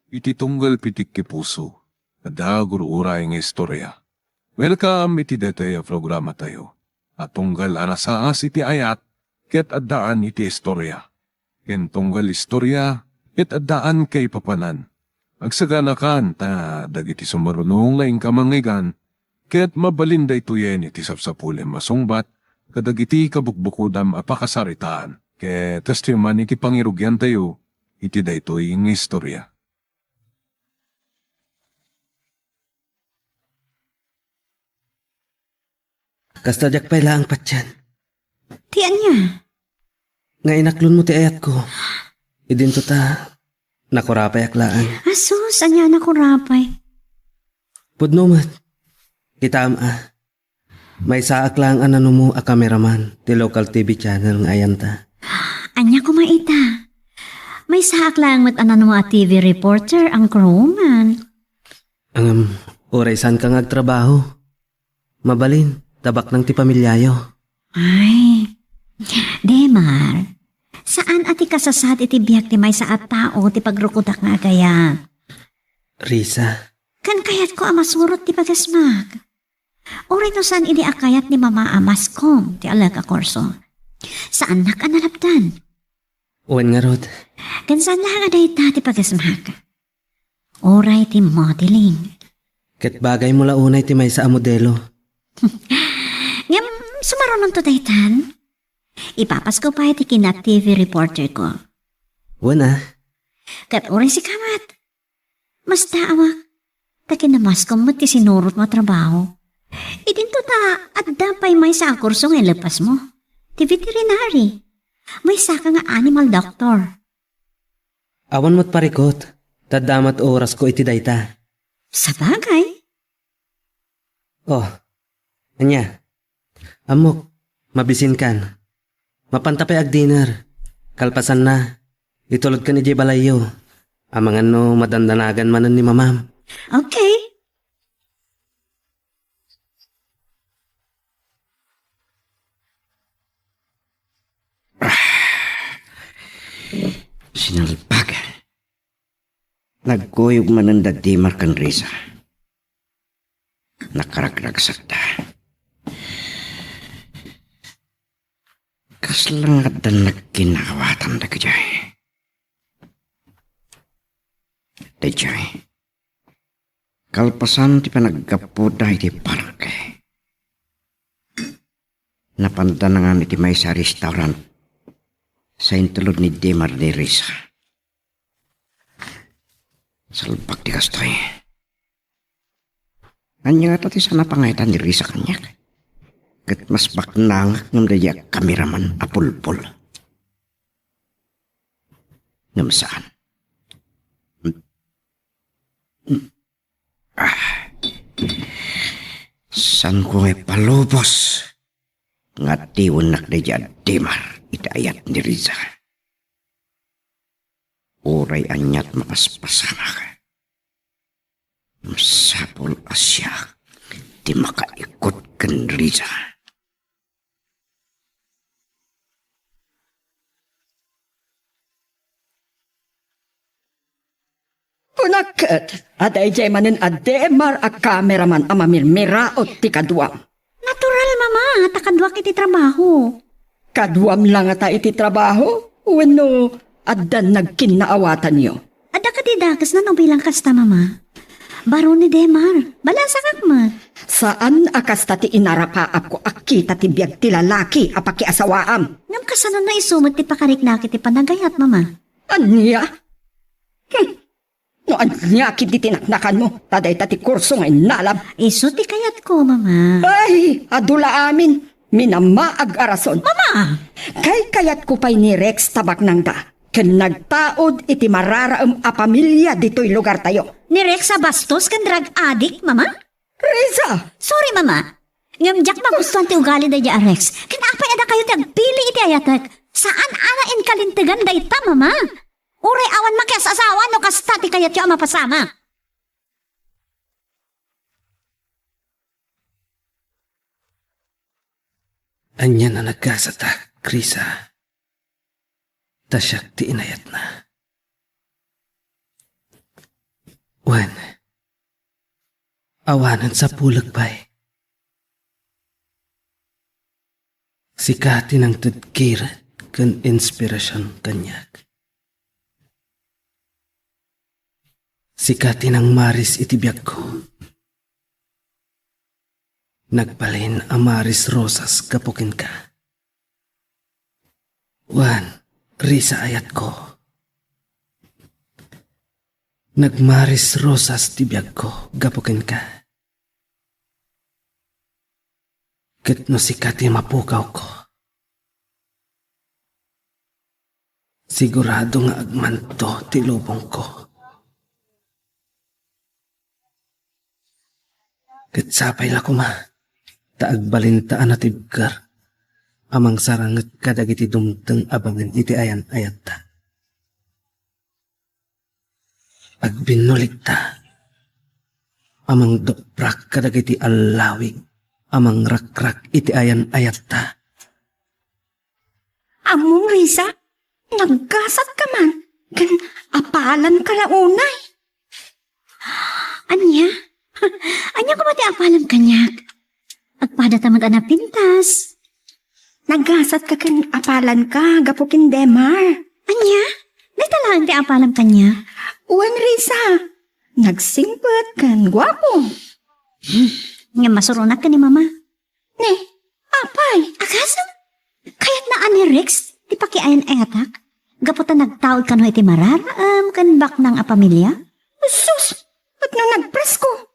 iti tunggal pitik ki puso, kada uray nga istorya. Welcome iti detay programa tayo. At tunggal anasaas iti ayat, ket addaan iti istorya. Ken tunggal istorya, ket addaan kay papanan. Agsaganakan ta dagiti sumarunong laing kamangigan, ket mabalinday tuyen iti sapsapulem masungbat, kadagiti kabukbukudam apakasaritaan. Ket testiman iti pangirugyan tayo, iti daytoy nga istorya. Kastadyak pa'y laang patyan. Tiyan niya. Nga inaklon mo ti ayat ko. Idinto ta, nakurapay aklaan. Asus, anya na ko rapay. Pudno mat, kita may saak lang anano mo a kameraman ti local TV channel nga ayan ta. Anya ko maita. May saak lang mat anan mo a TV reporter ang crewman. Oray saan kang agtrabaho? Mabalin, tabak ng ti pamilyayo. Ay, Demar, saan ati kasasad iti biyak ti may saat tao ti pagrukudak nga gaya? Risa, Kan kayat ko amasurot ti pagasmag. Oray no saan ini akayat ni mama amaskom ti alaga korso. Saan nakanalaptan? uwan nga rod. Kan saan lang aday ta ti pagasmag? Oray ti modeling. Ket bagay mo launay ti may sa modelo. Ngam, sumarunon to daytan. Ipapas ko pa iti kinat TV reporter ko. Uwan Kat oray si kamat. Mas taawak. Takinamas ko mo ti sinurot mo trabaho. Idinto ta at dapay may sa kurso nga lepas mo. Ti veterinary. May saka nga animal doctor. awan mo't parikot. Tadamat oras ko iti dayta. Sa bagay. Oh, anya. Amok, mabisin kan. Mapantapay ag dinner. Kalpasan na. Itulod ka ni Jay Balayo. Amangan no madandanagan manan ni mamam. Okay. Sinalpagan. Nagkuyog man ang dadimar kan Risa. Nakaragdragsag ta. Kaslangat dan nagkinawatan da kajay. Dajay. Kalpasan ti panaggapuda iti parke. Napantanangan iti may sa restaurant sa intulod ni Demar de Risa. Salbak di kastoy. Anya nga tati sana pangaitan ni Risa kanyak. Kat mas baknang ng daya kameraman apulpul. Ngam saan? San ko ngay palubos. Nga tiwan nakdaya Demar itayat ni Risa. Oray anyat mapaspasana ka. Masapol asya di makaikot kan Risa. Punaket, aday jay manin ademar a kameraman amamirmiraot ti kaduam. Natural mama. Takadwak iti trabaho. Kaduam lang ata iti trabaho, wano addan nagkinaawatan niyo. Ada ka di dagas na bilang kasta mama. Baro ni Demar. Balansa kakmat. Saan akas tati inarapaap ko akita ti biyag ti lalaki apaki asawaam? Ngam kasanon na isumot ti pakariknaki ti panagayat mama. Anya? No anya kiti tinaknakan mo, taday tati kurso nga inalab. Iso ti kayat ko mama. Ay, adula amin, minamaag arason. Mama! Kay kayat ko pa'y ni Rex tabak nang da. Ken nagtaod iti mararaam a pamilya dito'y lugar tayo. Ni Rex sa bastos kan drug addict mama? Reza! Sorry mama. Ngam jak magustuhan ti ugali da ja Rex. Kinapay ada kayo ti agpili iti ayatek. Saan ana in kalintigan da ita mama? Uray awan makias asawa no kasta ti kayat yung mapasama. Anya na nagkasata, Krisa. Tasyak ti inayat na. Wan, awanan sa pulagbay. Sikati ng tudkir kan inspirasyon kanyak. Sikati ng maris itibiyag ko. Nagbalin ang maris rosas kapukin ka. Wan, risa ayat ko. Nagmaris rosas tibiyag ko gapukin ka. Ket no sikati mapukaw ko. Sigurado nga agmanto ti lubong ko. Ket sapay la ko ma. Taagbalintaan na tibkar. Amang sarangat kadag iti dumteng abangan iti ayan ayat ta. Agbinulik ta. Amang doprak kadag iti alawig. Amang rakrak iti ayan ayat ta. Among Risa, nagkasat ka man. Kan apalan ka launay. Anya? Anya ko mati apalam kanyak. Agpada tamad na pintas. Nagkasat ka kan apalan ka, gapukin Demar. Anya? Nagtalaan ti apalam kanya. Uwan Risa, nagsingpet kan gwapo. Nga masurunak ka ni mama. Ne, apay. Akasam? Kaya't na ani Rex, di pakiayan etak. Gaputa nagtaod ka no iti mararaam kan bak ng apamilya. Sus, ba't na nagpresko?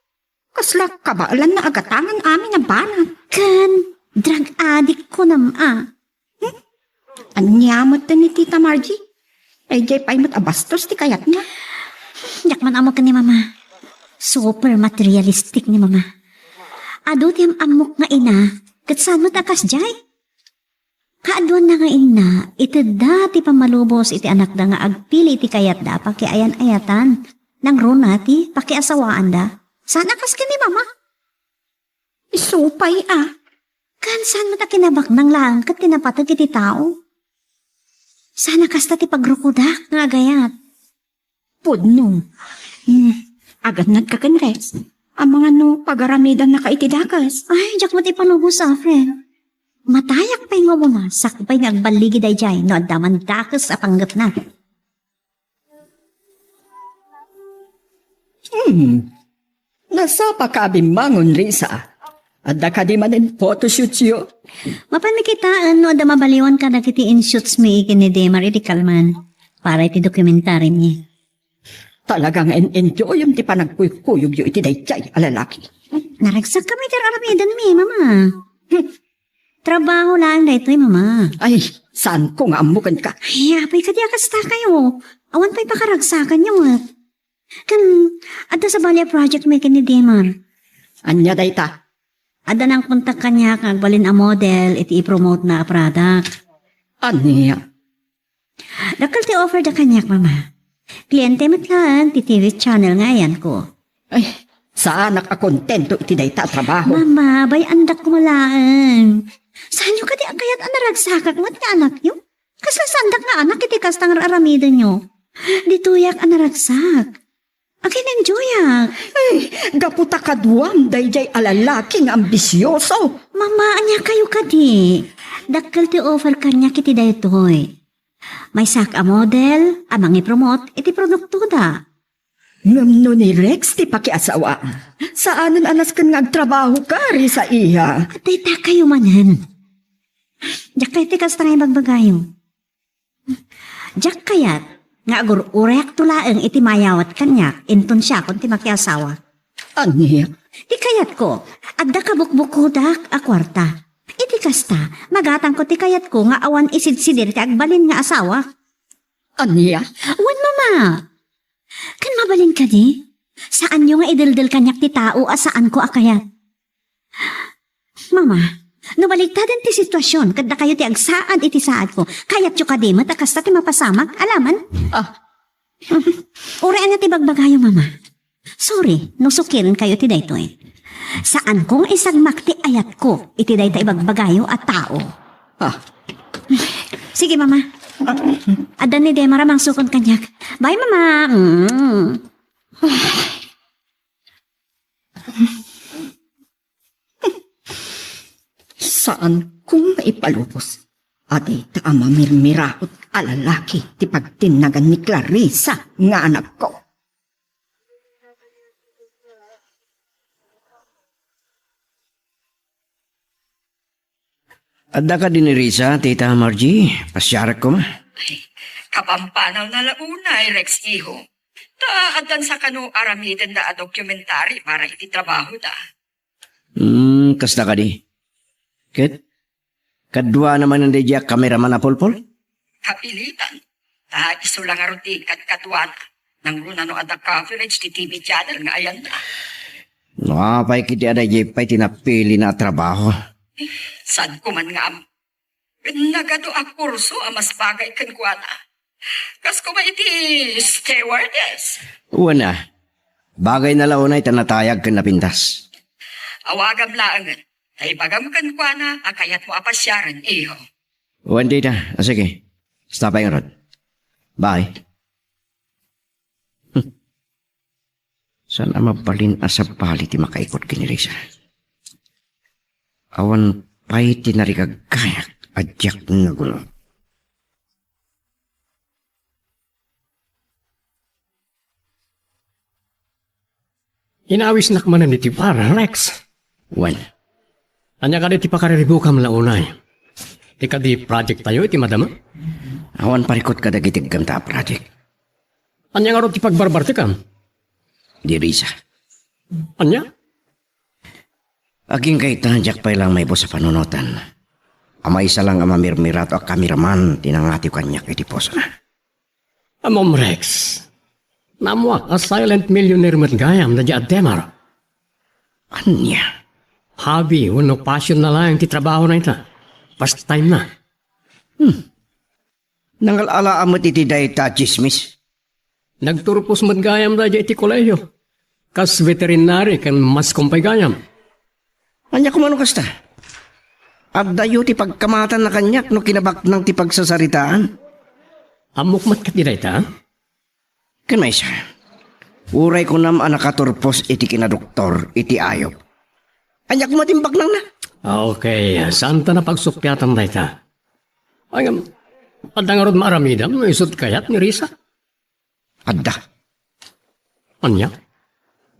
Kasla kabaalan na agatangan amin ang banat. Kan, drug addict ko nama. Anyamot ni Tita Margie. Ay jay pa'y abastos ti kayat niya. Yakman amo ka ni mama. Super materialistic ni mama. Ado tiyam amok nga ina, kat saan mo takas jay? Kaadwan na nga ina, iti dati pamalubos iti anak da nga agpili iti kayat da, pakiayan-ayatan. Nang runati, pakiasawaan da. Saan akas ka ni mama? Isupay Kan saan mo ta kinabak ng lang kat kinapatag iti tao? Sana kasta ti pagrukudak nga gayat. Pudno. Agad nagkakanres. Ang mga pagaramidan na kaitidakas. Ay, jak mo ti palubos sa friend. Matayak pa'y nga mo na, sakpay nga agbaligi day jay, no adaman dakas a panggap na. Nasa pakabimbangon, Risa. Adda ka di manin photoshoot yun. Mapan mikitaan no ada mabaliwan ka dagiti in-shoots mi ikini Demar iti kalman para iti dokumentary niya. Talagang enjoy yung ti panagkuyog yung iti dayjay alalaki. Naragsak kami iti aramidan mi, mama. Trabaho lang na ito, mama. Ay, saan ko nga amukan ka? Ay, apay ka di akasta kayo. Awan pa'y pakaragsakan niyo, wat. Kan, ada sa balya project may kini Demar. Anya dayta? Ada nang kontak kanya kag balin a model iti i-promote na a product. Anya? Dakal ti offer da kanyak, mama. Kliyente matlaan ti TV channel nga yan ko. Ay, saan nakakontento iti dayta trabaho? Mama, bay andak ko malaan. Saan nyo ka di agayat anaragsakak mo ti anak nyo? Kasasandak nga anak iti kastang aramida nyo. Dituyak anaragsak. Akin enjoyak. Ay, gaputa kaduam dayjay alalaking ambisyoso. Mama, anya kayo ka di. Dakal ti offer kanya kiti daytoy. May sak a model, amang i-promote, iti produkto da. Ngam ni Rex ti pakiasawa. Saanan anas kan nga agtrabaho ka, Risa iya? At dayta kayo manan. Diyak kayo ti kasta nga bagbagayo. Diyak kayat, nga agur urek tulaeng iti mayawat kanyak, inton siya kung ti makiasawa. Anya? Di kayat ko, adda ka bukbukudak a kwarta. Iti kasta, magatang ko ti kayat ko nga awan isidsidir ti agbalin nga asawa. Anya? Wan mama, kan mabalin ka di? Saan nyo nga idildil kanyak ti tao a saan ko akayat? Mama, nubaligtadan ti sitwasyon kadda kayo ti agsaan iti saad ko. Kayat yo ka di matakasta ti mapasamak, alaman? Urian na ti bagbagayo, mama. Sorry, nusukirin kayo ti daytoy. Saan kong isagmak ti ayat ko, iti dayta ibagbagayo at tao. Sige, mama. Adan ni Demar amang sukon kanyak. Bye, mama. saan kung maipalubos. Adi ta mamirmiraot alalaki ti pagtinagan ni Clarissa nga anak ko. Adda ka din ni Risa, Tita Margie. Pasyarak ko ma. Kapampanaw na launay, Rex Iho. Taadan sa kanu aramidan da dokumentary para iti trabaho da. Kasta ka di. Ket? Kadwa naman ang dedya kameraman na pulpul? Kapilitan. Iso lang aron ti kadkatuan. Nang runa no ada coverage ti TV channel nga ayan na. Napay kiti ada jepay tinapili na trabaho. Sad ko man nga am. Nagado a kurso a mas bagay kan kuana. Kas ko ba iti stewardess? Una, bagay na launay tanatayag kan napintas. Awagam laangan. Ay bagam kan kuana, akayat mo apasyaran, iho. Uwan, Tita. Sige. Stop yung rod. Bye. Sana mabalin asa pali ti makaikot kini Risa. Awan pa'y tinarikagayak adyak na gulo. Inawis nakmanan ni Tipar, Rex. Wan. Anya ka di ti pakaribukam launay. Ika di project tayo iti madama. Awan parikot ka dagitig gamta project. Anya nga ro ti pagbarbarte kam. Di Risa. Anya? Aging kay tanjak pa'y lang may po sa panunutan. Ama isa lang ang mamirmirato at kamiraman tinangati kanyak iti poso na. Amom Rex. Namwa a silent millionaire met gayam na di ademar. Anya? Hobby, uno passion na lang ti trabaho na ita. Pastime na. Nangalala amat iti dayta chismis. Nagturpos met gayam na di iti koleyo. Kas veterinary kan mas kumpay gayam. Anya kumano kasta? Abdayo ti pagkamatan na kanyak no kinabak ng ti pagsasaritaan. Amok mat kat di ita. Kanay siya. Uray ko nam anakaturpos iti kinadoktor iti ayop. Anya kumatimbak nang na. Okay, saan ta na pagsupyatan na ita? Ay, padangarod maaramidam, isot kayat ni Risa. Adda. Anya?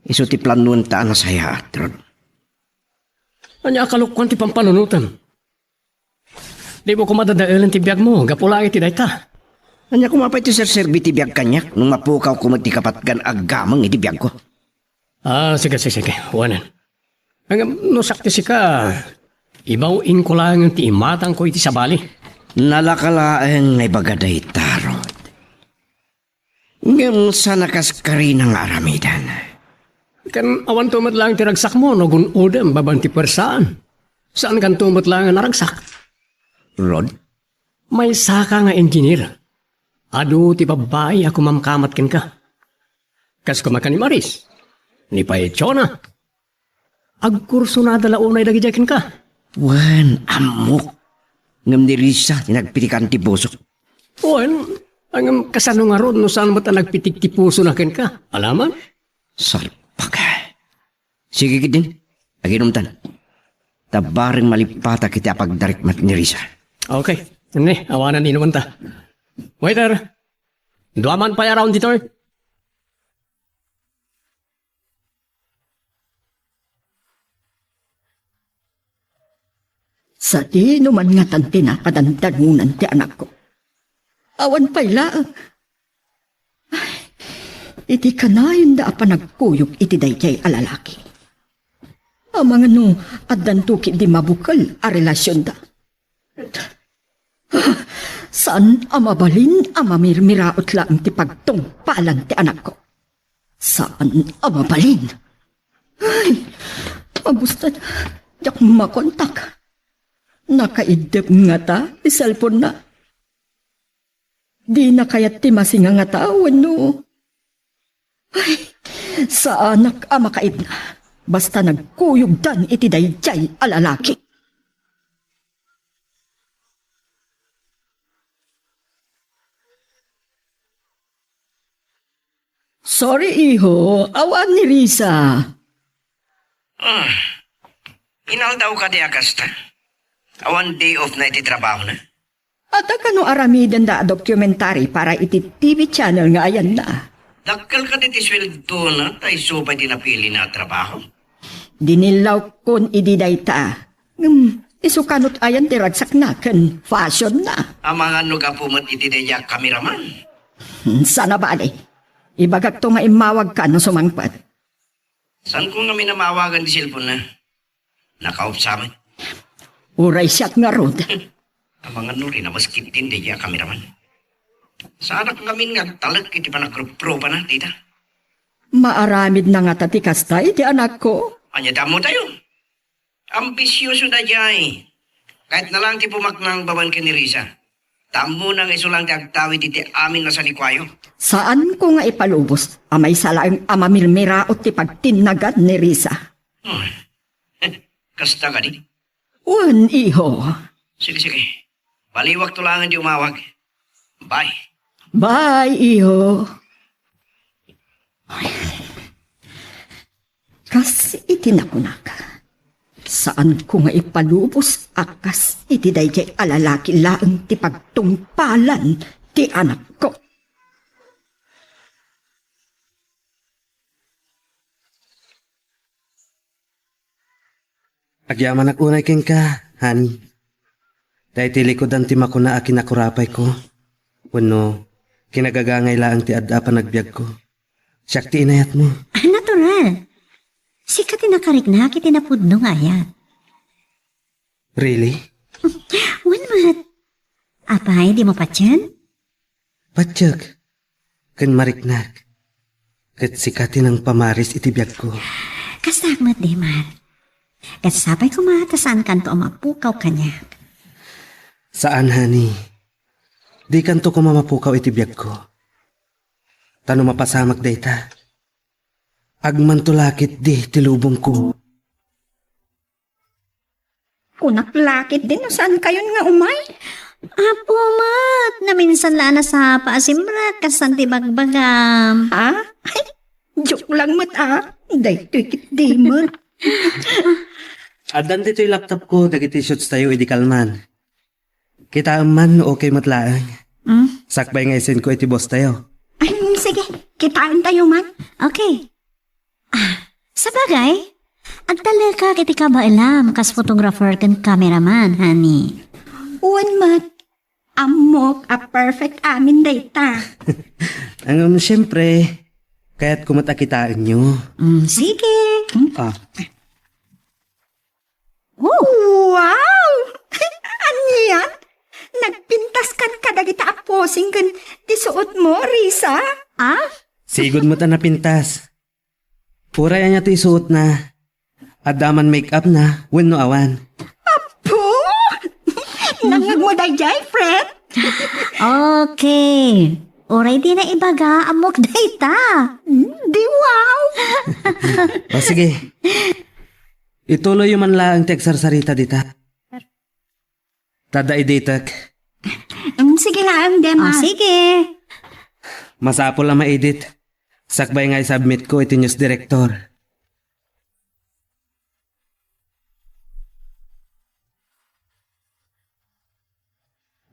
Iso ti planuan ta na saya atrod. Anya akalukwan ti pampanunutan. Di mo kumadadailan ti biyag mo, gapula iti dayta. Anya kumapay ti serserbi ti biyag kanyak nung mapukaw kumati kapatgan agamang iti biyag ko. Sige. Wanan. Ang nusakti si ka, ibawin ko lang ti imatang ko iti sabali. Nalakalaeng ngay bagaday tarot. Ngam sa nakaskari ng aramidan. Kan awan tumat lang ti ragsak mo, no gunudem, babanti persaan. Saan kan tumat lang ang naragsak? Rod? May saka nga engineer. Ado ti babae ako mamkamat ken ka. Kas kumakan ni Maris. Ni Paechona. Agkurso na dalaunay dagijakin ka. Wan, amok. Ngam ni Risa, tinagpitikan ti busok. Wan, ang kasano nga ron no saan mo ta nagpitik ti puso na ken ka. Alaman? Salpag. Sige din, aginumtan. Tabaring malipata kita pagdarikmat ni Risa. Okay, ini awanan inuman ta. Waiter, duaman pa around dito. Sa di naman nga tanti na padandanunan ti anak ko. Awan pa'y laang. Iti kanayon da pa nagkuyog iti dayjay alalaki. Amang ano, adantuki di mabukal a relasyon da. Saan amabalin amamirmiraot lang ti pagtungpalan ti anak ko? Saan amabalin? Ay, mabusta na. Yak makontak. Nakaidep nga ta, isalpon na. Di na kayat ti masinga nga tawan no. Ay, sa anak makaid na. Basta nagkuyog dan iti dayjay alalaki. Sorry, iho. Awan ni Risa. Inal daw ka di agasta. Awan day off na iti trabaho na. At kano aramidan da dokumentary para iti TV channel nga ayan na. Dakkel ka diti sweldo na, tayo subay di napili na trabaho. Dinilaw kon ididay ta. Isukanot ayan ti ragsak na ken fashion na. Ang mga nugapumat iti deya kameraman. Sana bali. Ibagak to nga imawag ka no sumangpat. Saan ko nga minamawagan di cellphone na? Nakaop sa amin. Uray siyat nga rod. Ang mga nuri na mas kitin deya kameraman. Sa anak ngamin nga talag iti panagpro pa na, tita. Maaramid na nga tati kastay ti anak ko. Anya damo tayo. Ambisyoso na jay. Kahit na lang ti pumaknang baban ka ni Risa. Tamo nang isulang ti agtawid iti amin na sa likwayo. Saan ko nga ipalubos? Amay salaang amamirmiraot ti pagtinagad ni Risa. Oh. Kasta ka di. Wan iho. Sige. Baliwag tulangan di umawag. Bye. Bye, iho. Kas itinakunak. Saan ko nga ipalubos akas iti dayjay alalaki laeng ti pagtungpalan ti anak ko. Agyaman ak unay ken ka, hani. Dahil ti likodan ti makuna a kinakurapay ko. Wano, kinagagangay laang ti adda pa nagbiag ko. Siyak ti inayat mo. Natural. Sikat tinakarik na kiti napudno nga yan. Really? Wan mat. Apay, di mo pa tiyan? Patsyag. Ken mariknak. Kat sikatin ang pamaris iti biag ko. Kasakmat di man. Kasapay ko matasan kanto ang mapukaw kanya. Saan, hani? Di kanto ko mamapukaw iti biag ko. Tano mapasamak dayta. Agmantulakit di tilubong ko. Kunaklakit din, saan kayon nga umay? Apo mat, na minsan la na sa paasimrat kasan ti bagbagam. Ha? Ay, joke lang mat Dahil kit di mat. Adan dito yung laptop ko, dagiti shoots tayo idikalman. Kita man okay matlaang. Sakbay nga isin ko iti boss tayo. Ay, sige, kitaan tayo man. Okay. Sa bagay, agtala ka kiti ka ba alam kas photographer kan cameraman, honey. Uwan mat. Amok a perfect amin data. Ang siyempre, kaya't kumatakitaan nyo. Sige. Ah, Wow! Ano yan? Nagpintas kan kadagita a posing kan tisuot mo, Risa? Ah? sigod mo ta napintas. Puray niya to isuot na. Adaman make-up na, no awan. Po? Nangag mo dayjay, Fred? Okay. Oray di na ibaga amok data. Di wow! O sige. Ituloy yung man lang tegsarsarita dita. Tada iditak. Sige lang, Dema. Sige. Masapol na ma-edit. Sakbay nga i-submit ko iti news director.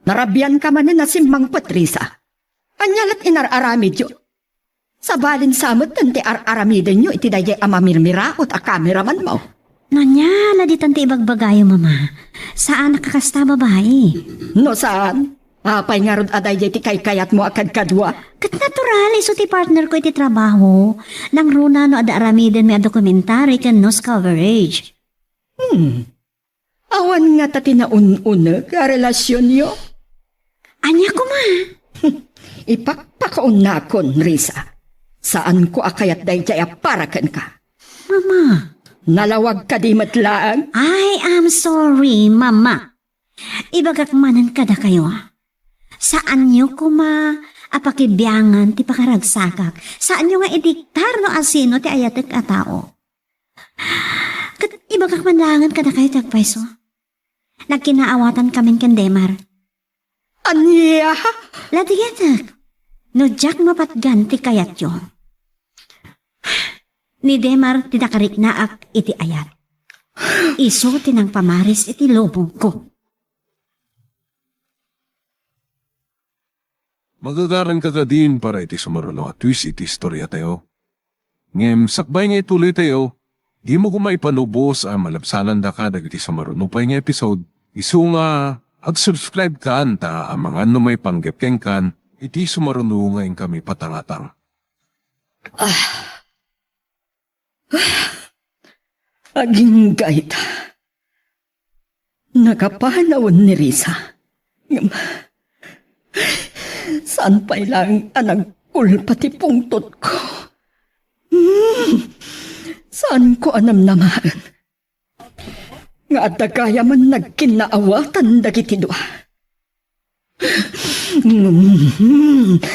Narabyan ka man na simbang Patrisa. Anyalat inararamid yun. Sa balin samot tanti araramiden nyo iti dayay amamirmiraot a kameraman mo. Nanya, laditan ti ibagbagayo, mama. Saan nakakasta babae? No saan? Apay nga rod aday ti kay-kayat mo akad kadwa. Kat natural, iso ti partner ko iti trabaho. Nang runa no ada aramiden may dokumentary kan news coverage. Awan nga tati na un-unag a relasyon yo. Anya ko ma. Ipakpakaon na kon, Risa. Saan ko akayat dayjay a parakan ka? Mama. Nalawag ka di matlaang? I am sorry, mama. Ibagak manan kada kayo. Saan nyo kuma apakibiyangan ti pakaragsakak? Saan nyo nga idiktar no asino ti ayatek a tao? Kat ibagak mandangan kada kayo tagpaiso. Nagkinaawatan kami kan Demar. Anya? Latigatak. No jak mapatgan ti kayat yo. Ni Demar tinakarik na ak iti ayat. Iso tinang pamaris iti lubong ko. Magagaran ka ka din para iti sumaruno at twist iti istorya tayo. Ngem sakbay nga ituloy tayo, di mo kumay panubos ang malabsanan da ka dagiti sumaruno pa nga episode. Isu nga ag-subscribe ka anta ang mga may panggepkeng kan iti sumaruno nga kami patangatang. Aging gaita. Nakapanawon ni Risa. Saan pa'y lang anagul pati pungtot ko? Saan ko anamnamaan? Nga at kaya man nagkinaawatan dagiti dua.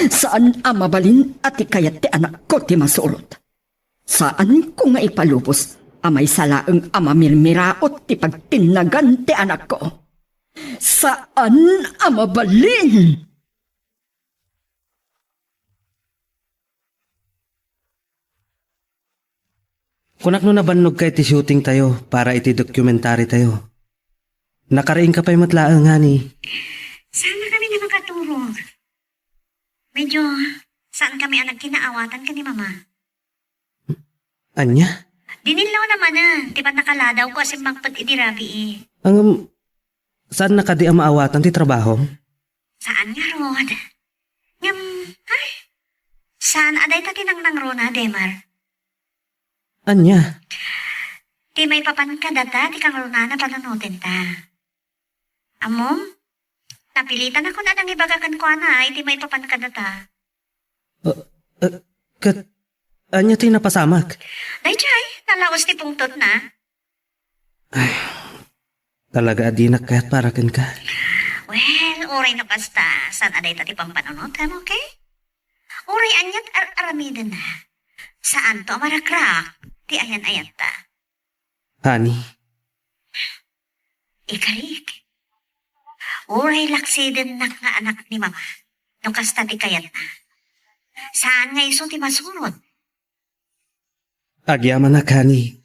Saan amabalin at ikayat ti anak ko ti masurot? Saan ko nga ipalubos amay salaeng amamirmiraot ti pagtinagan ti anak ko? Saan amabalin? Kunak no nabannog kay ti shooting tayo para iti dokumentary tayo. Nakaraing ka pa'y matlaang hani. Sana kami na makaturog. Medyo, saan kami ang nagkinaawatan ka ni Mama? Anya? Dinilaw naman na. Di ba nakaladaw ko asim magpad idirabi eh. Ang saan nakadi ang maawatan ti trabaho? Saan nga, Rod? Ngam, ay, saan aday ta tinangnang Rona, Demar? Anya? Di may papan ka data, di kang Rona na pananutin ta. Amom, napilitan ako na nang ibagakan ko na, ay di may papan ka data. Anya ti napasamak? Day, Chay, nalaos ti pungtot na. Talaga di nakayat para ken ka. Well, oray na basta, saan aday ta ti pampananutan, okay? Oray anyat aramidan na. Saan to amarakrak? Ti ayan-ayan ta. Hani, Ikarik. Oray laksiden nak nga anak ni Mama. Nung kasta ti kayat na. Saan nga iso ti masurod? agyaman na kani.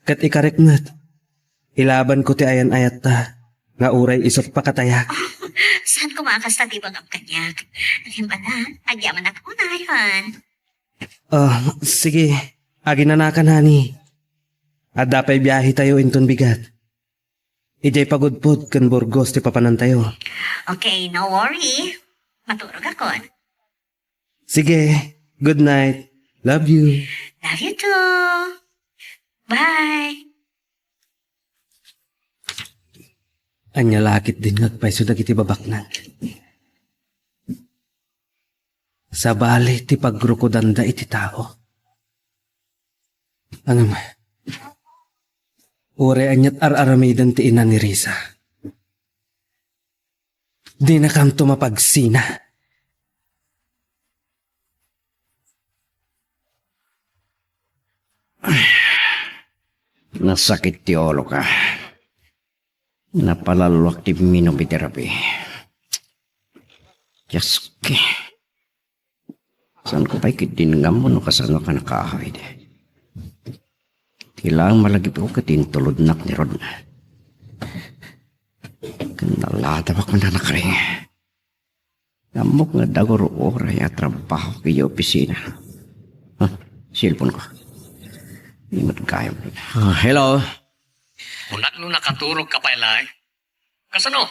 Kat ikarek ngat. Ilaban ko ti ayan-ayat ta. Nga uray isot pakatayak. Saan ko makakasta ti bagam kanyak? Ano ba na? Agyaman na ko na yun. Sige. Agi na nakan, hani. At dapay biyahe tayo inton bigat. Ijay pagudpod kan Burgos ti papanan tayo. Okay, no worry. Maturog ako. Sige. Good night. Love you. Love you too. Bye. Anya lakit din nagpaiso dagiti babaknan. Sa bali ti pagrukodanda iti tao. Ano ma? Ure anyat aramidan ti ina ni Risa. Di na kam tumapagsina. Nasakit ti olo ka. Napalalwak ti minobiterapi. Diyos ke. Saan ko pa'y kitiningam mo no kasano ka nakahay de. Kailangan malagi po katintulod nak ni Rod. Kanalata ba ko na nakaring. Namok nga dagor oray at trabaho kayo opisina. Silpon ko. Hindi mo kaya mo. Hello? Unak nung nakaturog ka pa ilay. Kasano?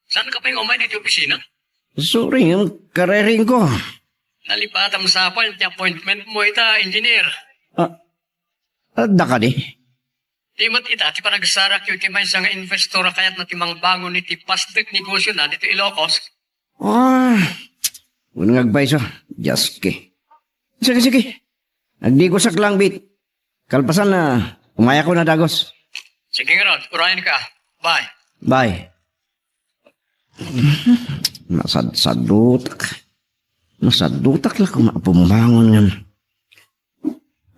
Saan ka pa yung umay dito opisina? Sorry, ang karering ko. Nalipatan mo sa appointment mo ita, engineer. Da ka di? Di mat ita, ti panagsarak yung timay sa nga investor kayat na timang bangon ni ti pastek negosyo na dito Ilocos. Unang agbay so. Just ke. Sige. Nagdigos lang bit. Kalpasan na, umaya ko na dagos. Sige nga Rod, urayan ka. Bye. Bye. Nasadsadutak. Nasadutak lang kung maapumangon nga.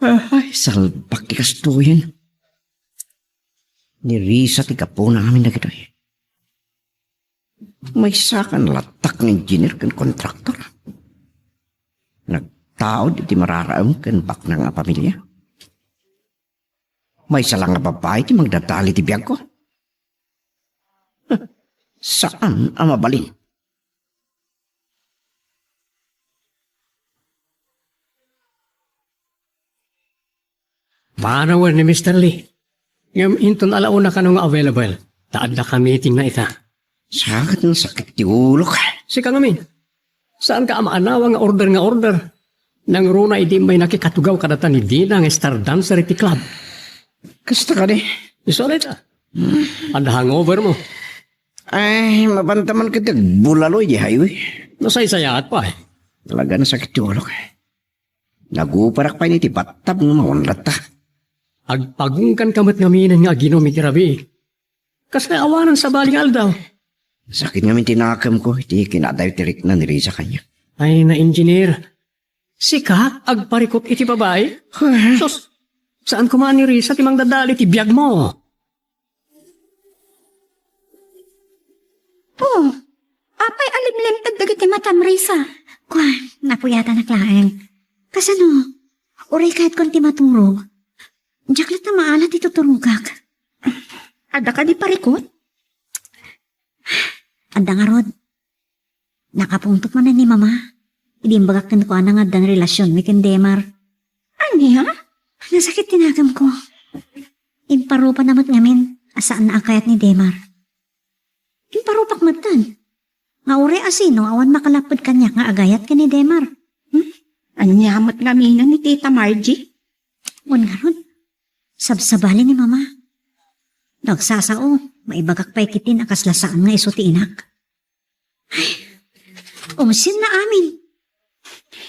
Ay, salpak ikastuhin. Ni Risa ti kapo na amin na gito eh. May sakan latak ng engineer kan kontraktor. Nagtao di mararaam kan bak na nga pamilya. May salang nga babae ti magdadali ti biyag ko. Saan ang mabalin? Manawan ni Mr. Lee. Ngam inton alauna ka nung available. Taad na ka meeting na ita. Sakit ng sakit ti ulo ka. Sika ngamin. Saan ka amaanawa nga order? Nang runa hindi may nakikatugaw kadata ni Dina ng Star Dancer iti club. Kasta ka di. Isolit ah. Ang hangover mo. Ay, mabantaman kita. Bulaloy di highway. Nasaysayaat pa eh. Talaga na sakit ti ulo ka. Naguparak pa ni ti patab ng maunlat ta. Agpagungkan kamat ngaminan nga ginom iti rabi. Kas awanan sa baling aldaw. Sakit nga min tinakam ko. Iti kinadaytirik na ni Risa kanya. Ay na engineer. Sika, agparikot iti babae. Sus, saan kumaan ni Risa timang dadali ti biyag mo? Oh, apay alimlim tagdagat ti matam, Risa. Kwan, napuyata na klaeng. Kasano, uray kahit konti maturog. Jaklat na maalat ito turugak. Ada ka di parikot? Anda nga rod. Nakapungtot man na ni mama. Idimbagak kan ko anang adan relasyon mi ken Demar. Anya? Nasakit tinagam ko. Imparupa namat ngamin asaan na akayat ni Demar. Imparupak matan. Nga uri asino awan makalapod kanya nga agayat ka ni Demar. Anyamat nga mina ni Tita Margie. Un nga rod. Sabsabali ni mama. Nagsasao, maibagak pa ikitin akaslasaan nga iso ti inak. Ay, umsin na amin.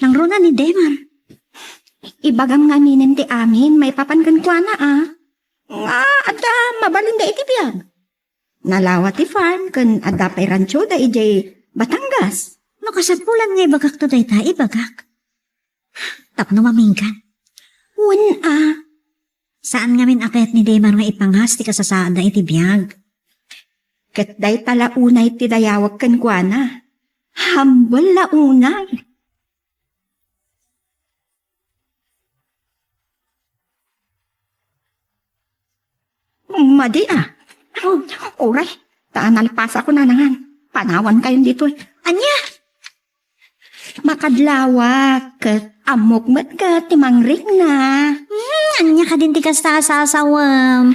Nang runa ni Demar. Ibagam nga minin ti amin, may papangan kwa na Nga, ada mabalinda iti biyag. Nalawa ti farm, kan ada pay rancho da ijay Batangas. Makasapulan nga ibagak to day ta, ibagak. Tapno mamingkan. Wan Saan nga min akayat ni Demar nga ipanghas ti kasasaan na iti biyag? ket day tala unay ti dayawag kan kwa na. Hambal la unay. Madi Oh, oray. Taan nalpas ako na nangan. Panawan kayo dito eh. Anya? Makadlawak. Ket amok mat ka timangrik na. Anya ka din ti kasasasawam.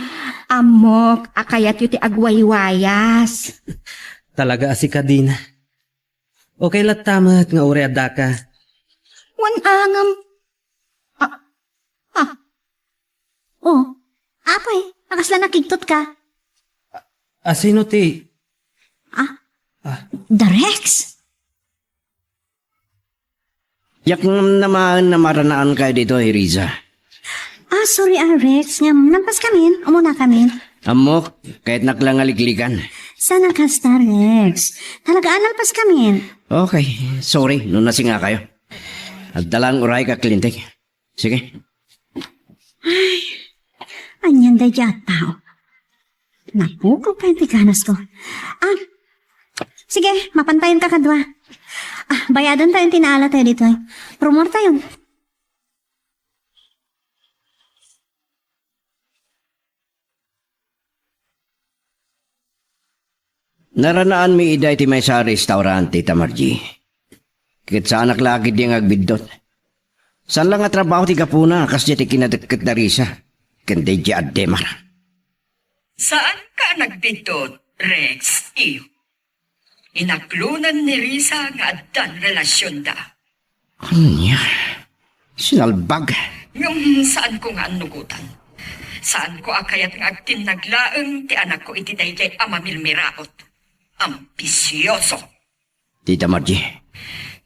Amok akayat yu ti agwaywayas. Talaga asika din. Okay lat tamat nga uri adda ka. Wan angam. Oh, apay, akasla nakigtot ka. Asino ti? The Rex? Yak naman namaranaan kayo dito, Riza. Sorry Rex. Nampas kami. Umuna kami. Amok, kahit naklangaliglikan. Sana ka, Star Rex. Talaga analpas kami. Okay, sorry, nunasi nga kayo. At dalang uray ka, Klintek. Sige. Anyan day tao. Napuko pa yung tikanas ko. Sige, mapantayin ka kadwa. Bayadan tayong tinaala tayo dito. Promor tayo. Naranaan mi iday ti may sa restaurant, Tita Margie. Kit sa anak lagi di nga agbidot. Saan lang nga trabaho ti kapuna, kas di ti kinadagkat na Risa. Kanday di Demar. Saan ka nagbidot, Rex? Iyo. Inaklunan ni Risa nga adan relasyon da. Anya? Sinalbag. Ngam saan ko nga anugutan? Saan ko akayat nga agtinaglaeng ti anak ko iti dayjay amamilmiraot? Ambisyoso. Tita Margie.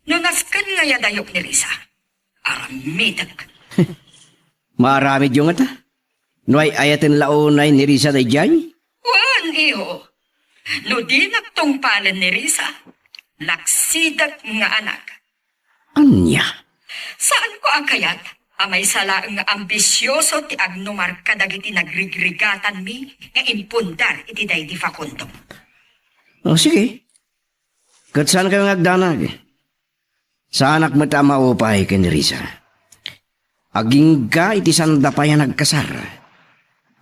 Nunaskan nga yadayok ni Risa. Aramidag. Maramid yung ata. Nuay ayatin launay ni Risa day jay? Wan, iyo. No di nagtungpalan ni Risa, laksidag nga anak. Anya? Saan ko akayat? Amay sala nga ambisyoso ti agnumar kadagiti nagrigrigatan mi nga impundar iti day di Facundo. O sige. Kat saan kayo ngagdanag? Sa anak mo tama upay ka ni Risa. Aging ka iti sanda pa yan nagkasar.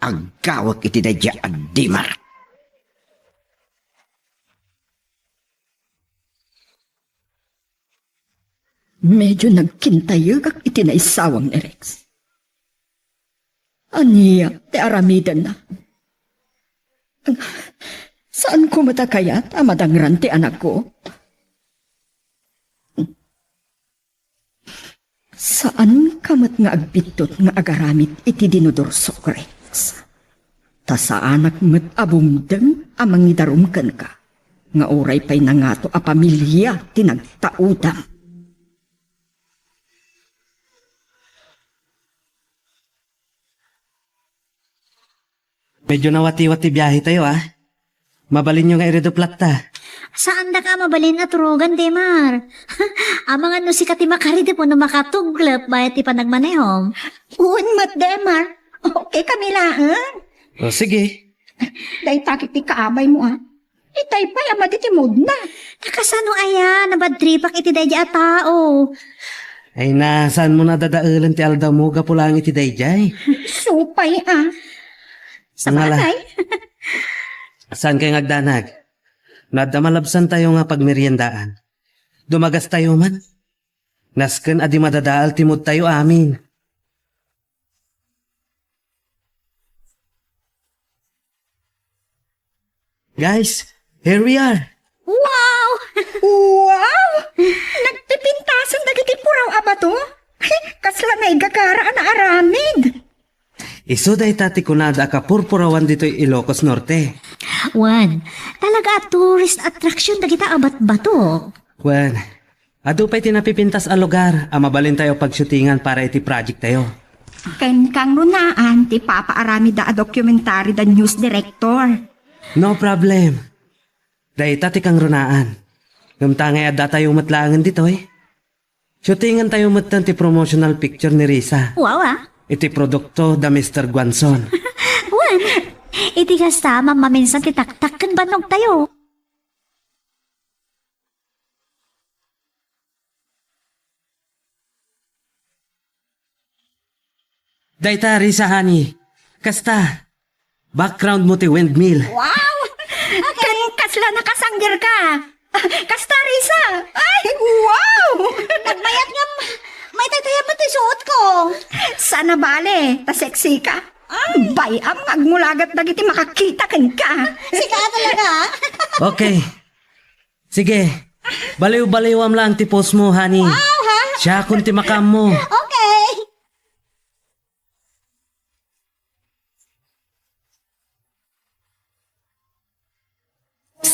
Agkawak iti dadya at Demar. Medyo nagkintayag iti naisawang ni Rex. Aniya, ti aramidan na. Saan ko matakayat amadangran ti anak ko? Saan kamat nga agbitot nga agaramit iti dinudurso, Rex? Ta sa anak met abumdeng amang idarumkan ka. Nga oray pa'y nangato a pamilya tinagtaudam. Medyo nawati-wati biyahe tayo Mabalin nyo nga iredoplat ta. Saan da ka mabalin at rogan, Demar? Amang ano si Katimakari di po na makatuglap bayat ti panagmanehom. Uwan mat, Demar. Okay kami lahan. O sige. Dahil takit ti kaabay mo Itay pa yama ditimod na. Nakasano aya, nabadripak iti dayja a tao. Ay saan mo na dadaalan ti aldaw mo gapulang iti dayjay? Supay Sa Ang ala. bagay. Saan kayo ngagdanag? Nadamalabsan tayo nga pagmeryendaan. Dumagas tayo man. Nasken adi madadaal timod tayo amin. Guys, here we are. Wow! Wow! Nagpipintasan dagiti puraw abato? Kasla na igakaraan na aramid. Iso day tati kunada ka purpurawan dito Ilocos Norte. Juan, talaga tourist attraction da kita abat bato. Wen, ado pa'y tinapipintas a lugar. Mabalin tayo pagshootingan para iti project tayo. Ken kang runaan, ti papaarami da a documentary da news director. No problem. Day tati kang runaan. Gamtangay adda tayo matlangan dito Shootingan tayo matan ti promotional picture ni Risa. Wow Iti produkto da Mr. Guanzon. Juan, iti kasta mamaminsan ti taktakken banog tayo. Dayta Risa honey. Kasta. Background mo ti windmill. Wow! Ken kasla nakasanggir ka. Kasta Risa. Ay, wow! Nagmayat nga, may taytaya ba suot ko? Sana bale, ta sexy ka. Bayam agmulagat dagiti makakita ken ka. Sika talaga. Okay. Sige. Baliw-baliwam lang ti post mo, honey. Siya kung ti makam mo. Okay.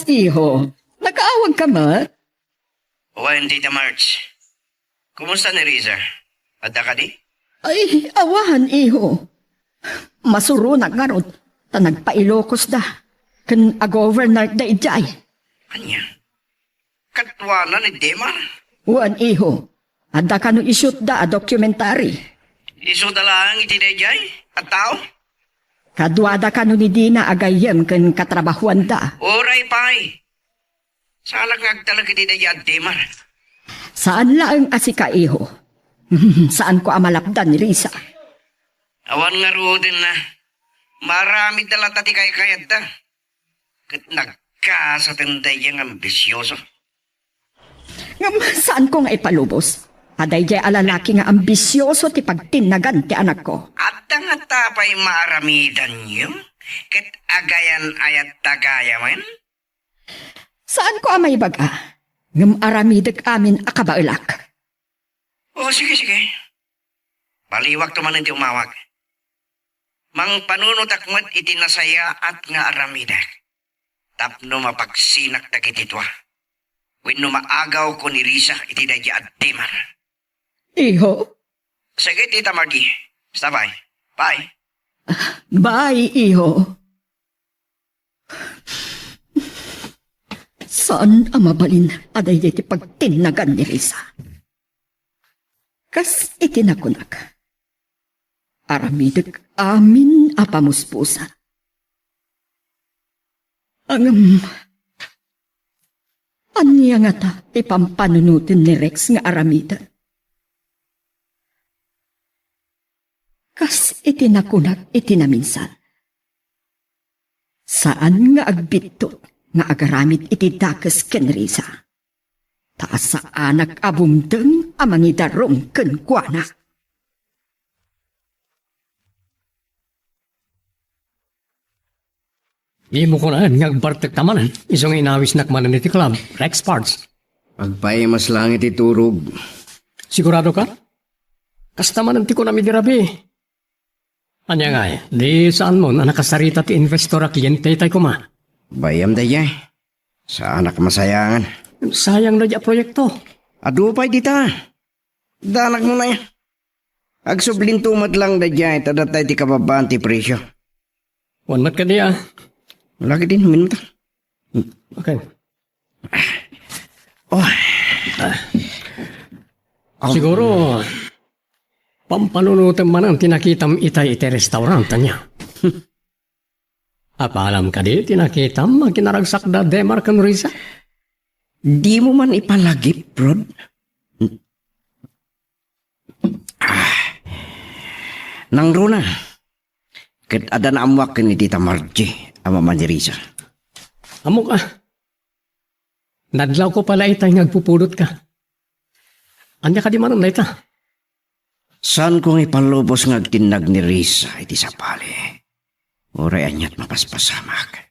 Iho, nakaawag ka mat? Wan, Tita March. Kumusta ni Riza? Adda ka di? Ay, awahan iho. Masuro naggarot, ta nagpailokos da. Ken a governor da ijay. Anya? Katwana ni Demar? Wan iho, adda ka no ishoot da a documentary. Iso dalang iti dayjay? At tao? Kadwada ka no ni Dina agayem ken katrabahuan da. Oray pay. Sana ngagtalag iti dayjay at Demar. Saan laang asika iho? Saan ko amalapdan ni Risa? Awan nga din na. Marami dala tati kayat da. Kat nagkasatan dayjay ambisyoso. Ngam, saan ko nga ipalubos? Aday jay alalaki nga ambisyoso ti pagtinagan ti anak ko. At nga tapay maramidan niyo? Kat agayan ayat tagaya man? Saan ko amay baga? Ngam aramidag amin akabailak. O sige. Baliwag to man hindi umawag. Mang panunutak mo't itinasaya at nga aramidak. Tapno mapagsinak na kititwa. Wenno maagaw ko ni Risa iti dayjay at Demar. Iho, Sige, Tita Margie. Basta bye. Bye. bye iho. Saan ang mabalin aday ti pagtinagan ni Risa? Kas itinakunak. Aramidag amin apamuspusa. Anya nga ta ipampanunutin ni Rex nga aramida. Kas itinakunak itinaminsan. Saan nga agbito nga agaramit iti dakas ken Risa? Taas sa anak abumdeng amangidarong ken kuana. Di mo ko na ngagbartek tamanan. Isang inawis na kamanan iti club. Rex Parts. Agpay mas langit iturog. Sigurado ka? Kastamanan ti ko na midirabi. Anya nga di saan mo na nakasarita ti investor a kliyente tay ko ma. Bayam dayay. Sa anak masayangan. Sayang na di a proyekto. Adupay dita. Danak mo na yan. Agsublin tumat lang dayay. Tadatay ti kababaan ti presyo. One mat ka di ah. Lagi din, humin mo ta. Okay. Oh, Siguro, pampanunutan man ang tinakitam itay iti restaurant niya. Apalam ka di, tinakitam makinaragsak da Demar kan Risa. di mo man ipalagip, Rod. Nang runa. Kat ada na amwak ni Tita Margie, ama manjerisa. Amo ka. Nadlaw ko pala itay ngagpupulot ka. Anya ka di man na ita. Saan kong ipalubos ng tinag ni Risa iti sapali? Oray anyat mapaspasamak.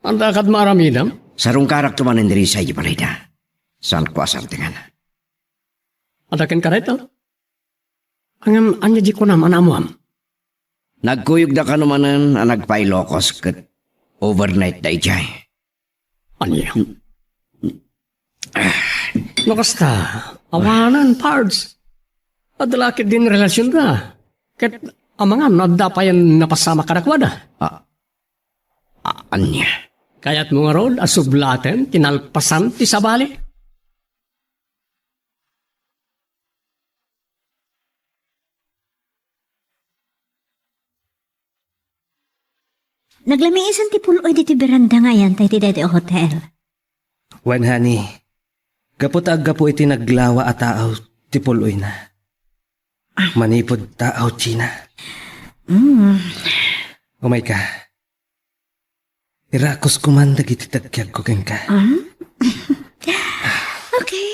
Anda kad maramidam. Sarong karak tumanin ni Risa iti palida. Saan ko asartingan? Adakin ka rito. Ang anya di ko naman amuam. Nagkuyog da ka numanan ang nagpailokos kat overnight da ijay. Anya. Nakasta. Awanan, pards. Adalakit din relasyon ka. Kat amangan, nadapayan napasama karakwada. Anya? Kaya't mga rod, asublaten, tinalpasan, ti sabali. Naglamiisan ti puloy diti beranda nga yan tayo ti dede hotel. Wen honey, kapot aggapo iti naglawa at taaw ti puloy na. Manipod taaw China. Umay ka. Irakos kumandag iti tagkyag ko ken ka. Okay,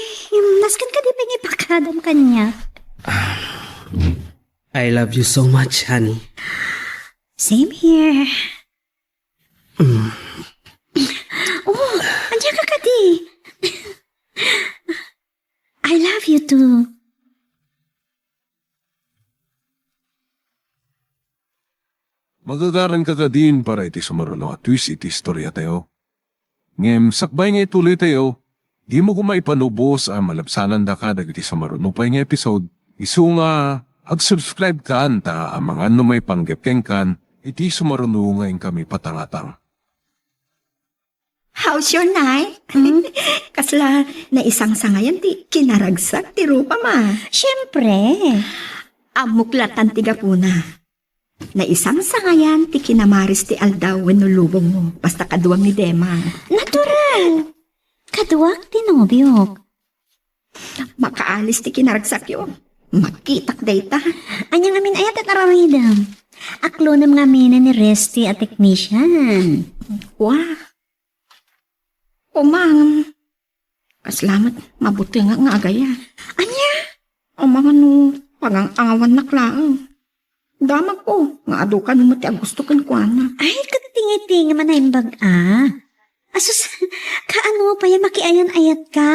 naskan ka di pangipakadam kanya. I love you so much, honey. Same here. Oh, andiyan ka kadi. I love you too. Magagaran ka din para iti sumarulo at twist iti istorya tayo. Ngem, sakbay nga ituloy tayo, di mo kumaipanubos ang malapsanan da ka dagiti sumarulo pa nga episode. Isu nga, ag-subscribe ka anta ang mga may panggepkeng kan, iti sumarulo ngayon kami patangatang. How's your night? Kasla na isang sangayan ti kinaragsak ti rupa ma. Siyempre. Amuklatan ti gapuna. Na isang sangayan ti kinamaris ti aldaw wenno lubong mo basta kaduwang ni Dema. Natural. Kaduwag tinubyok. Makaalis ti kinaragsak yun. Makitak data. Anya ngamin ayat at aramidam. Aklo na mga mina ni Resty at technician. Wah. Umang. Kaslamat, mabuti nga agaya. Anya? O mga no, pangang-angawan na klaang. Damag ko, nga ado ka naman ti gusto kan kuana. Ay, katitingi-tingi man na imbag Asus, kaano pa yan makiayan-ayat ka?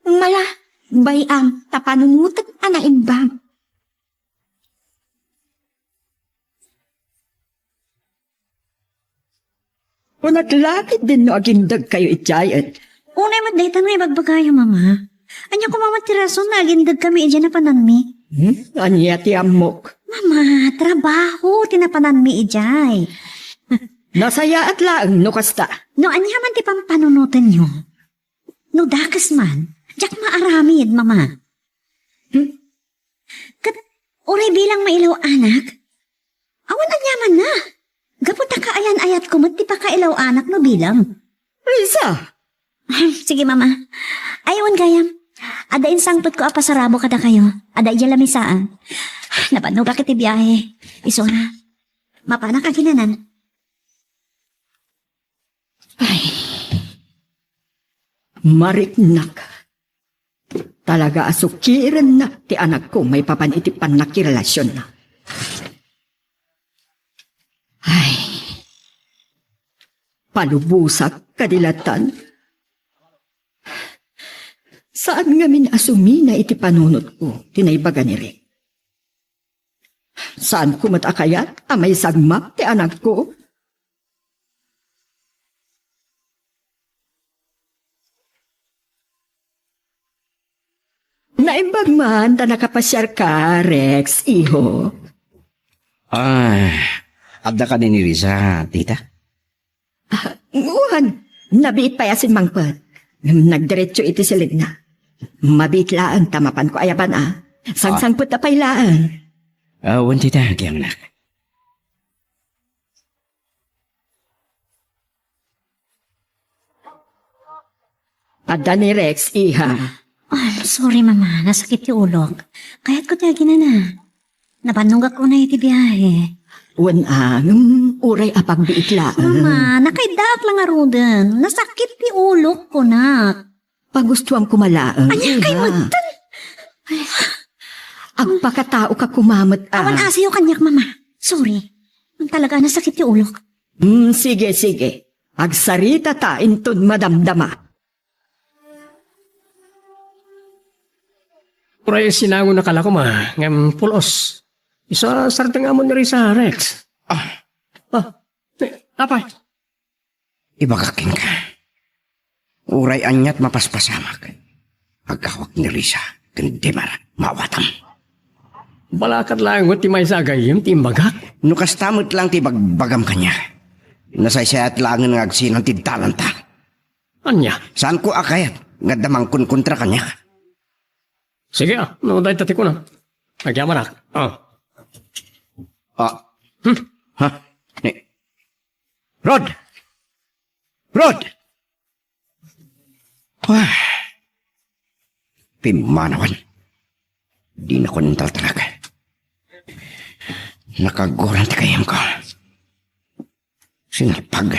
Mala, bayam, tapanungutat ana imbang. O naglakit din no agindag kayo itjayat. Unay madaytan nga ibagbagayo, mama. Anya ko mama tirason na agindag kami idyan na pananmi. Anya ti amok. Mama, trabaho, tinapananmi ijay. Nasaya at laang no kasta. No anya man ti pampanunutan nyo. No dakas man, jak maaramid, mama. Kat, oray bilang mailaw anak. Awan anya man na. Gaputa ka ayan-ayat ko, ti pa kailaw anak no bilang. Risa, Sige, mama. Ayawan gayam. Ada insangpot ko apasarabo kada kayo. Ada iya lamisaan. Napadno ka kiti biyahe. Iso na. Mapana ka ginanan. mariknak. Talaga asukiran na ti anak ko may papanitipan na kirelasyon na. Ay, palubusak kadilatan. Saan nga min asumi na iti panunot ko, tinaybaga ni Rick? Saan ko matakayat amay sagmak ti anak ko? Naimbag man ta nakapasyar ka, Rex, iho. Adda ka din ni Risa, tita? Nguhan, nabiit pa yasin mangpad. Nagdiretso iti silig na. Mabit laan tamapan ko ayaban Sangsangput na pailaan. Awan tita, kiyang nak. Adda ni Rex, iha. Sorry mama, nasakit yung ulo. Kaya't ko tiyagin na. Napanunggak ko na iti biyahe. Uray apang biit laan. Mama, nakaidak lang arudan. Nasakit ti ulo ko na. Pagustuhan kumalaan. Anya kay magtan. Ang pakatao ka kumamat Awan asiyo kanyak mama. Sorry. Ang talaga nasakit yung ulo. Sige, sige. Agsarita ta inton madamdama. Uray sinangon na kala ko ngam pulos. Isa sartang amon na rin sa Rex. Apa? Ibagakin ka. Uray anyat mapaspasamak. Agkawak ni Risa, kendemar, mawatam. Balakat lang ti may sagayim, ti imbagak. Nukas tamot lang ti bagbagam kanya. Nasaysayat lang ng agsinang tidtalanta. Anya? Saan ko akayat? Nga damang kontra kanya. Sige no dahil tati ko na. Nagyaman ak. Ha? Ni. Rod! Rod! Wah. Pimanawan. Di na ko nintal talaga. Nakagurang tikayam ko. Sinalpag.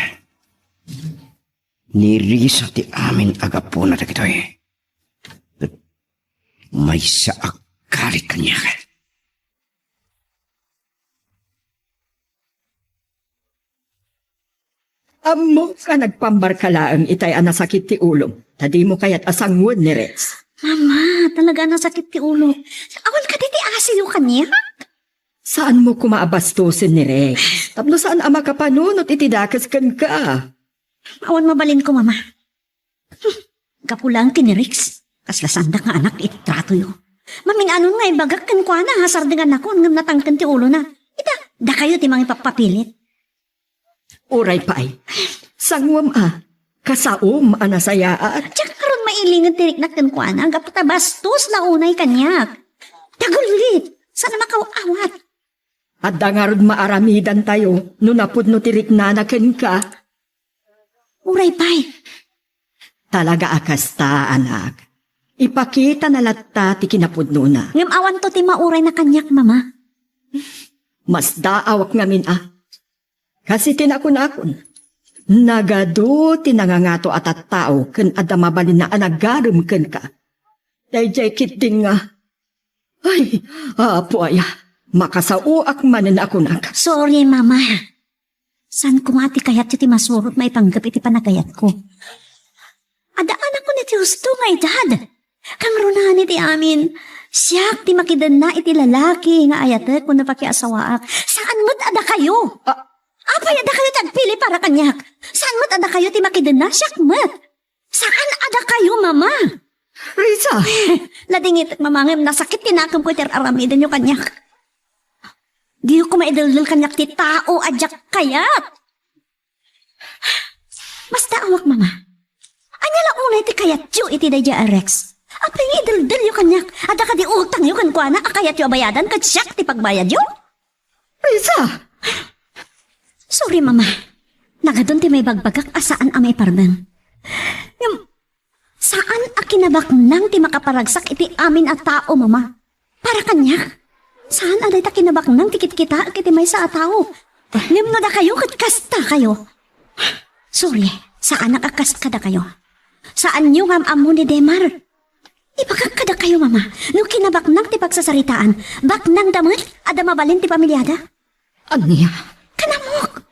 Nirisa ti amin agapo na takito May saakalit kanya ka. Amo ka nagpambarkalaang itay anasakit ti ulong. Tadi mo kaya't asangwod ni Rex. Mama, talaga nasakit ti ulo. Awan ka ti asiyo kanya. Saan mo kumaabastusin ni Rex? Tapno saan ama ka panunot itidakas kan ka? Awan mabalin ko mama. Kapulang kinirix. Kaslasanda nga anak ititrato yo. Mamin anon nga ibagak kan kwa na hasar dengan ako ngam natangkan ti ulo na. Da kayo ti mga ipapapilit. Uray pa ay. Sangwam kasaom anasayaat. Tsaka karon mailingan tirik na kan kwa na. Gapata bastos na unay kanyak. Tagulit. Sana makawawat. At dangarod maaramidan tayo. Nunapod no tirik na naken ka. Uray pay. Talaga akasta anak. Ipakita na latta ti kinapudno na. Ngam awan to ti mauray na kanyak mama. Mas daawak ngamin Kasi tinakon-akon. Nagado tinangangato at tao ken adamabalin na anagarum ken ka. Dayjay kiting nga. Ay, apo aya. Makasauak manin ako nak. Sorry mama. San ko nga ti kayat ti masurot maipanggap iti panagayat ko. Adaan ako ni ti husto nga edad. Kang runahan iti amin. Siyak ti makidan na iti lalaki nga ayatek kung napakiasawaak. Saan mo't ada kayo? Apay ada kayo tagpili para kanyak. Saan mo't ada kayo ti makidan na? Siyak mo't. Saan ada kayo, mama? Risa! Ladingit mamangim nasakit tinakam ko iti aramidan yung kanyak. Di ko maidaldal kanyak ti tao adyak kayat. Basta awak, mama. Anya lang unay ti kayat yu iti dayja Rex. Apay nga idaldal yung kanyak. Ada ka di utang yung kankwana akayat yung bayadan katsyak ti pagbayad yung. Risa! Sorry, mama. Nagadon ti may bagbagak asaan amay parban. Yung, saan akinabak nang ti makaparagsak iti amin at tao, mama? Para kanyak. Saan aday ta kinabak nang tikit kita kiti may sa tao? Ngim na da kayo katkasta kayo. Sorry, saan nakakaskada kayo? Saan yung amamo ni Demar? Ibagakada kayo, mama. Nung kinabak nang ti pagsasaritaan, bak nang damot, ada mabalin ti pamilyada? Anya? Kanamok!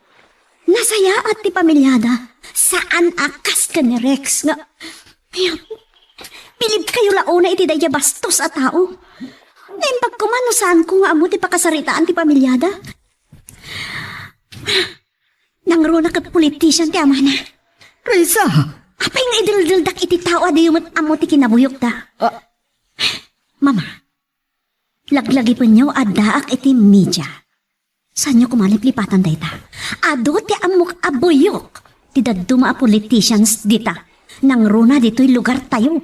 Nasaya at ti pamilyada. Saan akas ka ni Rex nga? Ayun, bilib kayo launa iti daya bastos a tao. Ngayon pagkumano saan ko nga amo ti pakasaritaan ti pamilyada? Nangruna kat politician ti ama na. Risa, Apay nga idildildak iti tao adi yung amo ti kinabuyok ta. Mama, laglagi po niyo adaak iti media. Saan niyo kumaliplipatan dayta? Ado ti amok abuyok. Ti daduma a politicians dita. Nangruna dito'y lugar tayo.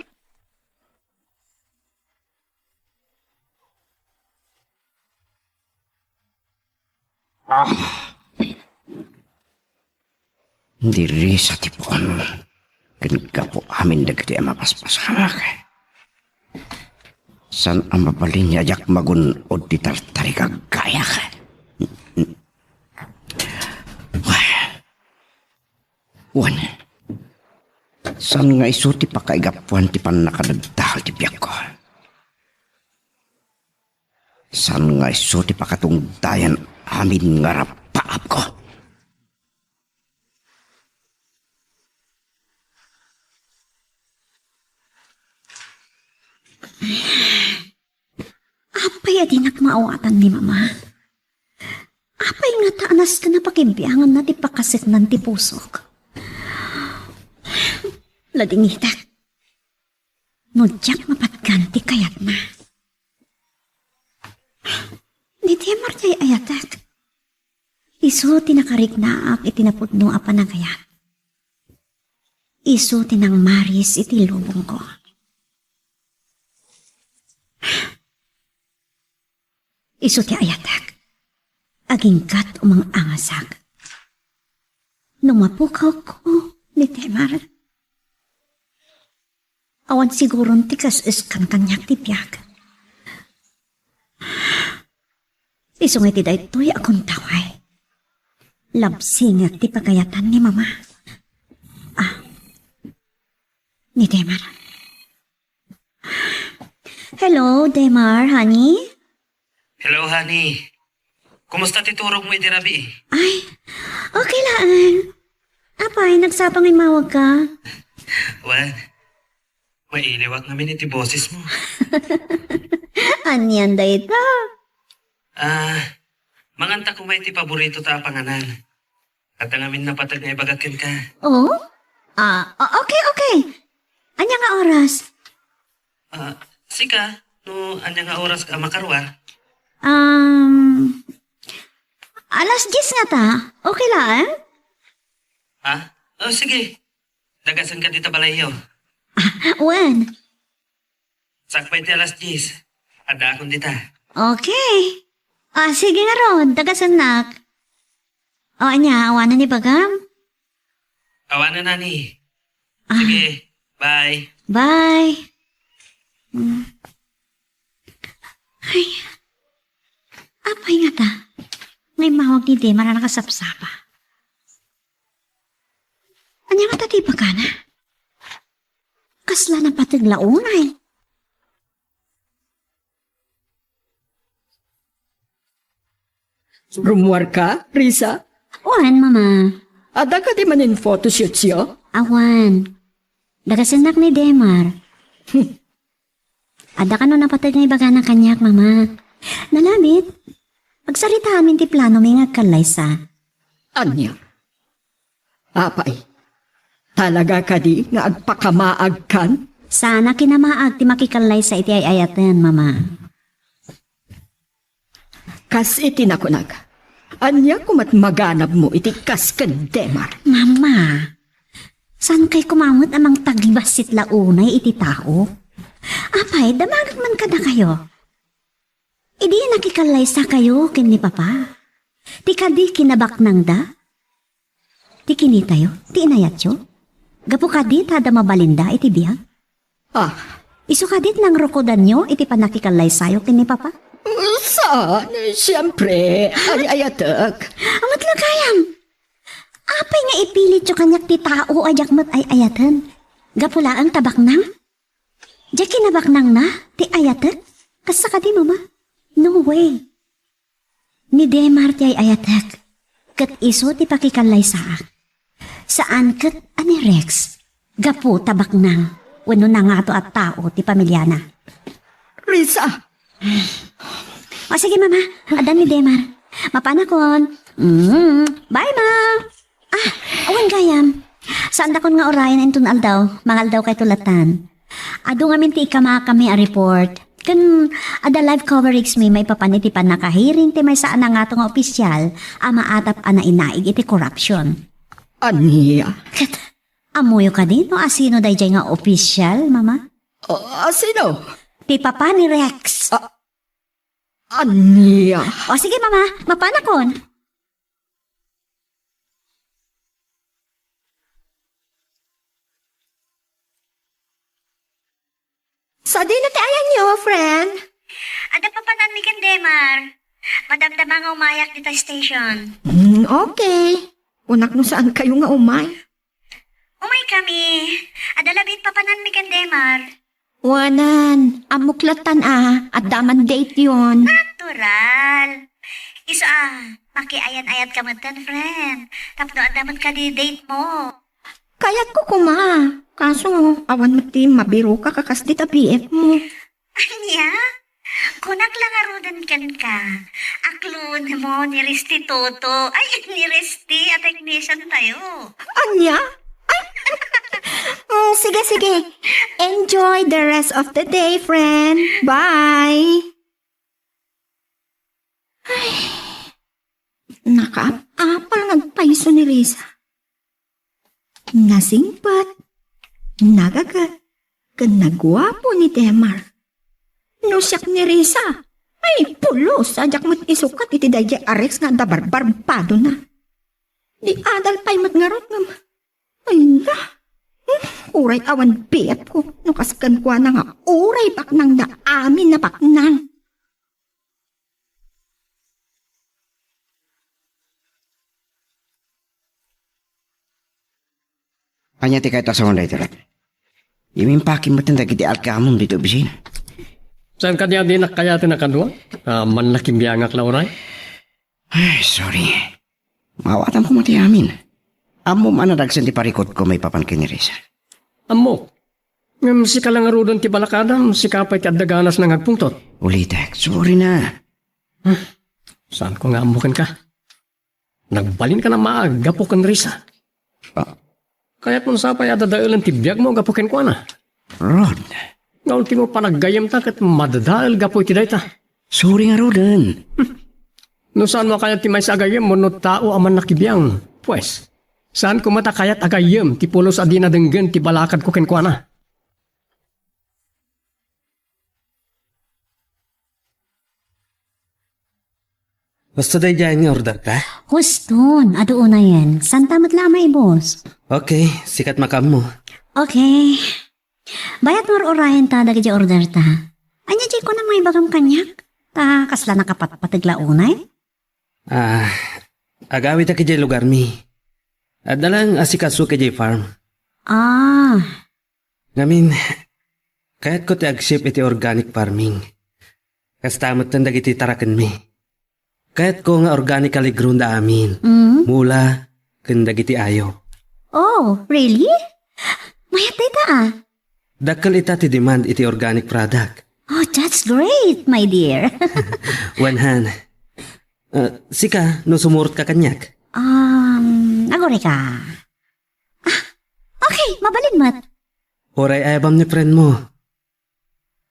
Hindi Risa tipon. Kaniga po amin dagiti ang mapaspasak. San ang mabalin niya jak magun o di tartari kagayak. Wan. San nga isuti pa kaigapuan ti pan nakadagdahal ti biyak ko. San nga isuti pa katungdayan amin nga rapaap ko. Apay adinak maawatan ni mama. Apay nga taanas ka na pakimbiangan na ti pakasit ng ti pusok. Ladingitak. Nudyak mapatganti kayat na. Di temar tay ayatak. Isu tinakarignaak itinapudno a panagayat. Isu tinang maris iti lubong ko. Isu ti ayatak. Agingkat umang angasag. Nung mapukaw ko ni temar. Awan siguron ti kas-iskan kanyak ti piyak. Isungay ti daytoy akong taway. Labsing at ti pagayatan ni mama. Ni Demar. Hello, Demar, honey? Hello, honey. Kumusta titurog mo idirabi? Ay, okay lang. Apay, nagsapang imawag ka. Wan, may iliwat namin iti boses mo. Anyan da ito? Manganta ko may iti paborito ta panganan. At ang amin napatag na ibagakin ka. Oh? Okay. Anya nga oras? Sika, no anya nga oras ka makarwar? Alas 10 nga ta. Okay lang? Sige. Dagasan ka dito balayo. When? Sakpay ti alas 10. Ada akong dita. Okay. Sige nga ron. Dagasanak. Anya, awanan ni Bagam? Awanan na ni. Sige, bye. Bye. Ay. Apay nga ta. May mawag ni Demar na nakasapsapa. Anya nga ta di ba ka na? Kasla na patiglaunay. rumuar ka, Risa? Wan, mama. Ada ka di manin photoshoot siya? Awan. Dagasanak ni Demar. Ada ka no napatag nga ibaga ng kanyak, mama. Nalamit. Pagsarita amin ti plano may ngagkalay sa. Anya? Apay, talaga ka di nga agpakamaag kan? Sana kinamaag ti makikalay sa iti ayayatan, mama. Kas iti nakunag. Anya kumat maganap mo iti kas ken Demar. Mama, saan kay kumamot amang tagibasit launay iti tao? Apay, damagag man kada kayo. Idi nakikalay sa kayo ken ni Papa. Ti kadi kinabak nang da? Ti kinitayo, ti inayatyo? Gapo kadi tada mabalinda iti biyag? Isu kadit nang rokodan nyo iti panakikalay sayo ken ni Papa? Saan? Siyempre, ayatak. Amat lagayam. Apay nga ipilit yung kanyak ti tao ajak mat ay ayatan. Gapula ang tabak nang? Diya kinabak nang na ti ayatak? Kasa ka di mama? No way. Ni Demar ti ay ayatak. kat iso ti pakikalay saak. Saan kat ani Rex? Gapo tabak nang. Wano na nga to at tao ti pamilyana. Risa, O sige mama, adan ni Demar. Mapanakon. Bye ma. Awan gayam. Saan dakon nga orayan intun aldaw, mga aldaw kay tulatan. Ado nga min ti ikama kami a report. Kan ada live coverage may papanitipan na kahiring ti may saan nga to nga opisyal ama atap ana inaig iti corruption. aniya. Kat, amuyo ka din no asino dayjay nga opisyal, mama? Sino? Ti papa ni Rex. Aniya. O sige mama, mapanakon. Sa di na tayan niyo, friend. Ada pa panan ni Demar. Madamdama nga umayak dito station. Okay. Unak no saan kayo nga umay? Umay kami. Ada labit pa panan ni Demar. Wanan, amuklatan at daman date yon. Natural. Isa makiayan-ayat ka man tan, friend. Tapno andaman ka di date mo. Kayat ko kuma. Kaso, awan mo ti mabiro ka kakas di BF mo. Anya? Kunak lang arudan kan ka. Aklon mo ni Risti Toto. Ay, ni Risti at technician tayo. Anya? Ay. Sige. Enjoy the rest of the day, friend. Bye. Ay. Nakaapal nagpaiso ni Risa. Nasingpat. Nagagat. Kanagwapo ni Demar. Nusak ni Risa. Ay, pulos. Sajak mo't isukat iti dayjay Arex nga dabar-barbado na. Di adal pa'y matngarot nga. Ay na. Uray awan biyat ko. Nukaskan ko na nga. Uray baknang na amin na baknang. Anya ti kahit asawan da ito. Imimpakin mo tindag iti alkamon dito bisin. Saan ka niya din kaya tinakadwa? Man nakimbiyangak lauray? Ay, sorry. Mawatan ko mati amin. Amo manadagsan ti parikot ko may papan kay ni Risa. Amo, ngam si kalangarudon ti balakadam, si kapay ti adaganas ng agpungtot. Ulitek, sorry na. Saan ko nga amukin ka? Nagbalin ka na maaga po kan Risa. Kaya kung sapay adadailan ti biyag mo, gapukin ko na. Rod, Ngayon ti mo panaggayam ta kat madadail gapoy ti dayta. sorry nga Rodan. No saan mo kaya ti may sa agayam mo no tao aman nakibiyang? Pues, saan ko mata kayat agayam ti pulos adi na denggen ti balakad ko kenkwana? Gusto dayjay nga order ka? Huston, ado na yan. Santa matlamay, boss. Okay, sikat makam mo. Okay. Bayat mo orayan ta dagi order ta. Anya di ko na may bagam kanyak. Ta kasla nakapatpatigla unay. Agawit ka kajay lugar mi. Adalang asikaso kajay farm. Ngamin, kahit ko ti agship iti organic farming. Kastamot tan dagiti taraken mi. Kahit ko nga organically grown da amin. Mula, kandagiti ayo. Oh, really? Mayat data Dakal ita ti demand iti organic product. Oh, that's great, my dear. One hand. Sika, no sumurot ka kanyak. Agore ka. Okay, mabalin mat. Oray ayabam ni friend mo.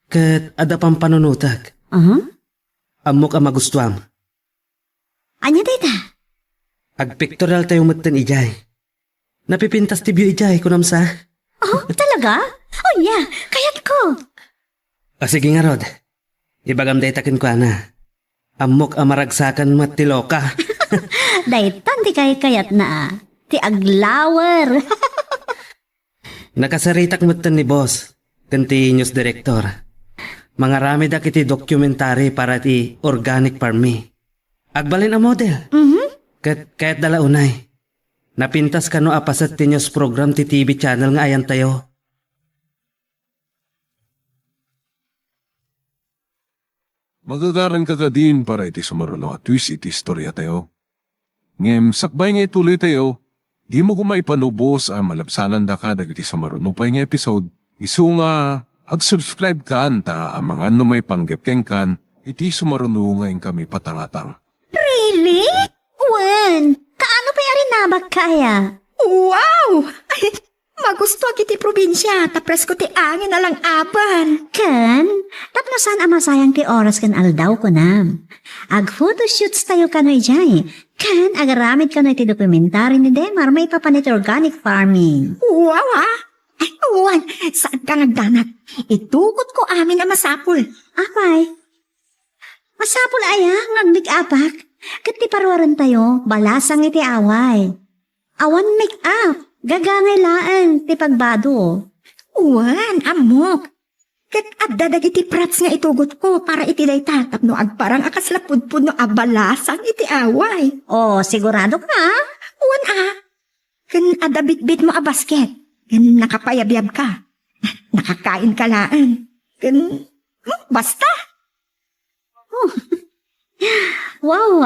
Kat ada pang panunutak. Amok ang magustuam. Anya data? Agpictorial tayo matan ijay. Napipintas ti biyo ijay kunam sa. Oh, talaga? Oh, yeah. Kayat ko. Sige nga Rod. Ibagam day takin ko na. Amok ang maragsakan matiloka. Daytan di kayat na. Ti aglawer. Nakasaritak matan ni boss. Kanti news director. Mga rami da kiti dokumentary para ti organic farming. Agbalin ang model. Kahit dala unay. Napintas ka no apasat ti news program ti TV channel nga ayan tayo. Magagaran ka din para iti sumarulo at twist iti istorya tayo. Ngem sakbay nga ituloy tayo, di mo kumaipanubos ang malabsanan da ka dagiti sa marunupay nga episode. Isu nga, ag-subscribe ka ta ang mga ano may panggepkeng kan, iti sumarunungayin kami patangatang. Really? Wen, kaano pa yari nabag kaya? Wow! Ay, magusto kiti probinsya, tapres ko ti angin na lang aban. Ken, tapnosan ang masayang ti oras kan aldaw ko nam. Ag photoshoots tayo kanoy jay. Ken, agaramid kanoy ti dokumentary ni Demar may papanit organic farming. Wow ah! Ay, Juan, saan ka nagdanag? Itukot ko amin na masapul. Apay, masapul aya, ngagmig apak. Kat ti parwaran tayo, balasang iti away. Awan make up, gagangay laan, ti pagbado. Juan, amok. Kat adda dagiti prats nga itugot ko para iti day tatap no agparang akaslapudpud no abalasang iti away. Oh, sigurado ka? Juan ah, kan adda bitbit mo a basket. Kan nakapayabyab ka. Nakakain ka laan. Kan, basta. Wow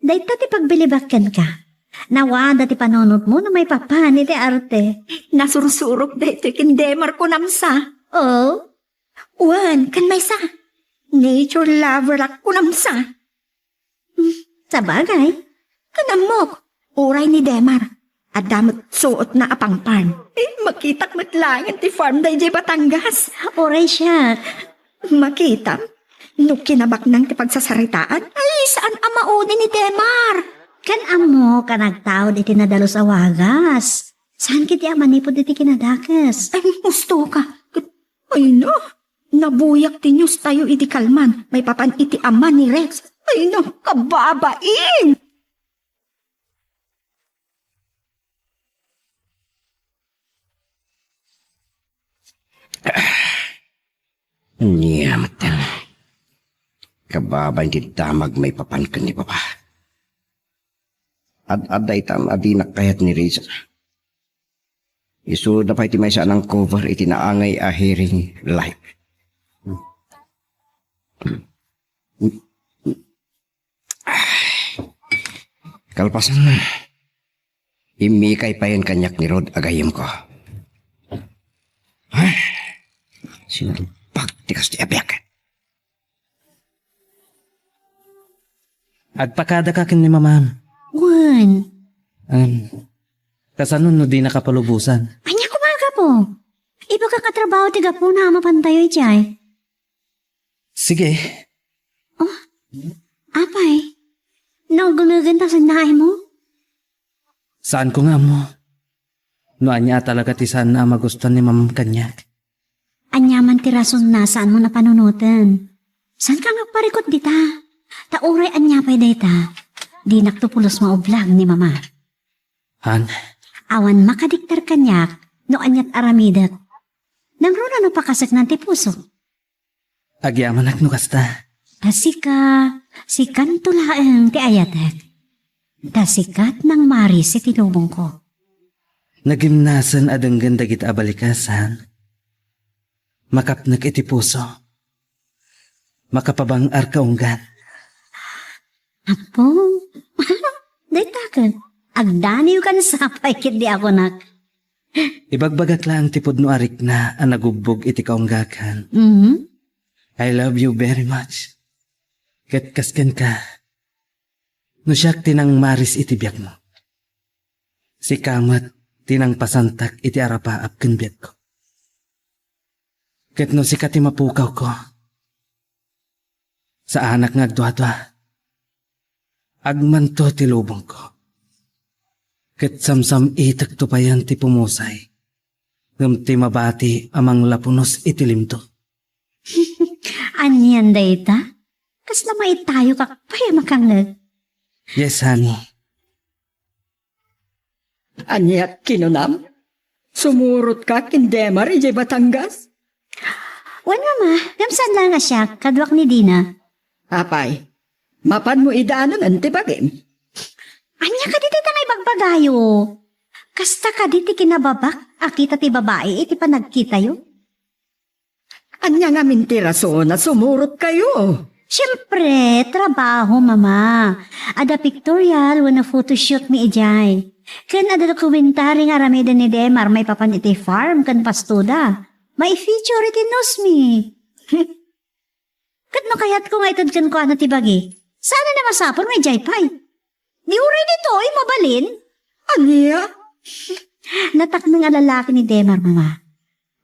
dahita ti pagbilibakan ka. Nawada ti panonot mo na may papan iti arte. Nasursurok dahito kindemar ko namsa. Oh, Juan, kan may sa. Nature lover ako namsa. sa bagay. Kanamok, oray ni Demar. At damot suot na apangpan. Makitak matlangan ti farm day jay Batangas. Oray siya. Makita, no kinabak nang ti pagsasaritaan, ay saan ang mauni ni Demar? Kan amo ka nagtaod iti nadalos awagas. Saan kiti amanipod iti kinadakas? Ay, gusto ka. Ay no, nabuyak ti news tayo iti kalman. May papan iti ama ni Rex. Ay no, kababain! Niyamatan. Kababay di damag may papan ka ni Papa. Ad-aday tam adinak kayat ni Riza. Isu na pa iti may sanang cover iti naangay a hearing live. Kalpasan na. Imikay pa yan kanyak ni Rod agayim ko. Sinalpag tikas di abyak. Agpakada ka kin ni mamam. Juan, Kasanon no di nakapalubusan. anya kumaga po. Iba ka katrabaho tiga po na mapantayo ijay. Sige, Apay, nauguluganta sa naay mo? saan ko nga mo? No anya talaga ti saan na magustuhan ni mamam kanyak. Anyaman ti rason na saan mo napanunutan. Saan ka nagparikot dita? Tauray anyapay data. Di naktupulos maublag ni mama. Han, Awan makadiktar kanyak no anyat aramidat. Nangruna no pakasak ng ti puso. agyaman ak no kasta. Tasika, sikan tulaang ti ayatek. Tasikat ng maris si tinubong ko. Nagimnasan adang ganda kita abalikasan. Makapnak iti puso. Makapabang arkaunggan. Apo, daytakan. Agdaniw kan sapay kit di ako nak. Ibagbagak lang tipod no arik na ang nagugbog iti kaunggakan. I love you very much. Katkaskan ka. No siyak tinang maris iti biyak mo. Si kamat tinang pasantak iti arapaap ken biyak ko. Ket no si kati mapukaw ko. Sa anak nga agdwa-dwa. Agmanto ti lubong ko. Ket samsam itak to payan ti pumusay. Ngam ti mabati amang lapunos iti limto. Anyan dayta? Kas na tayo kakpay makangag. Yes, honey. Anyat kinunam? Sumurot ka kindemar ijay Batangas? Wan mama, gamsan lang nga siya, kadwak ni Dina. Apay, mapan mo idaanon ang tibagim. Anya ka diti tangay bagbagayo. Kasta ka diti kinababak, akita ti babae, iti panagkita yo. Anya nga mintiraso na sumurot kayo. Siyempre, trabaho, mama. Ada pictorial, wana photoshoot mi ijay. Kan ada dokumentary nga ramida ni Demar may papan iti farm kan pastuda. May feature iti news mi. Kat no kayat ko nga itad kan ko ano tibagi. Sana na masapon may ijay pay. Di uray dito ay mabalin. Aniya? Natak ng lalaki ni Demar, mama.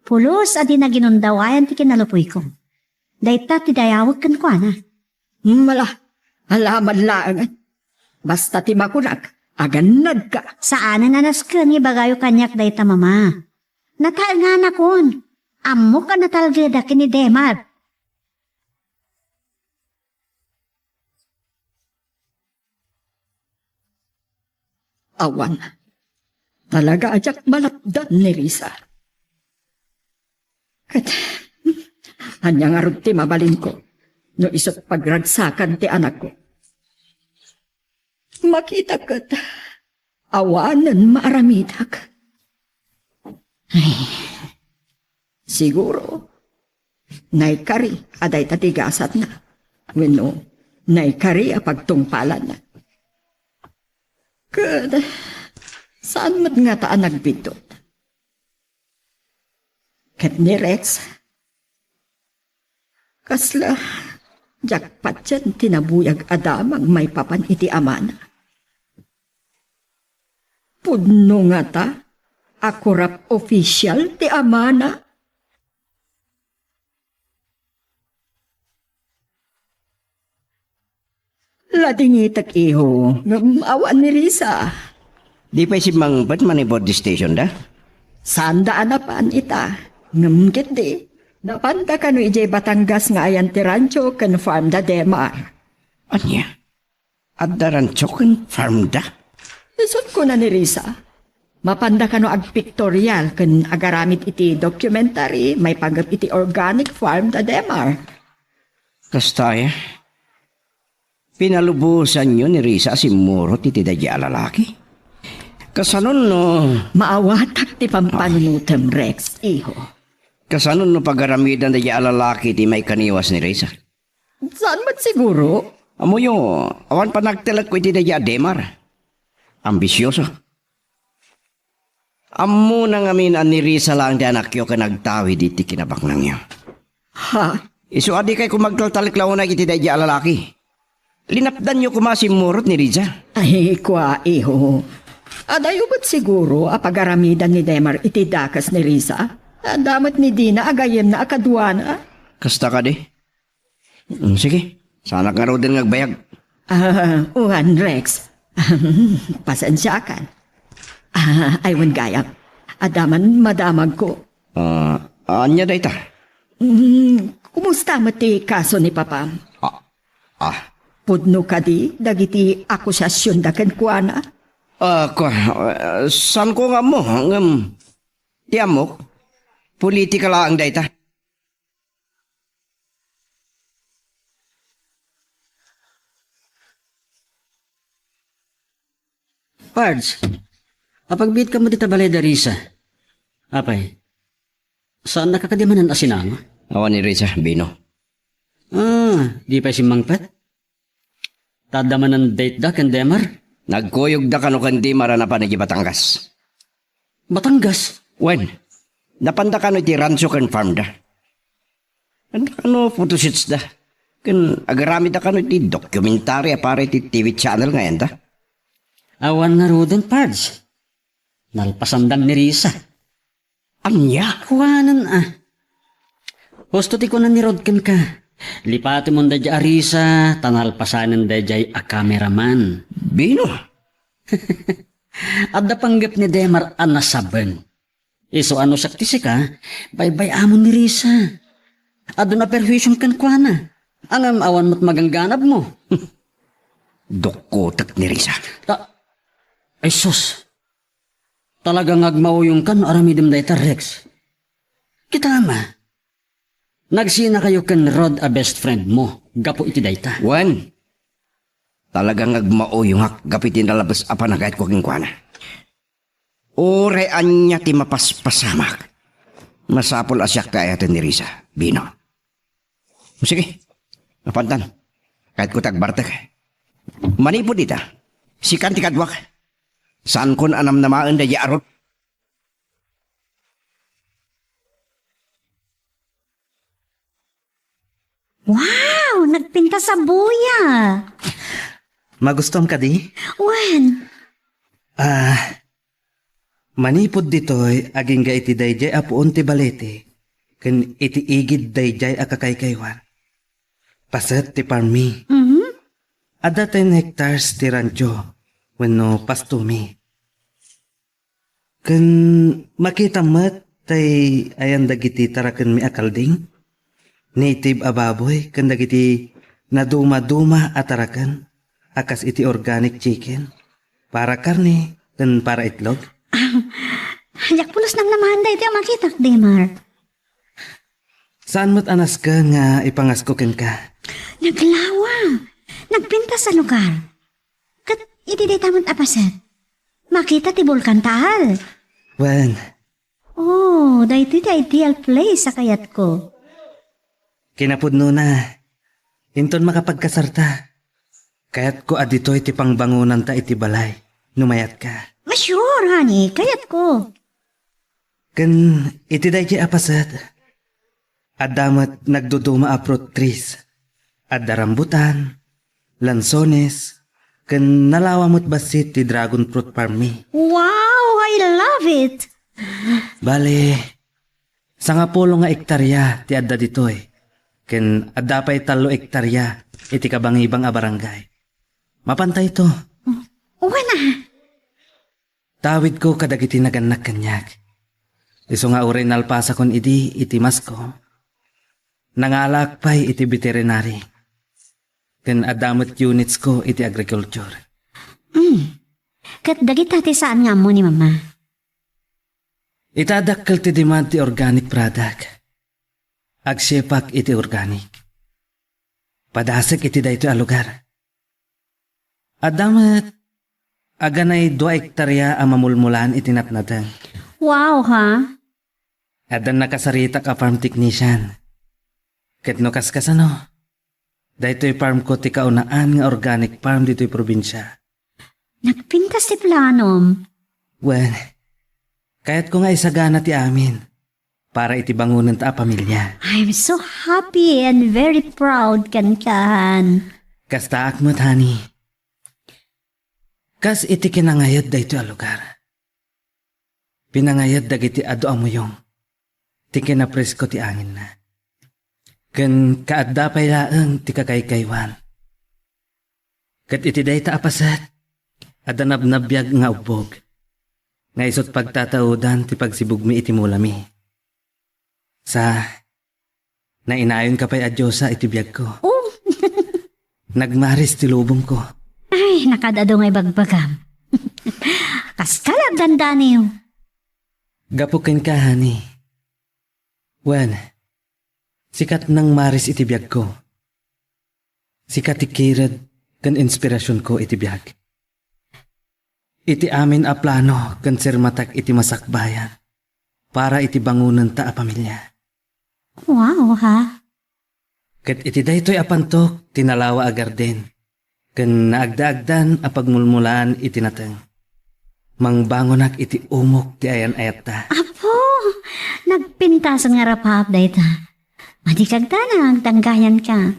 Pulos adi na ginundawayan ti kinalupoy ko. Dayta ti dayawag kan ko ana. Mala, alaman lang. Basta ti makunak, aganad ka. Saan na nanas ka ni bagayo kanyak dayta, mama. Natal nga na kon. Amo ka natalgada ni Demar. Awan. Talaga ajak malapdan ni Risa. Kat, hanya nga ti mabalin ko, no isot pagragsakan ti anak ko. Makita kat, awanan maaramidak. Siguro, naikari aday tatigasat na. Weno, naikari a pagtungpalan na. Kat, saan mat nga taan nagbitot? Kat ni Rex, kasla, jakpat dyan tinabuyag adamang may papan iti amana. Pudno nga ta, ako rap official ti amana. Ladingitak iho, awan ni Risa. Di pa si Mangbat manibod di station da? Saan daan na paan ita? Ngamgit di. Napanta ka no ijay Batangas nga ayan ti rancho kan farm da Demar. Anya? At daran choken farm da? Isot ko na ni Risa. Mapanda ka no ag pictorial kan agaramit iti documentary may panggap iti organic farm da Demar. Kastaya? Pinalubusan nyo ni Risa si Murot iti dadya lalaki? Kasanon no... Maawatak ti pampanunutem Rex, iho. Kasanon no pagaramidan dadya lalaki ti may kaniwas ni Risa? Saan mat siguro? Amo yo, awan pa nagtilag ko iti dadya Demar. Ambisyoso. Amo nang amin ni Risa lang di anak yo ka nagtawid iti kinabak nang yo. Ha? Isu adi kay kumagtaltalik launa iti dadya lalaki. Linapdan nyo kumasimurot ni Riza. Ay, kwa, iho. Adayo ba't siguro apagaramidan ni Demar iti dakas ni Risa? Damat ni Dina agayem na akadwana. Kasta ka di? Sige, sana ka raw din ngagbayag. Uwan, Rex. Pasensya kan. Aywan gayam. Adaman madamag ko. Anya da ita? Kumusta mati kaso ni Papa? Pudno ka di, dagiti akusasyon da ken kuana? San ko nga mo? Di amok? Politika lang da ita? Pards, apagbit ka mo dita balay da Risa. Apay, saan nakakadimanan asinang? Awan ni Riza, Bino. Di pa si Mangpet? Tadaman ng date da kan Demar? Nagkuyog da kano kandi marana pa na Batangas. Batangas? Wen, napanda kano iti rancho kan farm da. Ano photoshoots da. Kan agarami da kano iti dokumentary para iti TV channel ngayon da. Awan nga rodon, Pards. Nalpasandan ni Risa. Anya? Kuwanan Husto ti ko na ni Rodken ka. Lipati mo dadya Risa, tanalpasanan dadyay a cameraman. Bino? Adda panggap ni Demar anasaben. Iso ano saktisi ka, baybay amon ni Risa. Ado na perwisyon kan kuana. Ang awan mo't magangganab mo. Dukotak ni Risa. Ay sus. Talagang agmauyong kan aramidem dayta Rex. Kita ama. Nagsina kayo kan Rod a best friend mo. Gapo iti dayta. Wen, talagang agmao yung gapitin na labas apa na kahit kuking kuana. Orean niya ti mapaspasamak. Masapol asyak kaya ni Risa, Bino. Sige, napantan. Kahit ko tagbartek. Manipod ita. Sikan ti kadwak. Saan kon anam namaan da yarot. Wow! Nagpinta sa buya! Magustom ka di? Wan! Manipod ditoy aging ga iti dayjay apuon ti balete ken iti igid dayjay a kakaykaywan. Paset ti parmi. Adda 10 hectares ti rancho wenno pastumi. Ken makita met tay ayan dagiti taraken mi akalding. Native ababoy ken dagiti naduma-duma ataraken akas iti organic chicken para karne ken para itlog. Hayak pulos nang namahan da iti ang makitak, Demar. Saan mo't anas ka nga ipangasko ken ka? Naglawa! Nagpinta sa lugar. Kat iti day tamot apaset. Makita ti Bulkan Taal. Wen, Oh, da iti the ideal place sa kayat ko. kinapudno na. Inton makapagkasarta. Kayat ko adito iti pangbangunan ta iti balay. Numayat ka. Sure, honey. Kayat ko. Ken iti dayjay apasat. Adamat nagduduma a fruit trees. Adda rambutan, lansones, ken nalawamot basit ti dragon fruit farm mi. Wow, I love it. Bale, sangapulo nga ektarya ti adda ditoy. Ken adda pay 3 ektarya iti kabangibang a barangay. Mapantay to. Wana. Tawid ko kadagiti naganak kanyag. Iso nga uray nalpasa kon idi iti masko. Nangalak pay iti veterinary. Ken adamot units ko iti agriculture. Kat dagita ti saan nga mo ni mama. Itadakkel ti demand ti organic product. Agsipak iti organic. Padasek iti dayto a lugar. Adamat aganay 2 ektarya a mamulmulan iti natnateng. Wow, ha? Adan nakasarita ka farm technician. Ket no kaskasano. Daytoy farm ko ti kaunaan nga organic farm dito'y probinsya. Nagpintas ti planom. Wen, kayat ko nga isagana ti amin para iti bangunan ta a pamilya. I'm so happy and very proud kan. Kastaak mo't, honey. Kas iti kinangayad dayto a lugar. Pinangayad dagiti ado amuyong. Ti kinapresko ti angin na. Ken kaadda pay laeng ti kakaykaywan. Ket iti dayta apasat. Adda nabnabiyag nga ubog. Nga isot pagtataudan ti pagsibugmi iti mulami. Sa nainayon ka pay adyosa iti biyag ko. Oh, Nagmaris ti lubong ko. ay, nakadado ngay bagbagam. Kaskalab dandaniw. Gapukin ka, honey. Wen, sikat nang maris iti biyag ko. Sikat ikirad kan inspirasyon ko iti biyag. Iti amin a plano kan sirmatak iti masakbayan para iti bangunan ta a pamilya. Wow, ha? Ket iti daytoy apantok tinalawa a garden. Ken naagdaagdan a pagmulmulaan iti nateng. Mangbangonak iti umok ti ayan-ayat ta. Apo, nagpintas nga rapap dayta. Madikag tanang tanggayan ka.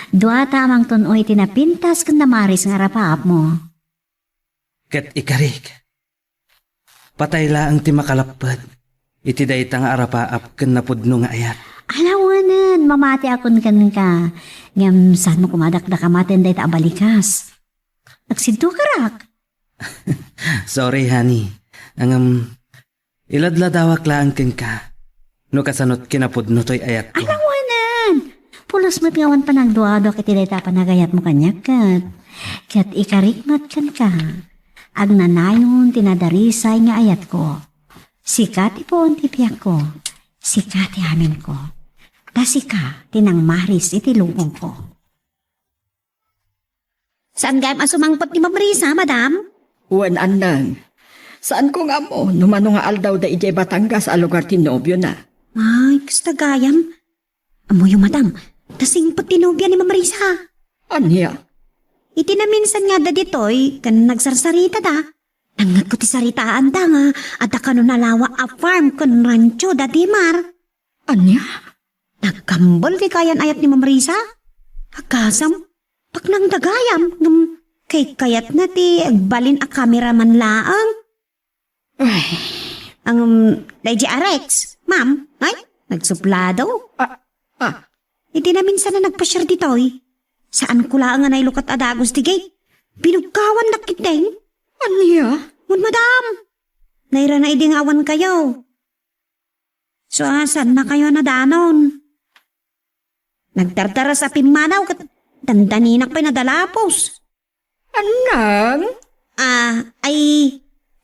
Dua tamang tunoy tinapintas kung namaris nga rapap mo. Ket ikarik. Patay laang ti makalapad. Iti dayta nga arapaap ken napudno nga ayat. Alawanan, mamati akon kan ka. Ngam saan mo kumadakdak amatin dayta abalikas. Nagsidto karak. Sorry, honey. Ang iladladawak laang ken ka. No kasanot kinapudno toy ayat ko. Alawanan, pulos mo't ngawan pa nagduado kiti dayta panagayat mo kanyak kat. Kat ikarikmat kan ka. Ag nanayon tinadarisay nga ayat ko. Sikat ipoon ti piyak ko. Sikat ti amin ko. Dasika tinang maris iti lubong ko. Saan gayam asumangpot ni Mabrisa, madam? Wan anang. Saan ko nga mo, numano nga aldaw da ijay Batangas a lugar ti nobyo na. Ay, kasta gayam. Amo yung madam, tasing pag tinubya ni Mabrisa. Anya? Iti na minsan nga da ditoy, kan nagsarsarita da. Tangat ko ti saritaan da nga, at kano nalawa a farm kun rancho da Dimar. Anya? Nagkambal ti kayan ayat ni Mamrisa. Agkasam, pag nang dagayam, kay kayat na ti agbalin a kameraman laang. Ay, Ang Daiji Arex, ma'am, ay, nagsuplado. Iti na minsan na nagpasyar ditoy. Saan ko lang nga nailukat adagos ti gate? Pinugkawan na kiteng. anya? Ngun madam, naira na idingawan kayo. So, saan na kayo nadanon? Nagtartara sa pimanaw kat dandaninak pa'y nadalapos. Anang? Ay,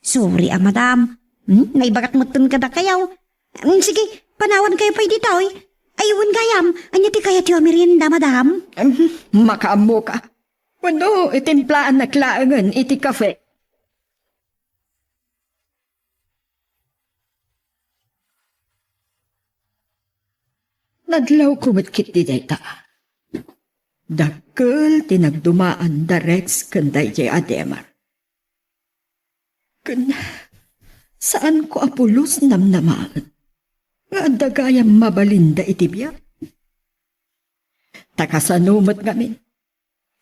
sorry madam. Naibagat mo ka na kayo. Sige, panawan kayo pa'y dito eh. Ayun gayam, anya ti kaya tiyo merienda, madam. Makaamo ka. Wano, itimplaan na klaangan iti kafe. Nadlaw kumatkit di dayta. Dakkel tinagdumaan da Rex kanday jay Ademar. Saan ko apulos namnamaan? Nga dagayang mabalinda iti biyak. Takasanumot ngamin.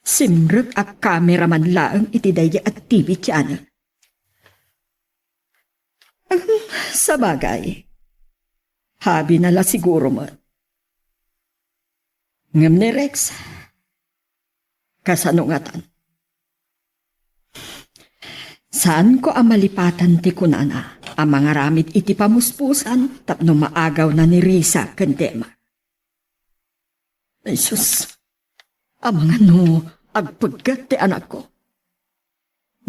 Simrek ak kameraman laang iti daya at TV channel. Sa bagay, habi nala siguro mo. Ngam ni Rex, kasanungatan. Saan ko amalipatan ti kunana ang mga ramit iti pamuspusan tapno maagaw na ni Risa kandema. Ay sus, ang mga agpagkat ti anak ko.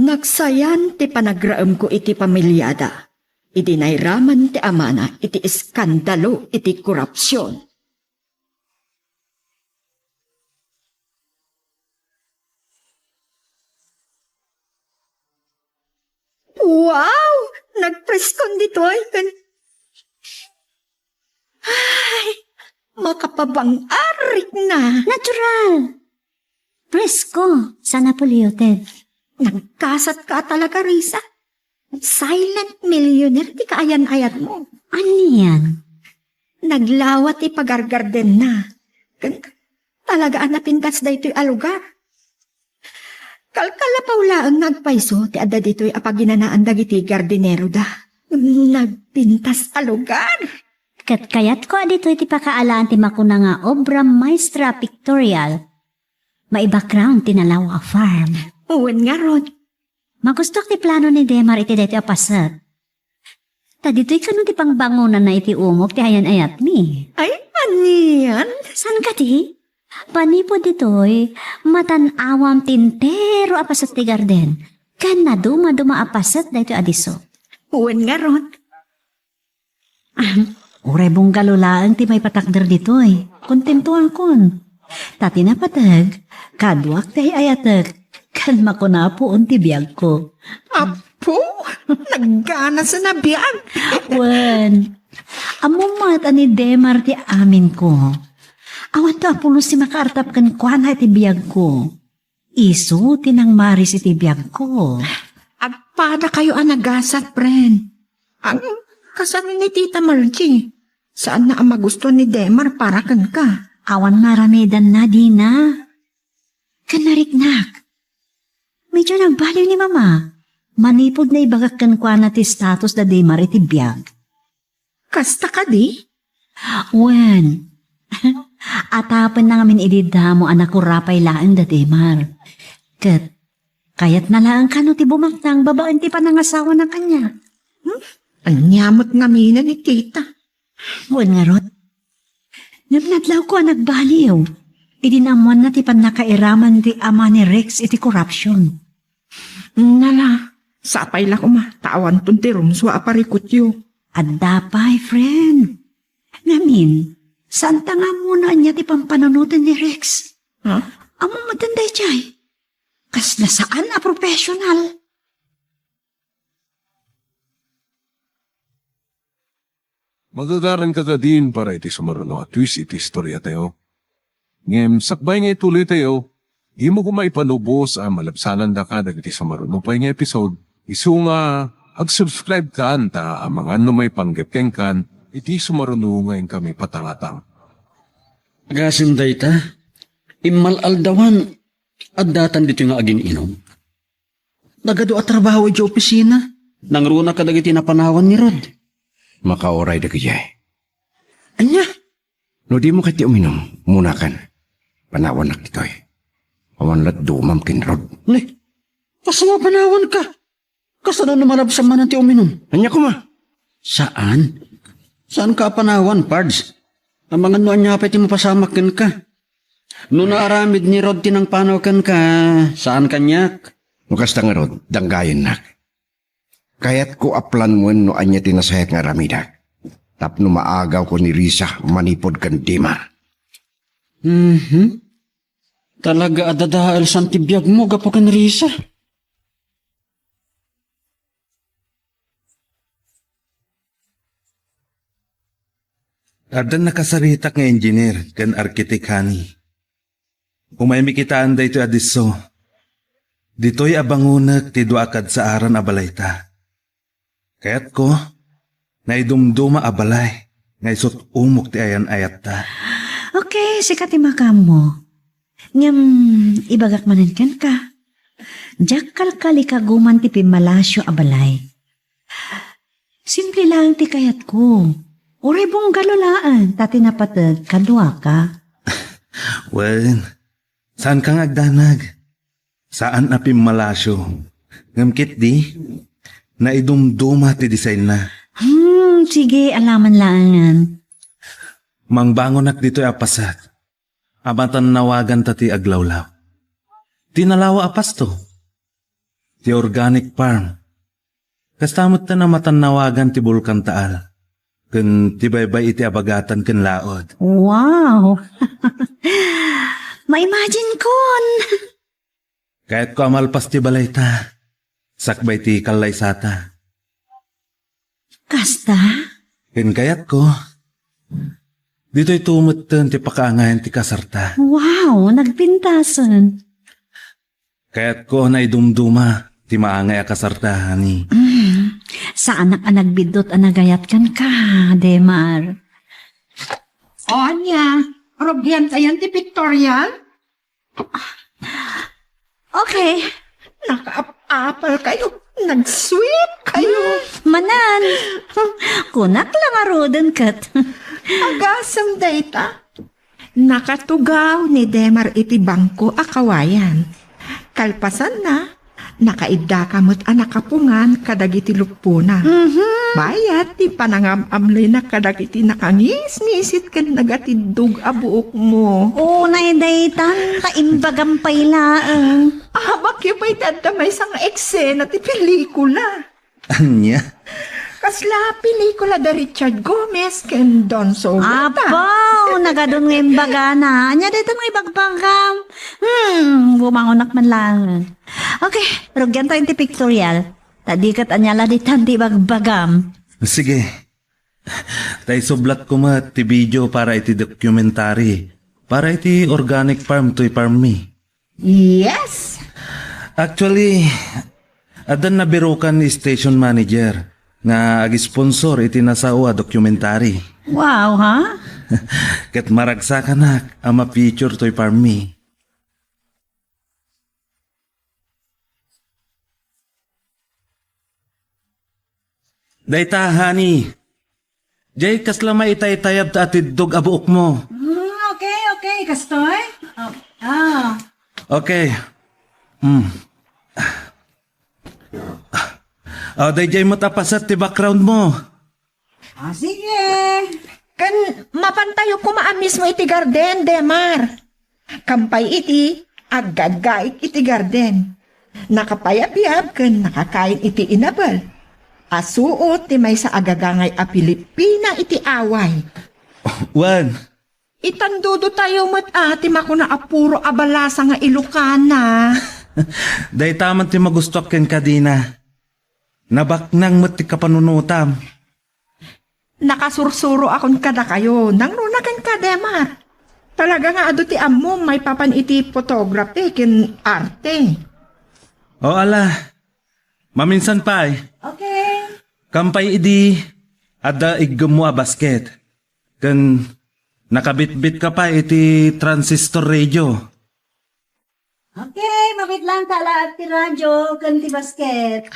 Nagsayan ti panagraam ko iti pamilyada, iti nairaman ti amana iti iskandalo iti korupsyon. Wow! Nagpreskon dito ay ay, makapabang-arik na. Natural. Presko, sa Napolioted. Nagkasat ka talaga, Risa. Silent millionaire, di kaayan-ayat mo. Ano yan? Naglawat ipagargarden na. Talagaan na pintas da ito'y alugar. Kalkalapaw laang nagpaiso, ti adda dito'y apaginanaan dagiti gardinero da. Nagpintas alugar. Kat kayat ko dito iti pakaalaan ti makuna nga obra maestra pictorial. May background tinalaw a farm. Uwan nga ron. Magustok ti plano ni Demar iti dito apasat. Ta dito'y kano ti pangbangunan na iti umok ti ayan-ayat mi. Ay, aniyan? San ka ti? Panipod dito'y matanawam tintero apasat ti garden. Kan na duma apasat dito adiso. Uwan nga ron. Uray bong galulaan ti may patakder dito'y. Kontentuan kon. Tati na patag, kadwak ti ayatag. Kan makunapo ti biyag ko. Apo, naggana sa nabiyag. Wan, amumat ani Demar ti amin ko. Awan to apulos si makartap kan kuana iti biyag ko. Isu tinang maris iti biyag ko. Agpada kayo anagasat, friend. Ang kasano ni Tita Margie. Saan na ang magusto ni Demar para kan ka? Awan maramidan na di na. Kanariknak. Medyo nagbaliw ni mama. Manipod na ibagak kan kuana ti status da Demar iti biyag. Kasta ka di? Wan. Atapan na ngamin ididamo anak ko rapay laan da Demar. Kayat na lang kano ti bumaktang babaan ti panangasawa na kanya. Anyamot nga mina ni Tita. Wan nga rot. Nabnadlaw ko nagbaliw. Idinamuan na ti panakairaman ti ama ni Rex iti corruption. Nala, sapay la ko ma. Tawan ton ti rumswa aparikutyo. Adapay, friend. Namin, saan nga muna niya ti pampanunutan ni Rex? Ha? Amo matanday chay. Kasla saan a professional? Magagaran ka ka din para iti sumaruno at twist iti istorya tayo. Ngem, sakbay nga ituloy tayo, imo ko maipalubos ang malabsanan da ka dagiti sa marunupay nga episode, isu nga ag-subscribe ka ta ang mga may panggapkeng kan, iti sumarunungay kami patangatang. Gasim dayta, imalaldawan at datan dito nga aging inom. Nagado at trabaho di opisina, nangruna ka dagiti napanawan ni Rod. Makaoray da kajay. Anya, No di mo kiti uminom, muna kan. Panawan nak ditoy. Awanlat dumam kinrod. ne, kasama panawan ka. Kasano na malabsa man ti uminom? Anya ko ma? Saan? Saan ka panawan, Pards? Ang mga nuan niya pati mo pasamakin ka. No naaramid ni Rod tinang panawakan ka, saan kanyak? Nukas nga rod, danggayan nak. Kayat ko aplan mo no anya tinasayat nga ramida. Tapno maagaw ko ni Risa manipod kan Dima. Talaga adadahal sang tibiyag mo gapo kan Risa. Adan nakasarita nga engineer kan arkitek hani. Umay mikitaan da ito adiso. Dito'y abangunak ti duakad sa aran abalayta. Kayat ko, naidumduma abalay, ngaysot umok ti ayan ayat ta. Okay, sikat imakam mo. Ngam, ibagak manan kan ka. Jakal kalikaguman ti pimalasyo abalay. Simple lang ti kayat ko. Uray bong galulaan, tati napatag kadwa ka. Well, saan kang agdanag? Saan na pimalasyo? Ngamkit di, naidumduma ti design na. Sige, alaman langan. Mangbangon ak dito'y apasat. Abatan nawagan ta ti aglawlaw. Tinalawa apas to. Ti organic farm. Kastamot ta na matanawagan ti bulkan taal. Kun tibaybay iti abagatan ken laod. Wow! Ma-imagine kon! Kahit ko amalpas ti balay ta, sakbay ti kalay sata. Kasta? Ken kayat ko, dito'y tumutten ti pakaangayan ti kasarta. Wow! Nagpintasan. Kayat ko na idumduma ti maangay a kasarta, hani. Sa anak nagbidot anagayat kan ka, Demar. O anya, Robyan tayan ti pictorial? Okay. Naka-apal kayo. Nag-sweet kayo. Manan. Kunak lang arodan kat. Agasam dayta. Nakatugaw ni Demar iti bangko akawayan. Kalpasan na, nakaidda kamot anakapungan kadagiti lupuna. Bayat ti panangamamloy na kadagiti nakangis-ngisit kan nagatidug abuok mo. Unay daytan, kaimbagam pailaan. Bakit ba'y dadamay sang eksena ti pelikula? Anya? Kasla pelikula da Richard Gomez ken Don Solota. Apaw, nagadon nga imbagana. Anya dito nga ibagbagam. Bumangonak man lang. Okay, rugyan tayo ti pictorial. Tadikat anyala di tanti bagbagam. Sige. Tay sublat ko ma ti video para iti documentary. Para iti organic farm to farm me. Yes! Actually, adan na birukan ni station manager nga agi-sponsor iti nasawa documentary. Wow, ha? Ket maragsakan nak ama feature to farm me. Dayta, honey. Jay, kasla maitay-tayab ta atidog abuok mo. Okay, Kastoy. Okay. Day jay mo tapasat ti background mo. Sige. Kan mapantayo ko maamis mo iti garden, Demar. Kampay iti, agaggaik iti garden. Nakapayap-yap kan nakakain iti inabal. Asuot ti may sa agagangay a Pilipina iti away. Wan. Itandudo tayo mat ati makuna apuro abalasa nga Ilocana. Day taman ti magustok ken kadina. Nabaknang mat ti kapanunutam. Nakasursuro akon kada kayo, nang runakan ka, Demar. Talaga nga ado ti amo may papan iti photography kin arte. O ala, maminsan pa Okay. kampay idi, ada iggum mo a basket. Kan nakabitbit ka pa iti transistor radio. Okay, mabit lang tala ti radyo, kanti basket.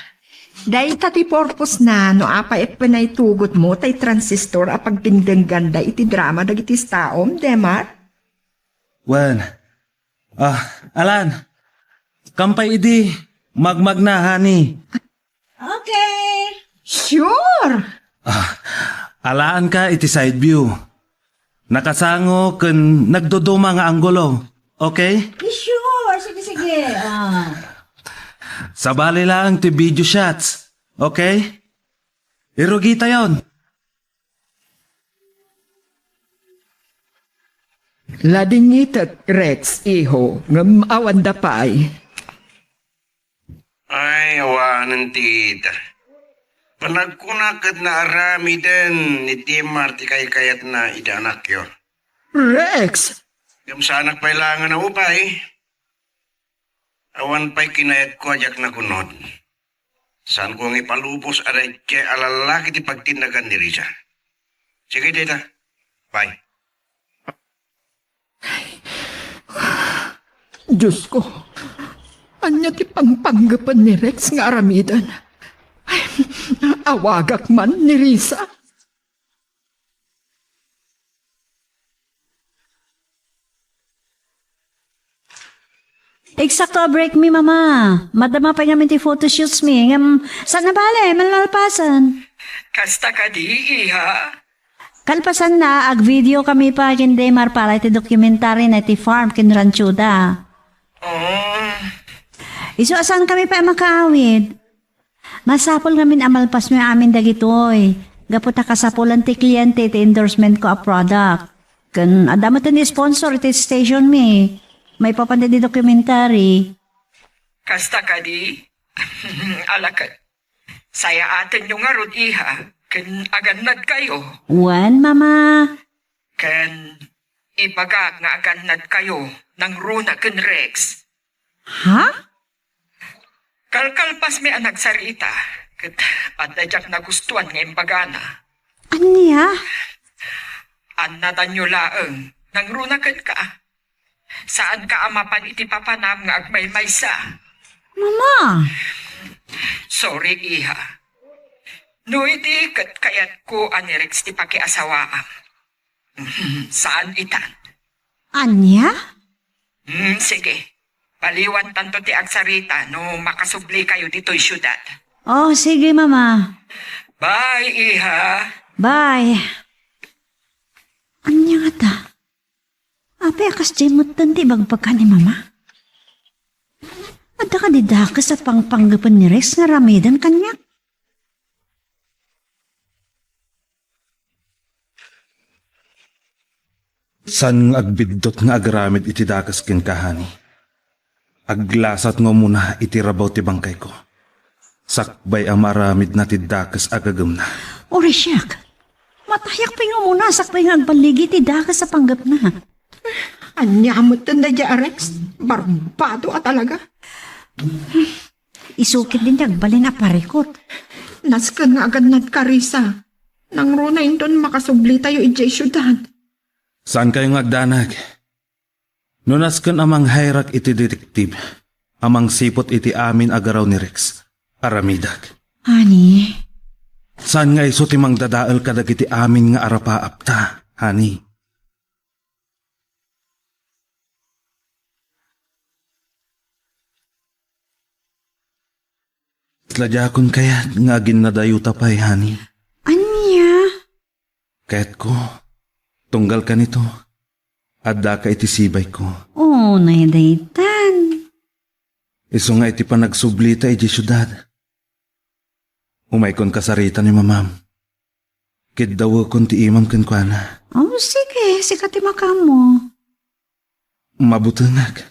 Dahil tati purpose na no apa panay tugot mo tay transistor a pagdingdenggan da iti drama dagiti staom, Demar? Wan. Alan. Kampay idi. Magmag na, honey. Okay. Sure! Alaan ka iti side view. Nakasango kun nagduduma nga anggulo. Okay? Sure, sige. Sabali lang ti video shots. Okay? Irugita yon. Ladingitat Rex, iho, ngam awan da pay. Ay, awanan tita. Panagkunakad na arami din ni Timar ti kayat na idanak yun. Rex! Yung sa anak pailangan na upay. Awan pa'y kinayat ko ajak na kunod. Saan ko ang ipalubos aray kay alalaki ti pagtinagan ni Risa. Sige, tita. Bye. Diyos ko, anya ti pangpanggapan ni Rex nga aramidan. Ay, awagak man ni Risa. Eksakto break mi, mama. Madama pa namin ti photoshoots mi. Saan na bale? Malalpasan. Kasta ka di, iha. Kalpasan na, ag video kami pa kin Demar para iti dokumentary na iti farm kin Ranchuda. Oh, Iso asan kami pa makaawid? Masapol namin amalpas mo yung amin dagitoy. Gaputa kasapulan ti kliyente ti endorsement ko a product. Kan adama ti ni sponsor iti station mi. May papanda di dokumentary. kasta ka di. Alakat. Saya atin yung arod, iha. Ken aganad kayo. Wan, mama. Ken ipagag nga aganad kayo ng runa ken Rex. Ha? Kalkalpas may anak sarita. Ket adajak nagustuhan nga imbagana. Anya? Annatan nyo laeng ng runa ken ka. Saan ka amapan iti papanam nga agmay-maysa? Mama. Sorry, iha. No iti kat kayat ko ani Rex ti pakiasawaam. Saan itan? Anya? Sige. Paliwan tanto ti agsarita no makasubli kayo dito'y syudad. Oh, sige, mama. Bye, iha. Bye. Anya nga ta? Ape, akas jemot tanti bagpagka ni mama. Ada ka didaka sa pangpanggapan ni Rex nga ramidan kanya. San agbidot nga agaramid iti dakas ken kahani. Aglasat nga muna iti rabaw ti bangkay ko. Sakbay ang maramid na ti dakas agagam na. Ore siyak. Matayak pa yung muna sakbay nga agbaligi ti daka sa panggap na. Anya mo tanda dya, Rex. Barbado ka talaga. Isukit din agbalin na parikot. Naskan nga aganad ka, Risa. Nang runa indon makasubli tayo ijay syudad. Saan kayong agdanag? Nunaskan amang hayrak iti detektiv. Amang sipot iti amin agaraw ni Rex. Aramidag. Ani? Saan nga iso timang dadaal kadag iti amin nga arapaapta, hani? Tladyakon kaya nga ginadayuta pa'y, hani? Anya? Kaya't ko, tunggal ka nito. Adda ka iti sibay ko. Oh, naidaytan. Iso nga iti panagsublita iti syudad. Umaykon kasarita ni mamam. Kiddawa kon ti imam ken kuana. Oh, sige. Sikati makamo. Mabutangag.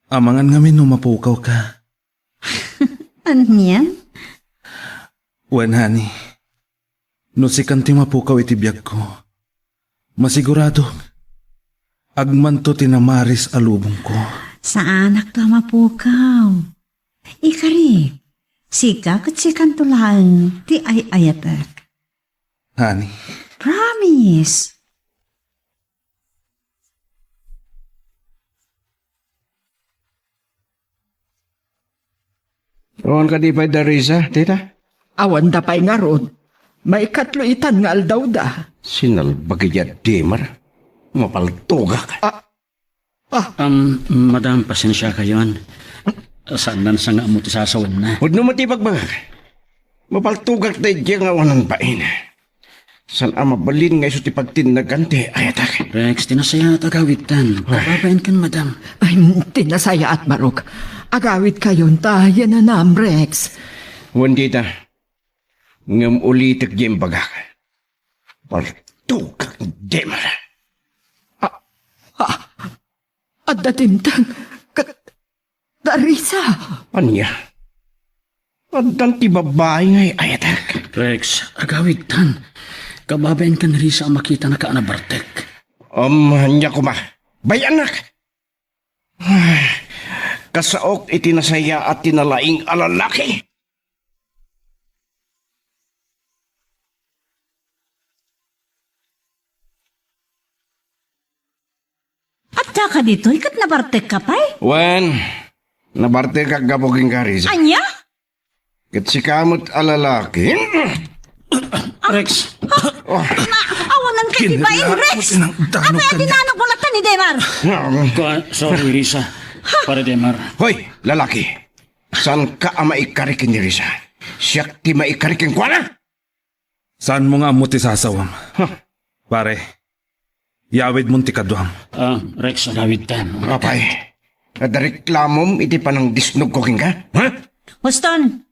Amangan ngamin no mapukaw ka. Anya? Wen hani. No sikan ti mapukaw iti biyag ko. Masigurado. Agmanto tinamaris alubong ko. Sa anak to mapukaw. Ikari, sika kat sikan tulaan ti ay ayatak. Hani, Promise. Roon ka di pa Darisa, tita? Awan da pa'y nga ron. May katluitan nga aldaw da. Sinalbagaya Demar. Mapaltugak. Madam, pasensya kayon. Saan na sa nga mo ti sasawan na? Huwag naman tibagbagak. Mapaltugak tayo dyan nga walang bain. San mabalin nga iso ti pagtinagan ti ayatak. Rex, tinasaya at agawitan. Kapapain kan, madam. Ay, tinasaya at barok. Agawit kayon tayo na Rex. Huwag tita. Ngam ulitik dyan bagak. Paltugak Demar. At datimtang Darisa. Anya? Adang ti babae nga ayatak. Rex, agawitan. Kababain kan Risa ang makita na kaanabartek. Hanya ko ma. Bayanak! Kasaok itinasaya at tinalaing alalaki. At ka dito, ikat nabartek ka pa'y? Wan, nabarte ka gaboging Risa. Anya? Kat si kamot alalaki. Rex, Awanan ka di ba in Rex? Ano yung dinanong bulatan ni Demar? sorry Risa. Para Demar. Hoy, lalaki. Saan ka ang maikarikin ni Risa? Siyak ti maikarikin ko na? saan mo nga mo ti sasawam? Pare, yawid mo ti kadwam. Rex, agawitan. Apay, nadariklamom iti panang disnog ko king ka? Ha? Huston,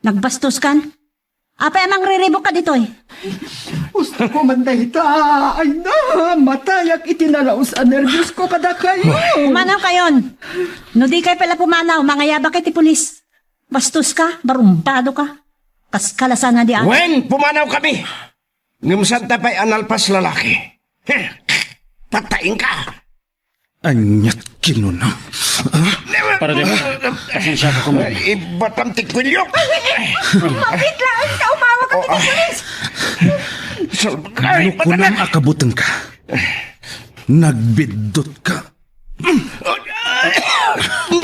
nagbastos kan? Apa emang riribok ka dito eh? Gusto ko man dahita. Ay na, matayak itinalaos ang nervyos ko kada kayo. Pumanaw kayon. No di kayo pala pumanaw, mga yabak iti pulis. Bastos ka, barumbado ka. Kaskalasan na di ako. Wen, pumanaw kami. Ngumsad tapay analpas lalaki. Patayin ka. Anyat kinunang. Para Demar, pasensya ka kung Ibatam tikwilyo. Mabit lang ka, umawag ka kita pulis. Ano ko nang akabutang ka? Nagbidot ka.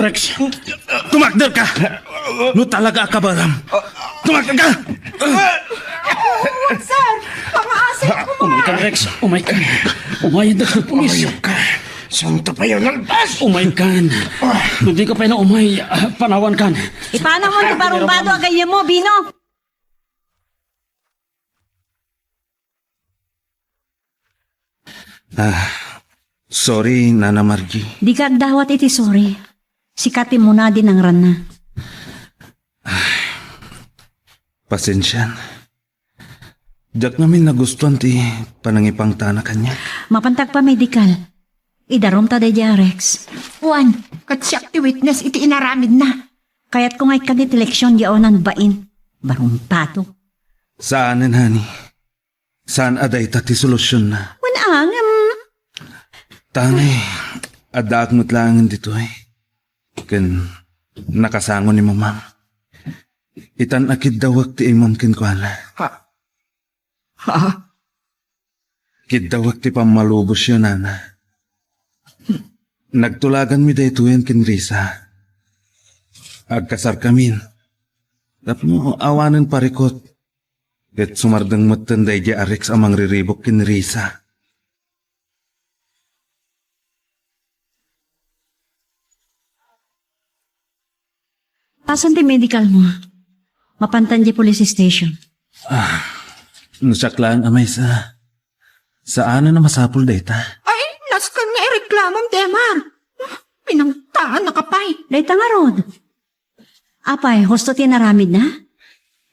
Rex, Tumakder ka! No talaga akabaram. Tumakder ka! Sir, mga asin ko mo. umay ka Rex, umay ka. Umayad na ka pulis. Ayaw ka. Santa pa yun alpas. Umay kan. Hindi ka pa na umay, panawan kan. Ipana mo ni barumbado agay mo, Bino. Sorry, Nana Margie. Di ka agdawat iti sorry. Sikatin mo na din ang rana. Pasensyan. Diyak namin nagustuhan ti panangipang tanakan niya. Mapantag pa medical. Idarom ta de Rex. Juan, katsyak ti witness iti inaramid na. Kaya't kung ay kanit eleksyon yaonan bain. Barumbado. Saanin, honey? Saan aday ti solusyon na? Wala Tangay, adaaknot lang dito eh. Ken nakasangon ni mamam. Itan akid dawag ti imam ken ko ala. Ha? Kidawag ti pamalubos yun, Nana. Nagtulagan mi daytoyen ken Risa. Agkasar kamin. Tapno awanan parikot. Ket sumardang matanday di Arex amang riribok ken Risa. Pasan ti medical mo? Mapantan di police station. Nasaklaan amay sa ano na masapul dayta. Ay, naskan nga ireklamam, Demar. Pinangtaan na kapay. Dayta nga rod. Apay, husto tinaramid na?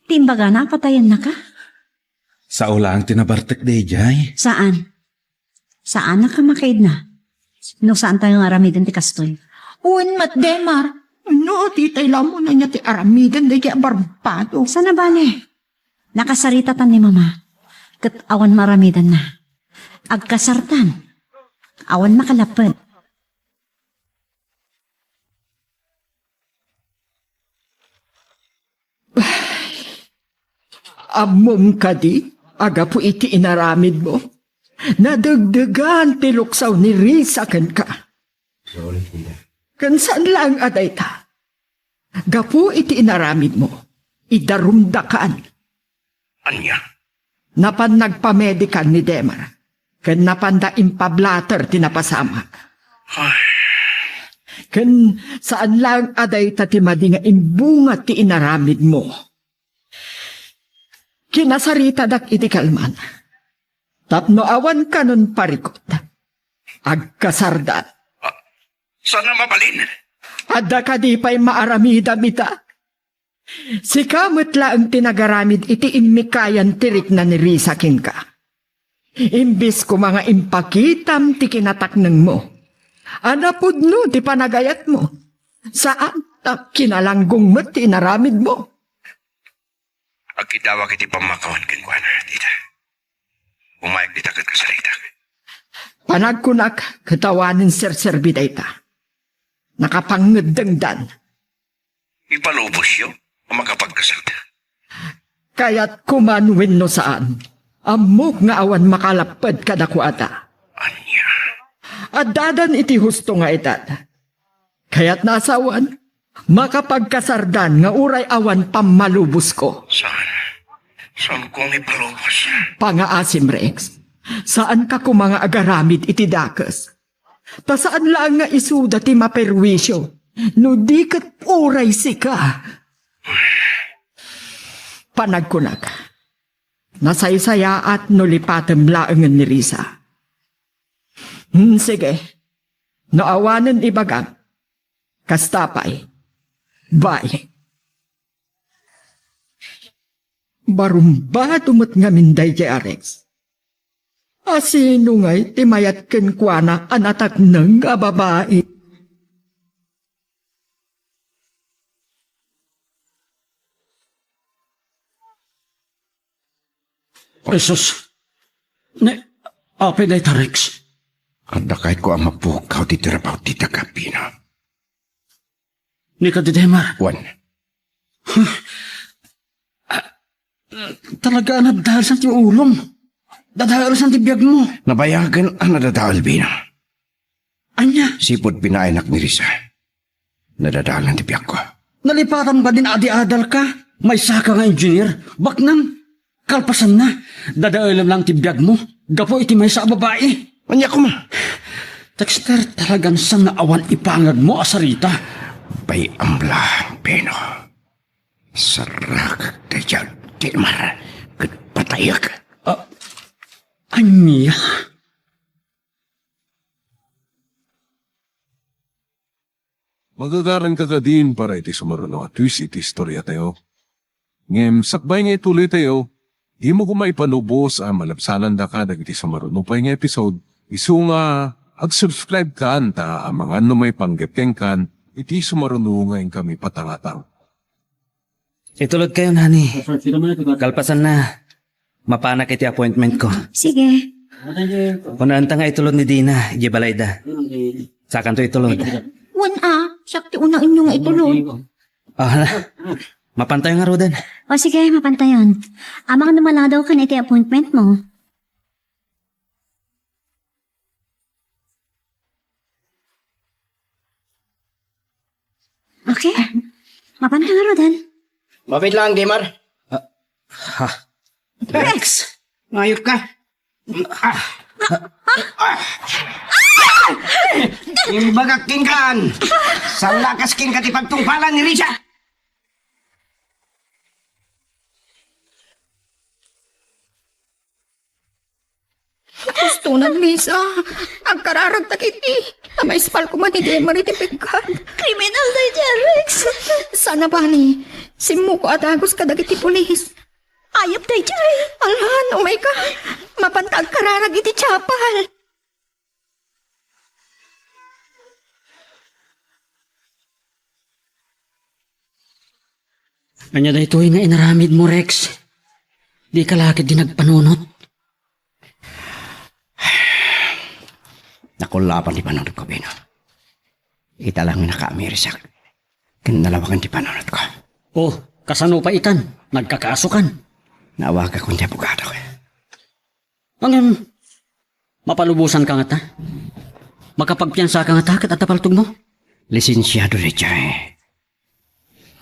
Timbaga na, patayan na ka? Sa ulang tinabartek dayjay. Saan? Saan na ka makaid na? No saan tayo nga aramidan ti kastoy? Uwan mat, Demar. No, titay lang mo na niya ti aramidan na kaya barbado. Sana bale? Nakasarita tan ni mama. Kat awan maramidan na. Agkasartan. Awan makalapad. Amom ka di, aga po iti inaramid mo. Nadagdagan ti luksaw ni Risa ken ka. Kan saan lang aday ta? Gapu iti inaramid mo, idarumdakaan. Anya? Napan nagpamedical ni Demar, ken napanda impablater tinapasama. Ken saan lang aday ta ti madi nga imbunga ti inaramid mo. Kinasarita dak iti kalman. Tapno awan kanon parikot. Agkasardat. Sana mabalin? Adda ka di pa'y maaramida mita. Si kamot laang tinagaramid iti imikayan tirik na ni Risa kin ka. Imbis ko mga impakitam ti kinatakneng mo. Anapudno ti panagayat mo. Saan ta kinalanggong mo ti inaramid mo. Agkitawag iti pamakawan kenkwana, tita. Umayag dita kat kasarita. Panagkunak katawanin serserbiday ta. Nakapangedengdan. Ipalubos yun o makapagkasalta. Kaya't kumanwin no saan. Amok nga awan makalapad kadakwata. Anya? At dadan iti husto nga edad. Kaya't nasawan, makapagkasardan nga uray awan pamalubos ko. Saan? Saan kong ipalubos? Pangaasim Rex, saan ka ko mga agaramid iti dakes? Ta saan lang nga isuda ti maperwisyo, no di kat uray sika. Panagkunag, nasaysaya at nulipatem laangan ni Risa. Sige, naawanan ibagam, kastapay, bye. Barumba tumot nga minday di Arex. Asino nga'y timayat kenkwana anatak nang nga babae. Jesus, apay day Rex. Anda kahit ko ang mapukaw di tirapaw di tagapino. Ni ka di Demar. Juan, Talaga nadahal sa ti ulong. Dadahal sa ti biyag mo. nabayagan ang nadadahal bina. Anya, Sipod pinainak ni Risa. Nadadahalan ti biyak ko. nalipatan ba din adi-adal ka? May saka nga engineer. Baknang, kalpasan na. Dadaalam lang ti biyag mo. Gapo iti may sa babae. Anya ko ma. Dexter, talagang sang naawan ipangag mo asarita. Bay amblah peno. Sarak dayag Demar. Kat patayak. Anya? Magagaran ka ka din para iti sumaruno at twist iti istorya tayo. Ngem, sakbay nga ituloy tayo, di mo kumaipanubos ang malapsanan da ka dagiti sumaruno pa nga episode. Isu nga, ag-subscribe ka anta ang mga ano may panggepkeng kan, iti sumaruno nga yung kami patangatang. Itulod kayo, nani. Kalpasan na. Mapanak iti appointment ko. Sige. Punaan ta nga itulod ni Dina, Gibalayda. Sakan to itulod. Sakti una inyong itulog. Ah, mapantay nga rodan. O sige, mapantayon. Amang namala daw ka na iti appointment mo. Okay. Mapantay nga rodan. Mapit lang, Demar. Ha? Rex! Ngayot ka. Imbagak kin. Sang lakas kin ka ti pagtungpalan ni Risa. Gusto na, Lisa. Ang kararagtag iti. May spal ko man iti maritipigkan. Criminal na Rex. Sana ba ni? Simu ko at agos ka dagiti pulis. Ayop na Jay. Alhan, umay ka. Mapantag kararag iti chapal. Anya da ito nga inaramid mo, Rex. Di ka lakit din nagpanunot. Naku ulapan di panunod ko, Bino. Ita lang naka-Amerisak. Kinalawakan di panunod ko. Oh, kasano pa itan? Nagkakasukan. Nawag akong di abogado ko. Ang mapalubusan ka nga ta? Makapagpiyansa ka nga ta kat atapaltog mo? Lisensyado rin siya eh.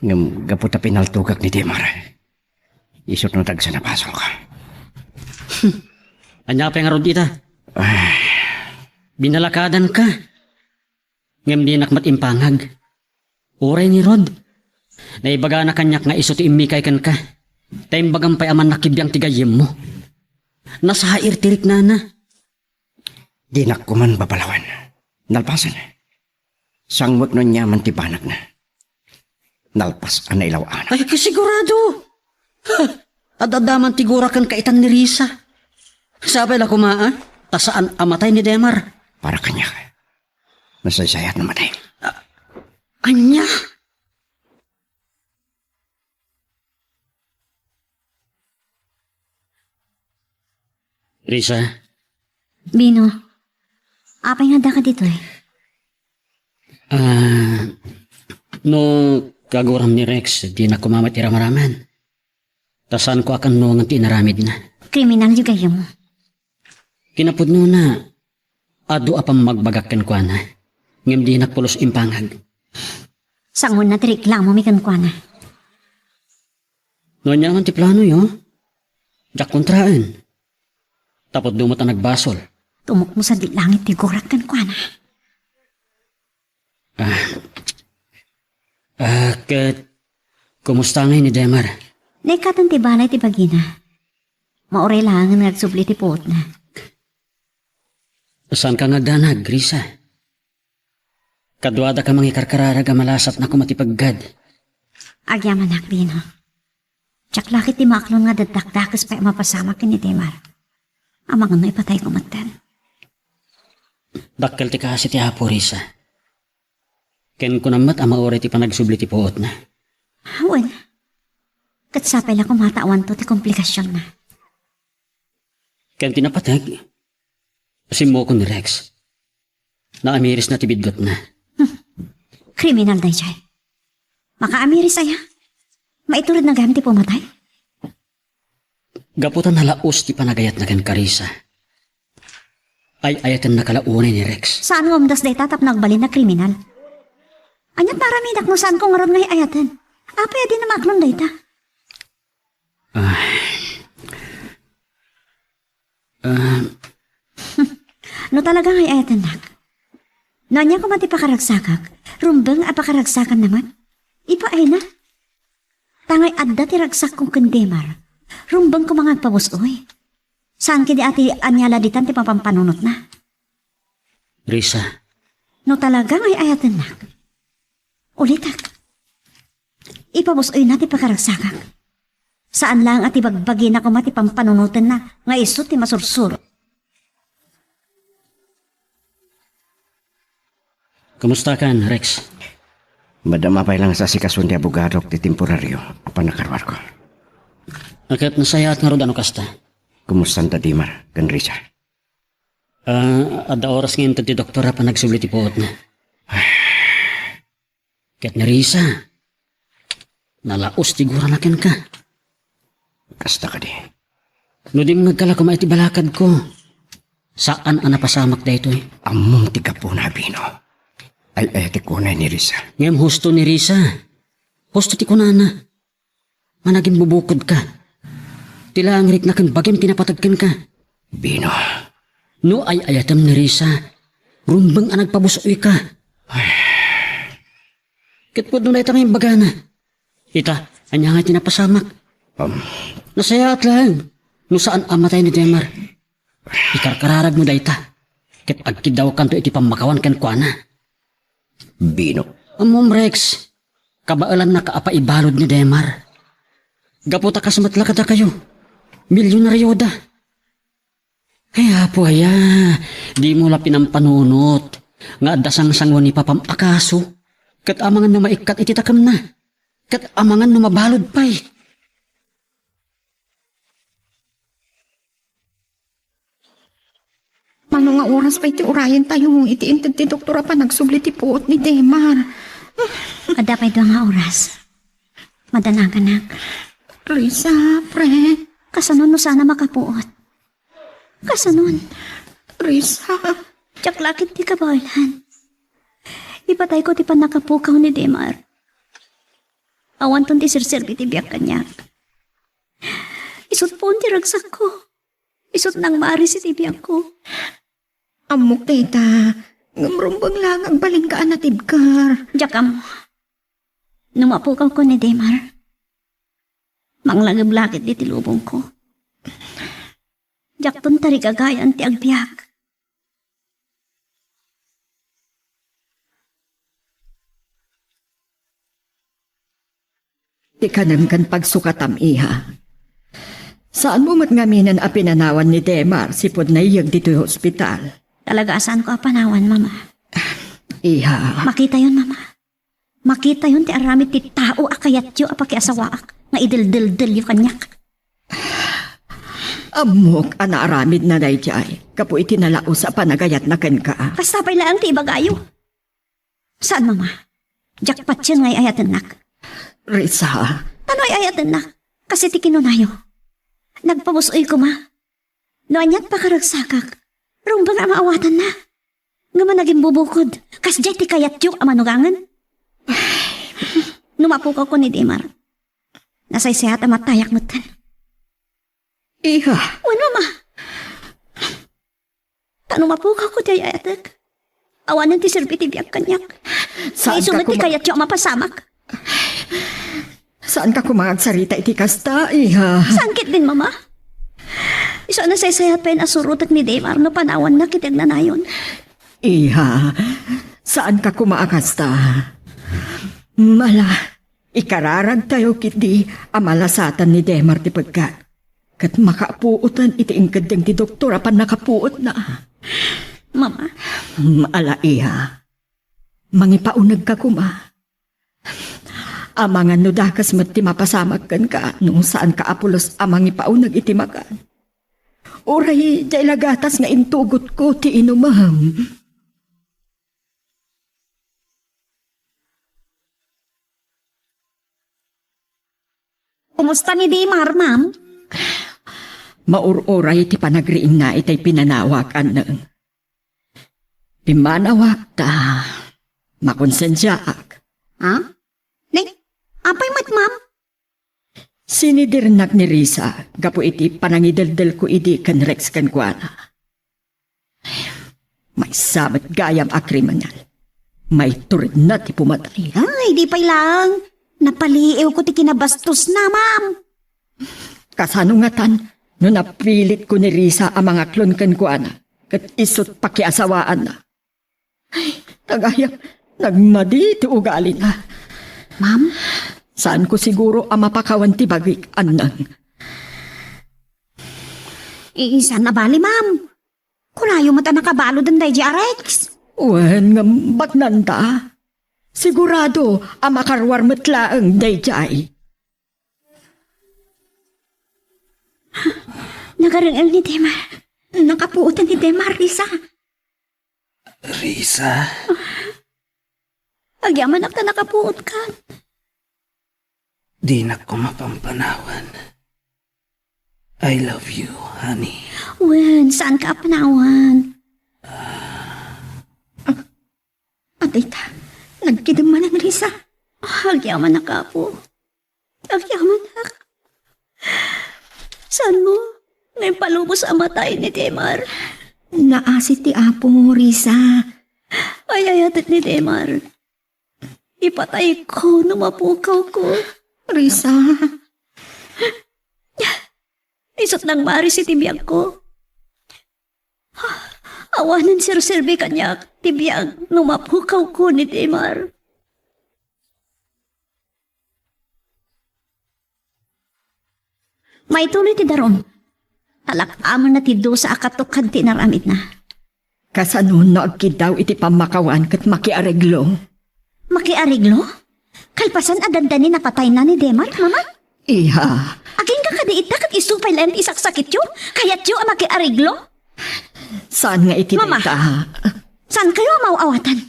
Ngam gaputa pinaltugak ni Demar. Isot no tag sa napasol ka. Anya pa nga rod ita? Binalakadan ka. Ngam di nakmatimpangag. Uray ni Rod. Naibaga na kanyak nga iso ti imikay kan ka. Taimbagang pay aman nakibiyang tigayim mo. Nasa hair tirik na na. Di nakuman babalawan. Nalpasan. Sangwag nun niya mantibanak na. Nalpas ang nailawaan. Ay, kasigurado. Adadaman tigura kan kaitan ni Risa. Sabay la kumaan. Tasaan amatay ni Demar. Para kanya. Nasaysayat na matay. Anya? Risa, Bino, apay nga da ka dito eh. no kaguram ni Rex, di na kumamat iramaraman. Tasan ko akan no nga tinaramid na. Kriminal yung kayo mo. Kinapod no na, ado apang magbagakan ko na. Ngam di nakpulos impangag. Sangon na reklamo mi kan kwa na. No niya man ti plano yo. Jak kontraan. Tapos dumot ang nagbasol. Tumok mo sa di langit ti gurak kan kwa na. Kumusta ngayon ni Demar? Naikatan ti balay ti bagina. Mauray lang ang nagsubli ti puot na. Saan ka ngagdanag, Risa? Kadwada ka mangikarkarara ga malasat na kumatipaggad. Agyaman nak Bino. Tsak lakit ti maklon nga dadakdakas pa mapasama kin ni Demar. Amang ano ipatay kumatan. Dakkel ti kasi ti hapo, Risa. Ken ko namat ama oray ti panagsubli ti puot na. Well, katsapay lang kumatawan to ti komplikasyon na. Ken tinapatag. Simo ko ni Rex. Naamiris na ti bidgot na. Kriminal day siya. Makaamiris aya. Maitulad na gamit ti pumatay. Gaputan halaos ti panagayat na ken Karisa. Ay ayatan na kalaunay ni Rex. Saan nga umdas day tatap nagbalin na kriminal? Anyat naramidak no saan kong ngaron ngay ayatan. Apay din na maklon day ta. No talaga ngay ayatan nak. No niya ko mati pakaragsakak. Rumbeng at pakaragsakan naman. Ipaay na. Tangay adda ti ragsak kong kendemar. Rumbeng ko mga pabusoy. Saan kidi ati anyala ditan ti papampanunot na? Risa, No talaga ngay ayatan nak. Ulitak. Ipabusoy na ti pakaragsakan. Saan lang at ibagbagi na kumati pampanunutan na nga iso ti masursuro. kumusta kan, Rex? Madamapay lang sa sikasun di abogado ti temporaryo. Apan nakarwar ko. Nakat nasaya at nga rod ano kasta? Kumusta ta Dimar? Kan Risa? Ada oras ngayon ti doktora pa nagsubli ti puot na. Kat na Risa, nalaos ti gura na ken ka. Kasta ka di. No di nagkala ko maiti balakad ko. Saan ang napasamak dito eh? Among tiga po na Bino. Ay ti kunay ni Risa. Ngem husto ni Risa. Husto ti kunana. Managing bubukod ka. Tila ang rik na kan bagim pinapatagkan ka. Bino. No ay ayatam ni Risa. Rumbang ang nagpabusoy ka. Kitpod nung naitang yung bagana. Ita, anya nga tinapasamak. Nasaya at lang. No saan amatay ni Demar. Ikarkararag mo da ita. Kit agkid daw kanto iti pamakawan kan kuana. Bino. Amom Rex, kabaalan na kaapaibalod ni Demar. Gaputa ka sa matlakada kayo. Milyonaryo da. Kaya po aya, di mo la pinampanunot. Nga dasang-sangwan ni papam akaso. Kat amangan na maikat ititakam na. Kat amangan na mabalod pa'y. Mano nga oras pa iti urayan tayo iti intag ti doktora pa nagsubli ti puot ni Demar. Ada pa ito nga oras. Madanagan. Risa, pre. Kasanon no sana makapuot. Kasanon. Risa. Tsak lakit ti kabalan. Ipatay ko ti panakapukaw ni Demar. Awan ton ti sirserbi ti biyak kanya. Isot po ti ragsak ko. Isot nang maaris ti biyak ko. Amok, tita. Ngamrumbang lang ang baling ka anatibkar. Jakam. Numapukaw ko ni Demar. Manglagab-lakit di tilubong ko. Jak ton tari kagayan ti agbiyak. Di ka kan pagsukatam, iha. Saan mo matngaminan a pinanawan ni Demar sipod na iyag dito yung ospital? Talaga asan ko apanawan, mama. Iha. Makita yun, mama. Makita yun ti aramid ti tao akayat yu apakiasawaak. Nga idil-dil-dil yu kanyak. Amok, anaaramid na dayjay. Kapo itinalao sa panagayat na ken ka. Kastapay lang ti ibagayo. Saan, mama? Jackpot yun ngay ayatan nak. Risa. Ano ay ayatan nak? Kasi ti kinunayo. Nagpamusoy ko, ma. Noanyat pa karagsakak. Rumbang ang maawatan na. Nga man naging bubukod. Kas jay ti kayat yu amanugangan. Numapukaw ko ni Demar. Nasaysayat ang matayak nutan. Iha. Wan, mama. Numapukaw ko di ayatak. Awanan ti sirbi ti biyak kanyak. Saan ka Isunod ti kayat yu mapasamak. Saan ka kumagsarita iti kasta, iha? Sangkit din, mama. Iso na saysayat pa yun asurutak ni Demar no panawan na kitag na nayon. Iha, saan ka kumaakasta? Mala, ikararag tayo kiti amalasatan ni Demar ti pagkat. Kat makapuutan iti ingkadeng ti doktora pan nakapuot na. Mama. Maala, iha. Mangipaunag ka kuma. Amangan no dakas mat ti mapasamag kan ka nung saan ka apulos amang ipaunag iti makan. Oray, jay lagatas nga intugot ko ti inumam. Kumusta ni Demar, ma'am? Mauroray ti panagriing na itay pinanawakan nang. Pimanawak ta, makonsensyaak. Ha? Apay mat, ma'am? Sinidirnak ni Risa, gapo iti panangideldel ko idi kan Rex kan kuana. May samat gayam a kriminal. May turid na ti pumatay. Ay, di pa'y lang. Napaliiw ko ti kinabastos na, ma'am. Kasano nga tan, no napilit ko ni Risa ang mga klon kan kuana, kat isot pakiasawaan na. Ay, tagayam, nagmadi ti ugali na. Ma'am? Saan ko siguro ang mapakawan ti bagik anang? Iisa na bali, ma'am. Kulayo mo ta nakabalo dan day Rex. Wen nga baknanda. Sigurado ang makarwar matlaang dayjay. Nagaringel ni Demar. Nakapuutan ni Demar, Risa. Risa? Agyaman ak na nakapuot ka. Di na ko mapampanawan. I love you, honey. Wen, saan ka panawan? Atita, nagkiduman ang Risa. Agyaman na ka po. Agyaman na ka. Saan mo? Ngayon palubos ang matay ni Demar. Naasit ti apo mo, Risa. Ay, ayatit ni Demar. Ipatay ko, numapukaw ko. Risa. Isot nang mari si tibiyag ko. Awanan sir-serbi kanya tibiyag numapukaw ko ni Demar. May tuloy ti daron. Talak-amon na ti do sa akatukad ti naramid na. Kasanon no agkidaw iti pamakawan kat makiareglo. Makiariglo? Kalpasan adandani na patay na ni Demar, mama? Iha. Aging kakadiit na kat isupay lang ti isaksakit yo? Kayat yo ang makiariglo? Saan nga iti Mama! dayta ha? Saan kayo mauawatan?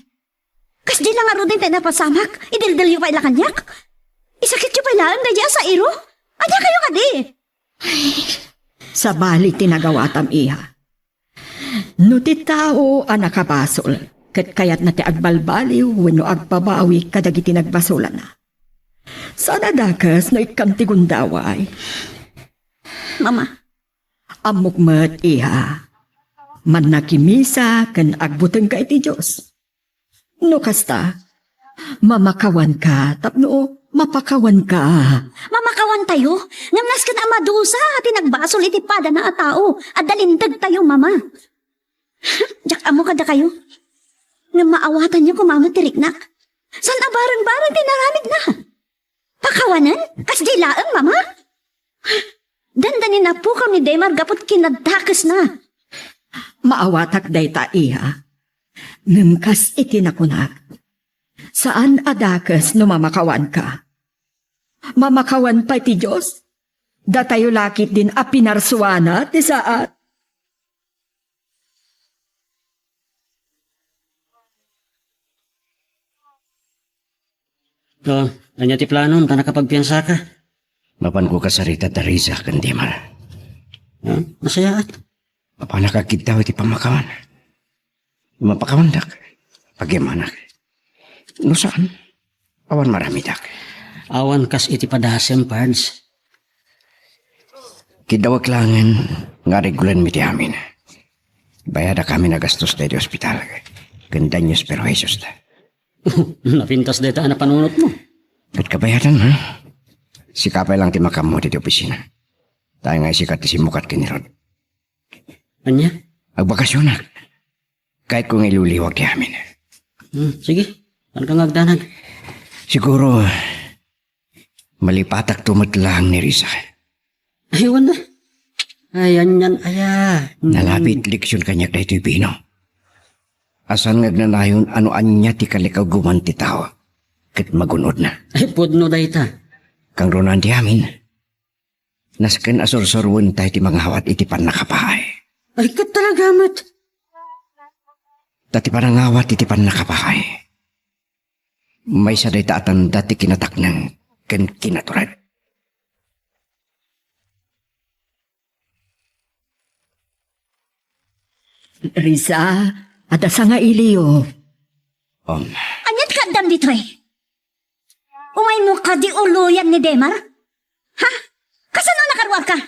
Kas di lang aro din tayo napasamak, idildil yung pa ila kanyak. Isakit yung pa ilaan na sa iro. Anya kayo ka di. Sa bali tinagawatam iha. No ti tao ang nakabasol, kat kayat na ti agbalbaliw, wano agbabawi kadagiti nagbasolan na. Sana dakas no ikamtigundaway. Mama, Amukmat iha. Man nakimisa kan agbuteng ka iti Diyos. No kasta, mamakawan ka, tapno mapakawan ka. mamakawan tayo. Ngamnas ka na madusa, ati nagbasol iti pada na atao. At dalindag tayo, mama. Diyak amo kada kayo. Nga maawatan niyo kumama tiriknak. San abarang-barang tinaramid na. Pakawanan? Kas di laang, mama? Dandanin na po kami, Demar, gapot kinadakas na. Maawatak dayta iha. Ngumkas iti nakunak. Saan adakas no mamakawan ka? Mamakawan pa iti Diyos? Datayo lakit din a pinarsuana ti saat. Oh, anya ti planon, ta nakapagpiyansa ka. Mapan ko kasarita Teresa kan Demar. Ha? Masaya at. Mapan nakakitaw iti pamakawan. Mapakawandak. Pagyaman no saan? Awan marami dak. Awan kas iti padasem, Pards. Kidawag langan nga regulan mi ti amin. Bayada kami nagastos tayo di ospital. Gandanyos pero Jesus da. Napintas deta na panunot mo. Kat kabayadan ha? Sikapay lang ti makam mo di opisina. Tayo nga isikat ti simukat kinirod. Anya? Agbakasyon na. Kahit kung iluliwag ti amin. Sige, ano kang agdanag? Siguro, malipatak tumot lang ni Risa. Aywan na. Ayan yan, aya. Nalapit leksyon kanyak na ito'y pino. Asan ngagnanayon ano anya ti kalikaw guman ti tao. Kat magunod na. Ay, pudno dayta. Kang ronan ti amin. Nasken asor-sorwon tayo ti mga hawat iti pan nakapahay. Ay, kat talaga, mat. Dati pan ngawat iti pan nakapahay. May sa dayta atan dati kinatak ng ken kinaturad. Risa, adasa nga iliyo. Anyat ka dam di, Trey? Umay mo ka di uluyan ni Demar? Ha? Kasano nakarwa ka?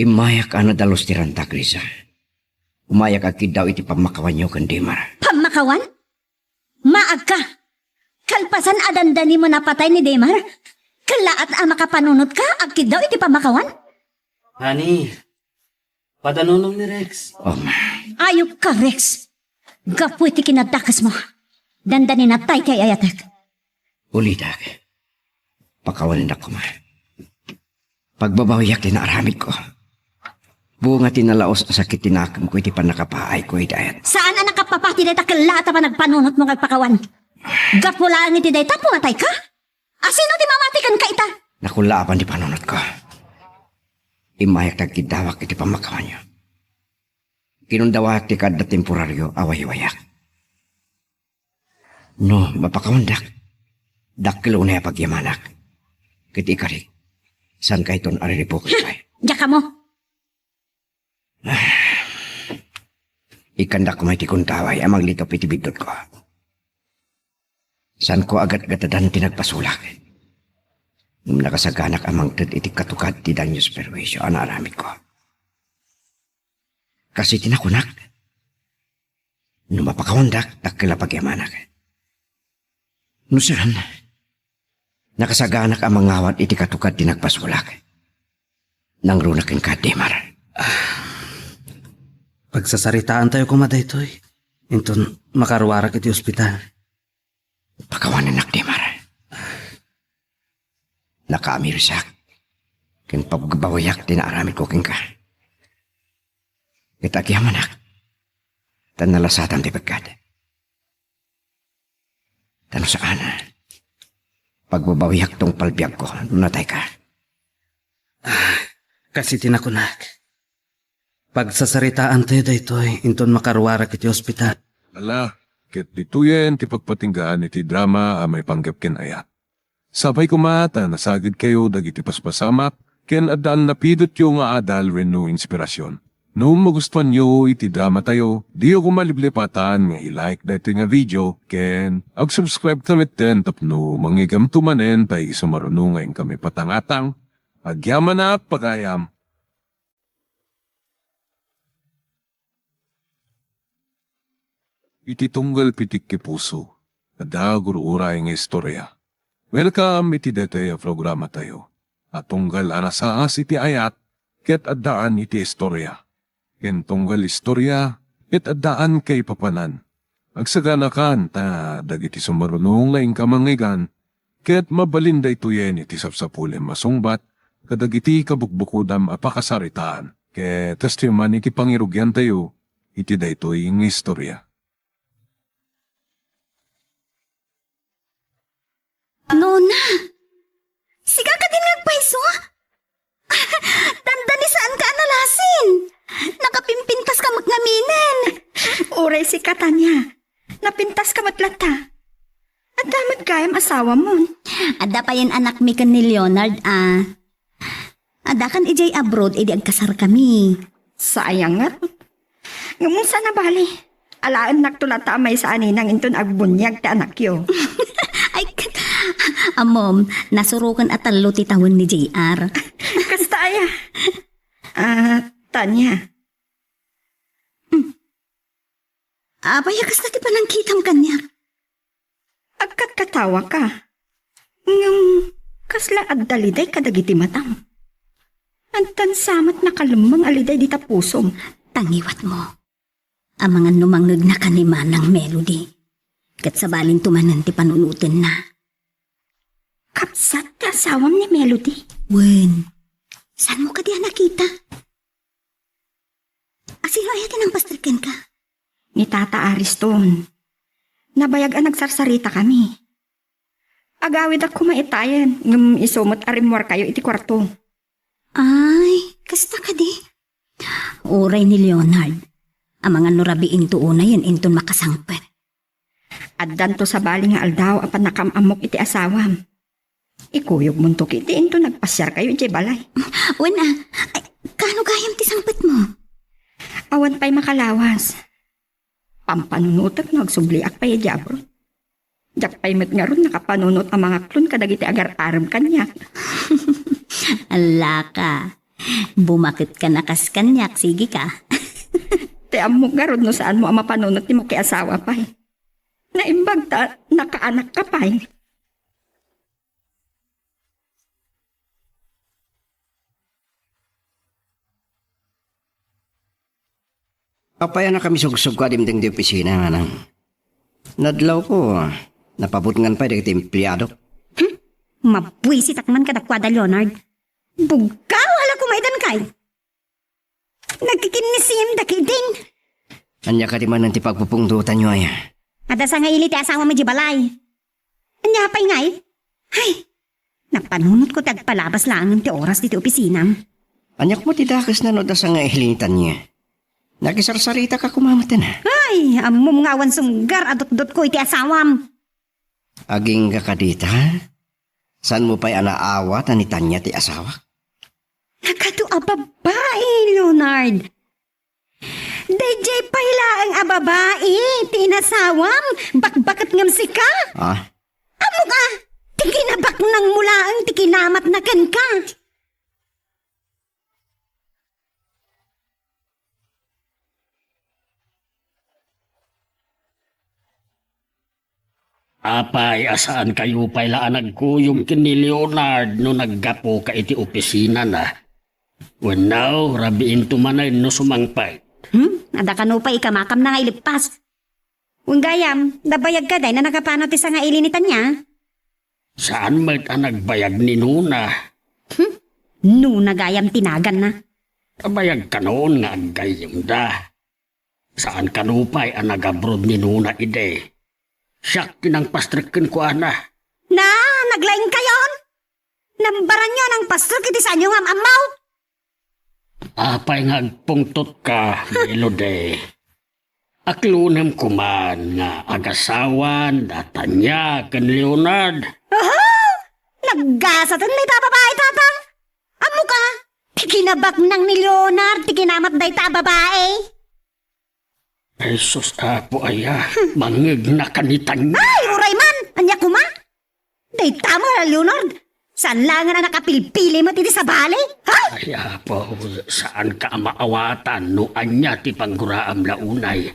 Imayak ana dalos ti rantak, Risa. Umayak akid daw iti pamakawan nyo kan Demar. Pamakawan? Maag ka. Kalpasan adandani mo napatay ni Demar? Kalaat ang makapanunot ka, agkid daw iti pamakawan? Honey, padanunong ni Rex. Ayok ka, Rex. Gapu iti kinadakas mo. Dandanin na tay kay ayatek. Ulitak. Pakawalan ako ma. Pagbabawiyak din naaramid ko. Bunga tinalaos sakit tinakam ko iti panakapaay ko iti ayat. Saan ang nakapapati dayta kalata pa nagpanunot mo kagpakawan? Gapu lang iti dayta, pumatay ka? Asino ti mamatikan ka ita? Nakulaapan di panunot ko. Imayak tagkidawak iti pamakawan nyo. Kinundawak ti kada temporaryo away-wayak. No, mapakawandak. Dakilo na pagyamanak. Kiti ikarik. San ka iton ariripo ko ipay? Diyak ka mo. Ikanda ko may tikuntaway amang litop iti bidot ko. San ko agad-gatadan tinagpasulak. Nung nakasaganak amang ted iti katukad ti danyos perwisyo anaramid ko. Kasi tinakunak. Nung mapakawandak, takila pagyamanak. Nusan, nakasaganak ang mangawat iti katukad tinagpasulak. Nang runakin ka, Demar. Pagsasaritaan tayo kumaday to'y. Inton makaruwarak iti ospital. Pakawanan nak, Demar. Nakaamirusak. Ken pagbawayak tinaaramid ko king ka. Itakiyaman nak. Tan nalasatan ti pagkat. Tano saan? Pagbabawiyak tong palbiyag ko, natay ka. Kasi tinakunak. Pagsasaritaan tayo daytoy, inton makarwara kiti ospital. Ala, ket dituyen ti pagpatinggaan iti drama a may panggap ken ayat. Sabay kumata nasagid kayo dagiti paspasamak ken addaan napidot yo nga adal wenno inspirasyon. No magustuhan nyo iti drama tayo, di ako maliblipatan nga i-like dito nga video ken ag-subscribe tamit ten tapno mangigam tumanen tay sumarunungayin kami patangatang agyaman na pagayam. Iti tunggal pitik ki puso, kada guruuray nga istorya. Welcome iti dete a programa tayo. At tunggal anasaas iti ayat, ket addaan iti istorya. Ken tunggal istorya, ket addaan kay papanan. Agsaganakan ta dagiti sumarunong laing kamangigan, ket mabalinda ituyen iti sapsapulim masungbat, kadagiti kabukbukudam apakasaritaan. Ket testiman iti pangirugyan tayo, iti daytoy nga istorya. Nona, siga ka din nagpaiso? Tanda ni saan ka analasin? Nakapimpintas ka magngaminen. Uray si Katanya. Napintas ka matlata. At damat kayam asawa mo. Ada pa yan anak mi kan ni Leonard, Ada kan ijay abroad, edi agkasar kami. Sayang nga. Ngamon sana bali. Alaan naktulata may sa aninang inton agbunyag ti anak yo. Ay, amom, nasurukan at talo ti tawon ni JR. Kasta aya. Tanya. Abayakas na ti panangkitam kanyak. Agkat katawa ka. Ngam, kasla agdaliday kadagiti matang. Antan samat na kalumang aliday di tapusom. Tangiwat mo. Ang mga numangag na kanima ng melody. Kat sa balin tumanan ti panunutin na. Kapsat ka asawam ni Melody. Wen, saan mo ka diyan nakita? Asino ayatin ang pastriken ka? Ni Tata Ariston. Nabayag ang nagsarsarita kami. Agawid ako maitayan. Ngam isumot arimwar kayo iti kwarto. Ay, kasta ka di. Uray ni Leonard. Ang mga nurabiin tuuna yan inton makasangpet. Addan to sa bali nga aldaw apan nakamamok iti asawam. Ikuyog muntok iti into nagpasyar kayo iti balay. Wen ay, kano gayam ti sangpet mo? Awan pa'y makalawas. Pampanunutak nagsubliak pa'y jabro. Jak pa'y met nga ron nakapanunot ang mga klon kadagiti agar-aram kanya. Ala ka. Bumakit ka na kas kanyak, sige ka. Te amok nga ron no saan mo ang mapanunot ni mo kay asawa pa'y. Naimbag ta, nakaanak ka pa'y. Apaya na kami sugsug ka dimdeng di opisina nga nang. Nadlaw ko, napabutingan pa dagiti empleyado. Mabwisit akman kadakwada, Leonard. Bugaw, hala kumaidan kay. Nagkikinisim dakiding. Anya ka di man nanti pagpupungdutan nyo ay. Ada sa nga ili ti asawa mo di balay. Anya pa'y ngay? Ay, napanunot ko tagpalabas lang ti oras dito opisinam. Anya ko matidakas na no da sa nga ihilitan niya. Nagisarsarita ka kumamatan na. Ay, amom nga awan sunggar adot-dot ko iti asawam. Aging ka kadita, saan mo pa'y anaawat ni Tanya ti asawa? Nakato a babae, Leonard. DJ pala ang ababae, tinasawam, bakbakat ngam si ka. Ah? Amo ka, tikinabak nang mula ang tikinamat na kan ka. Apay, asaan kayo pa'y laanag ko yung kini Leonard no naggapo ka iti opisina na. When now, rabiin tumanay no sumangpay. Ada ka no pa ikamakam na nga ilipas. Unggayam, dabayag ka day na nakapano ti sa nga ilinitan niya. Saan mo't ang nagbayag ni Nuna? No, nagayam tinagan na. Kabayag ka noon nga agayim da. Saan ka no pa'y ang nag-abroad ni Nuna ide? Siyak kinang pastrikin ko ana. Na, naglaing kayon? Nambaran nyo ng pastor kiti sa inyo nga amaw? Apay nga agpungtot ka, Melody. Aklunem kuman nga agasawan, datanya, kan Leonard. Naggasatan ni ta babae, tatang. Amo ka, tikinabak nang ni Leonard, tikinamat day ta babae. Jesus apo aya, mangig na kanitanya. Ay, uray man, anya kuma. Day tama na, Leonard. Saan lang na nakapilpili mo titi sa bali? Ha? Ay apo, saan ka maawatan no anya ti pangguraam launay.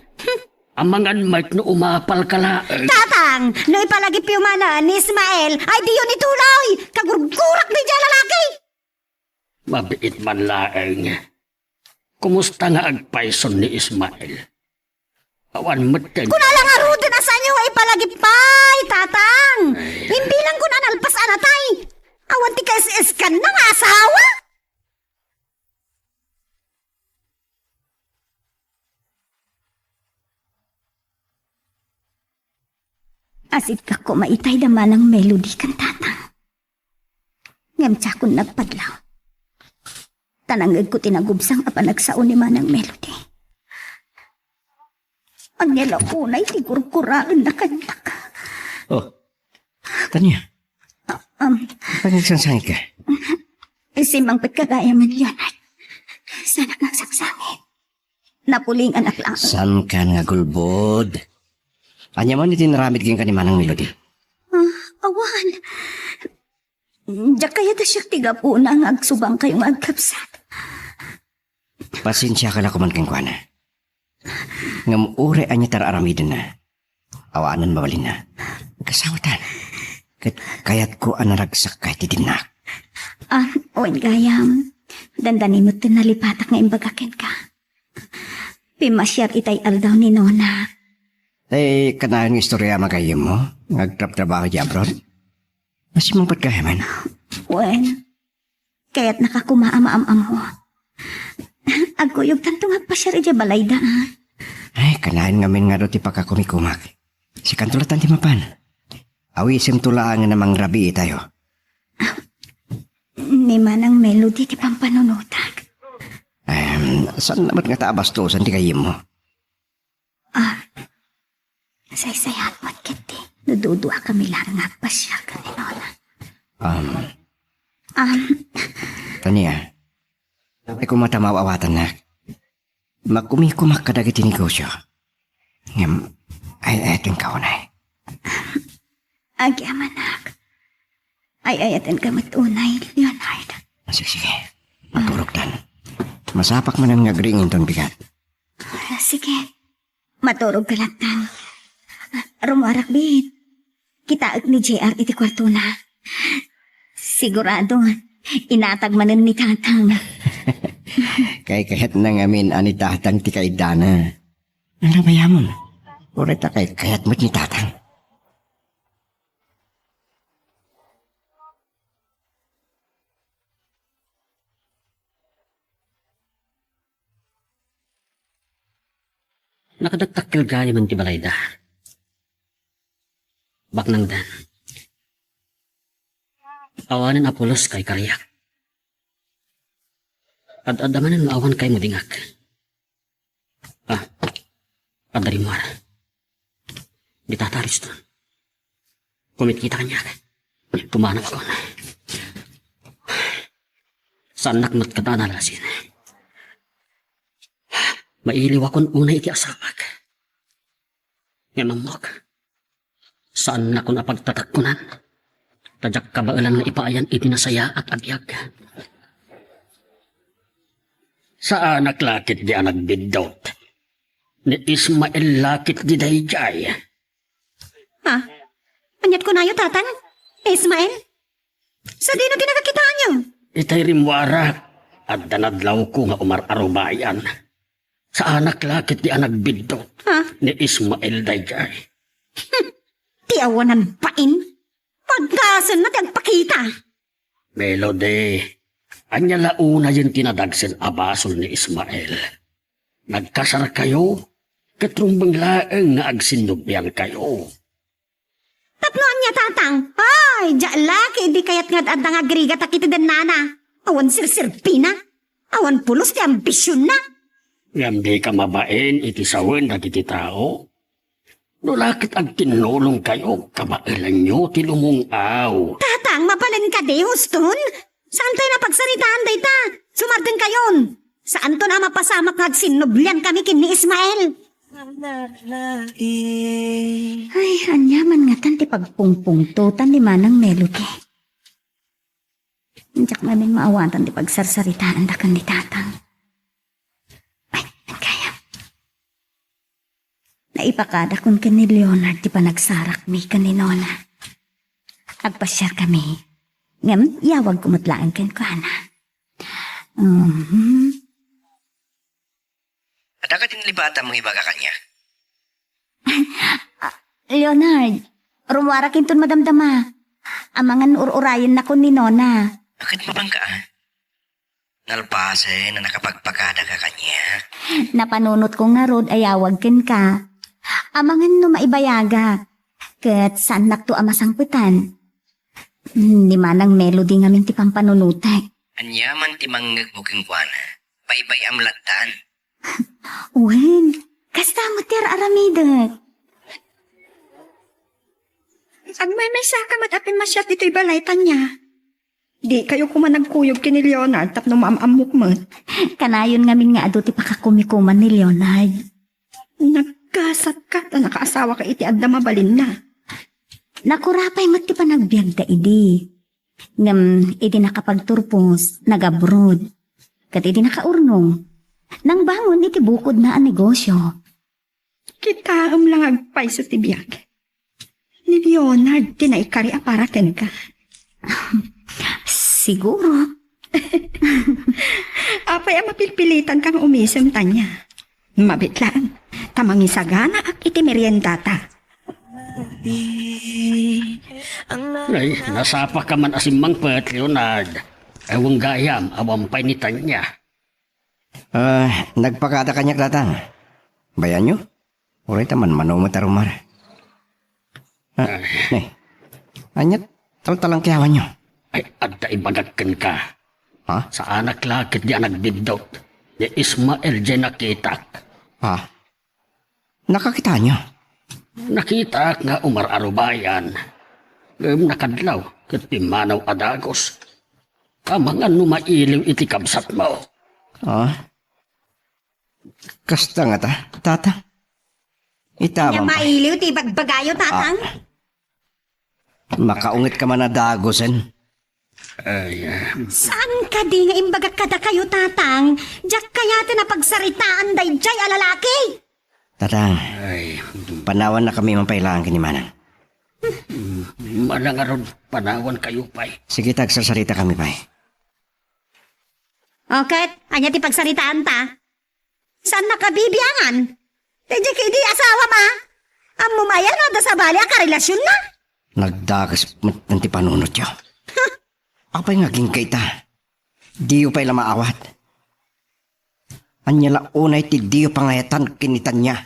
Amangan mic no umapal ka laeng. Tatang, no ipalagip yung mana ni Ismael, ay di yun ituloy. Kagurgurak di dyan lalaki. Mabiit man laeng. Kumusta nga agpaison ni Ismael? Awan meten. Kung alang arudin asan nyo ay palagip pa'y, tatang. Imbilang ko na nalpas anatay. Awan ti ka-iskan ng asawa. Asit ka ko maitay daman ng melody kan tatang. Ngamtsa ko nagpadlaw. Tanangag ko tinagubsang apanagsaon ni manang melody. Ang nilauunay ti kurkuraan na kanyak. Oh, Tanya. Pagkagsangsangit ka? Simang pagkagaya man yun ay sana nagsangsangit. Napuling anak lang. San ka nga gulbod? Anya man itinaramid kang kanimanang melody. Awan. Diyak kaya ta siya tiga po na agsubang kayong agkapsat. Pasensya ka na kuman kang kuana. Ngam ure anya tararamidin na. Awanan mawalin na. Kasawatan. Kaya't ko anaragsak kahit itinak. Oin gayam. Dandani mo tinalipatak nga imbagakin ka. Pimasyar itay aldaw ni Nona. Eh, kanahan ng istorya magayam mo? Nagtrap-trabaho di abroad? Masimang pagkayaman. Wen, kaya't nakakumaam-am mo. Agkuyog tanto nga pasyar ija balayda. Ay, kanahan ngamin nga do ti pagkakumikumak. Si kantulatan ti mapan. Awisim tulaan nga namang rabi tayo. Ni manang melody ti pampanunutak. Saan naman nga taabastosan ti kayim mo? Say-sayat mo kiti. Nududua kami lang nga pasyar ka ni Nona. Tanya, ay kung matamawawatan na, magkumikumak ka dagiti negosyo. Ngam, ay ating kaunay. Agyamanak. Ay ayatin ka matunay, Leonard. Sige, maturog tan. Masapak man ang ngagringin ton bigat. Sige, maturog ka lang tan. Rumarak bit. Kitaag ni JR iti kwarto na. Sigurado, inatag manan ni tatang. Kay kahit na ngamin ani tatang ti kaidana. Ano ba yamon? Ureta kay kayat mo't ni tatang. Nakadagtakil gaya man ti balayda. Baknang dan. Awanin Apolos kay Karyak. At adamanan maawan kay Mudingak. Adarimar. Ditataris to. Kumikita kanya. Pumanap ko na. Saan nakmat katanalasin. Mailiw akong unay iti asapag. Ngamamok. Saan na ko napagtatakkunan? Tadyak kabaalan na ipaayan itinasaya at agyag. Saan naklakit di anak bidot? Ni Ismael lakit di dayjay. Ha? Anyat ko na yung tatang? Ismael? Sa di na tinakakitaan niyo? Itay rimwara at danadlaw ko nga umar-arubayan. Saan naklakit di anak bidot? Ni Ismael dayjay. Tiawanan pain? Pagkasan na tagpakita. Melody, anya launa yung tinadagsin abasol ni Ismael. Nagkasar kayo, katrumbang laeng nga agsinubyan kayo. Tapnoan niya tatang. Ay, laki di kayat nga at nga griga takiti den nana. Awan sirsirpina. Awan pulos ti ambisyon na. Ngam di ka mabain iti sawen dagiti tao. Nulakit ag tinulong kayo, kabailan nyo ti lumungaw. Tatang, mapalin ka di, Huston. Saan tayo napagsaritaan dayta? Sumartin kayon. Saan to na mapasamak nga sinublian kami kin ni Ismael? Ay, anyaman nga tan ti pagpungpungtutan ni Manang Melody. Diyak namin maawatan ti pagsarsaritaan da kan ni Tatang. Ay, kaya. Naipakada kun ken ni Leonard ti panagsarak mi kan ni Nona. Agpasyar kami. Ngam, yawag kumutlaan ken ko, ana. Ada ka tinlibatan mong ibaga kanya? Leonard, rumwara kintun madamdama. Amangan ur-urayan na ko ni Nona. Bakit mo bang ka? Nalpase na nakapagpagada ka kanya. Napanunot ko nga rod ayawag ken ka. Amangan no maibayaga. Ket saan nakto amasangpitan. Di manang melody ngamin ti pampanunutay. Anyaman ti manggag mo keng kuana. Baybay am lagdan. Wen, kasta mo ter aramidak. Agmay saka matapin masyat dito'y balaytan niya. Di kayo kumanagkuyog kini Leonard tapno maamamok mo. Kanayon ngamin nga ado ti pakakumikuman ni Leonard. Nagkasat ka na nakaasawa ka iti adda mabalin na. Nakurapay mat ti panagbiag da idi. Ngam idi nakapagturpos, nag-abroad. Kat idi nakaurnong. Nang bangon iti bukod na ang negosyo. Kita lang agpay sa tibiyag. Ni Leonard, tinaikari para ken ka. Siguro. Apay ang mapilpilitan kang umisem tanya. Mabitlaan, tamang isagana ak iti meriendata. Ay, nasapa ka man asimang pet, Leonard. Ewang gayam, awampay ni Tanya. Nagpakada kanya Tatang. Bayan nyo? Uray taman manomatarumar. Anyat, talang kiyawan nyo. Ay, adda ibagagkan ka. Ha? Sa anak lakit di nagbidot. Ni Ismael di nakitak. Ha? Nakakita nyo? Nakita nga umar-arubayan. Nakadlaw, kat pimanaw adagos. Amangan numailiw iti kabsat mo. Kasta nga ta, Tata. Itamang pa. Mailiw ti bagbagayo, Tatang. Makaungit ka man na dagosen. Ay, Saan ka di nga imbagak kada kayo, Tatang? Diyak kaya napagsaritaan day jay alalaki. Tatang, ay, panawan na kami mapailangan kinimanan. malangarod panawan kayo pa'y. Sige, tagsasarita kami pa. Okay, anya ti pagsaritaan ta. Saan nakabibiyangan? Di kidi asawa ma. Ang mumayan no da sa bali ang karelasyon na. Nagdagas ng tipanunot yo. Apay ngaging kaita. Diyo pa'y lamaawat. Anya la unay ti diyo pangayatan kinitan niya.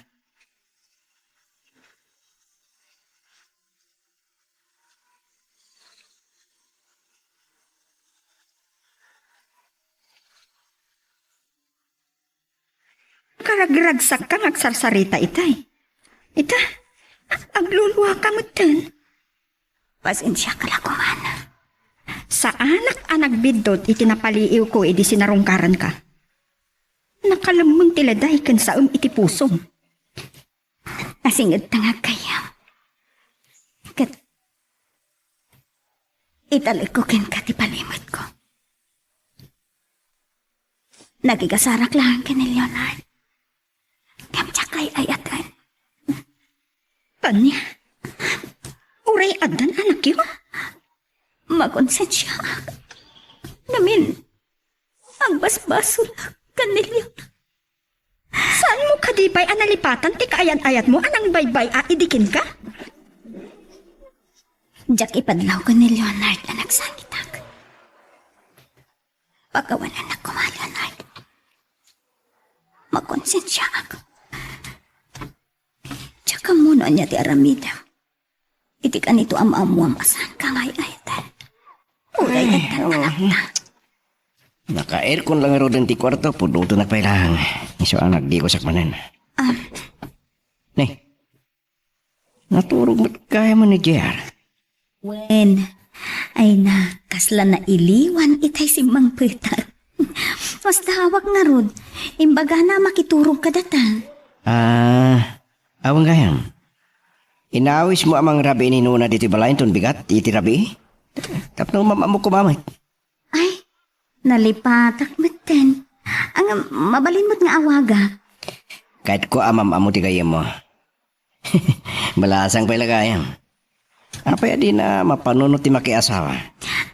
Karagragsak kang agsarsarita itay. Ita, agluluwa ka mo ten. Pasensya ka lakuman. Sa anak bidot itinapaliiw ko iti sinarungkaran ka. Nakalamang tiladay kan sa iti pusong. Asingad tangag kaya. Kat italikukin ka ti palimot ko. Nagigasarak lang ka ni Leonard. Kamtsakay ayatan. Tanya, uray adan anak yun. Makonsensya ka. Namin, ang basbaso lang ka ni Leonard. Saan mo kadipay analipatan ti kaayat-ayat mo anang baybay idikin ka? Diyak ipadlaw ka ni Leonard na nagsangitak. Pagkawalan na ko, Leonard. Makonsensya ako. Tsaka muna niya ti aramida. Iti ka nito amamuam asan ka ngay ayatan. Ulay at tantanak na. Naka-aircon lang ro din ti kwarto, puduto na lang. Iso ang nagdi ko sakmanan. Nay, naturog mo't kaya mo ni JR. Wen, ay na, kasla na iliwan itay si Mang Peter. Mas tawag nga rod, imbaga na makiturog ka data. Awang gayam. Inawis mo amang rabi ni Nuna dito balayin ton bigat, iti rabi. Tapno mamamu ko mamay. Ay, nalipatak meten. Ang mabalimot nga awaga. Kahit ko amam-amu ti kayam mo. Balasang pala gayam. Apa ya di na mapanunot ti makiasawa?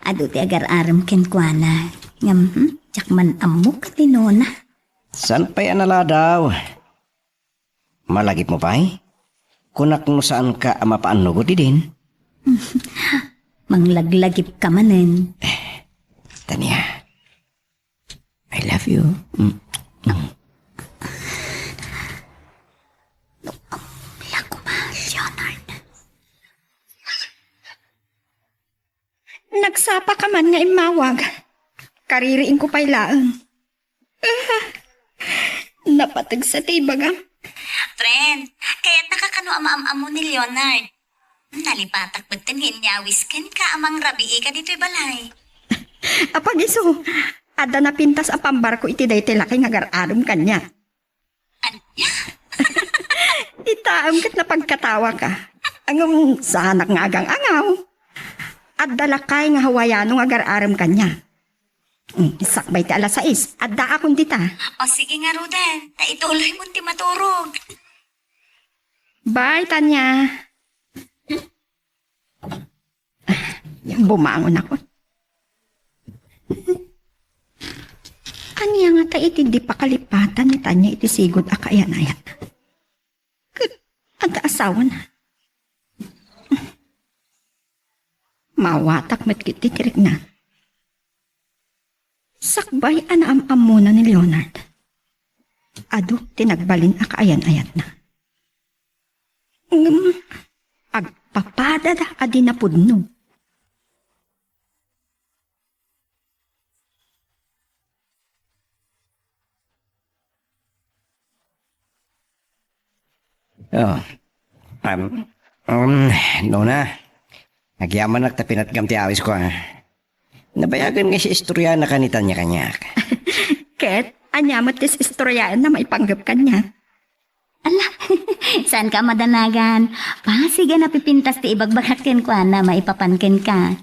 Ado ti agar-aram ken kuana. Ngam, jakman amok ti Nona. San pa'y anala daw? Malagip mo pa'y? Kunak no saan ka mapaanugod din? Manglaglagip ka manen. Tanya, I love you. Lago mahal, Leonard. Nagsapa ka man nga imawag. Kaririin ko pa'y laang. Napatag sa tibagam. Friend, kaya't nakakano ama-ama mo ni Leonard. Nalipatak ba't ninyawis ken ka amang rabi ka dito'y balay. Apag iso, ada na pintas ang pambarko iti day tilaki nga gar-arom kanya. Anya? Itaam kat na pagkatawa ka. Ang sanak nga agang angaw. At dalakay nga hawayano nga gar-arom kanya. Sakbay ti alas 6, at da akong dita. O sige nga Ruden, taituloy mo ti maturog. Bye, Tanya. Bumangon ako. Anya nga ta iti di pakalipatan ni Tanya iti sigod akayan-ayan. Ang asawa na. Mawatak matkit tirik na. Sakbay anaam-am muna ni Leonard. Ado tinagbalin akayan-ayan na. Agpapada da adi na pudno. Oh. Nona. Nagyaman at tapinat gamti awis ko. Nabayagan nga si istorya na kanitan niya kanyak. Ket, anyamat tis istoryaan na maipanggap kanya. Ala, saan ka madanagan? Pasiga na pipintas ti ibagbagat ken kwa na maipapanken ka.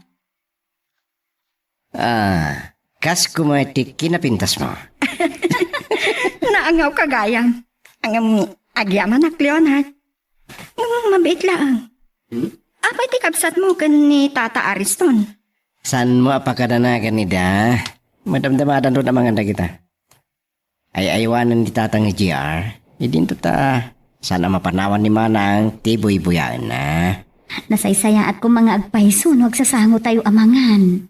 Kas kumatik kinapintas mo. Naangaw kagayang. Ang agyaman ak Leonard. Mabait lang. Apay ti kapsat mo kan ni Tata Ariston. San mo apakadanagan ni da? Madamdamadan doon ang mga kita. Ay aywanan ni tatang ni GR. Idin to ta. Sana mapanawan ni Manang tiboy-buyaan na. Nasaysaya at kung mga agpaiso, nagsasango tayo amangan.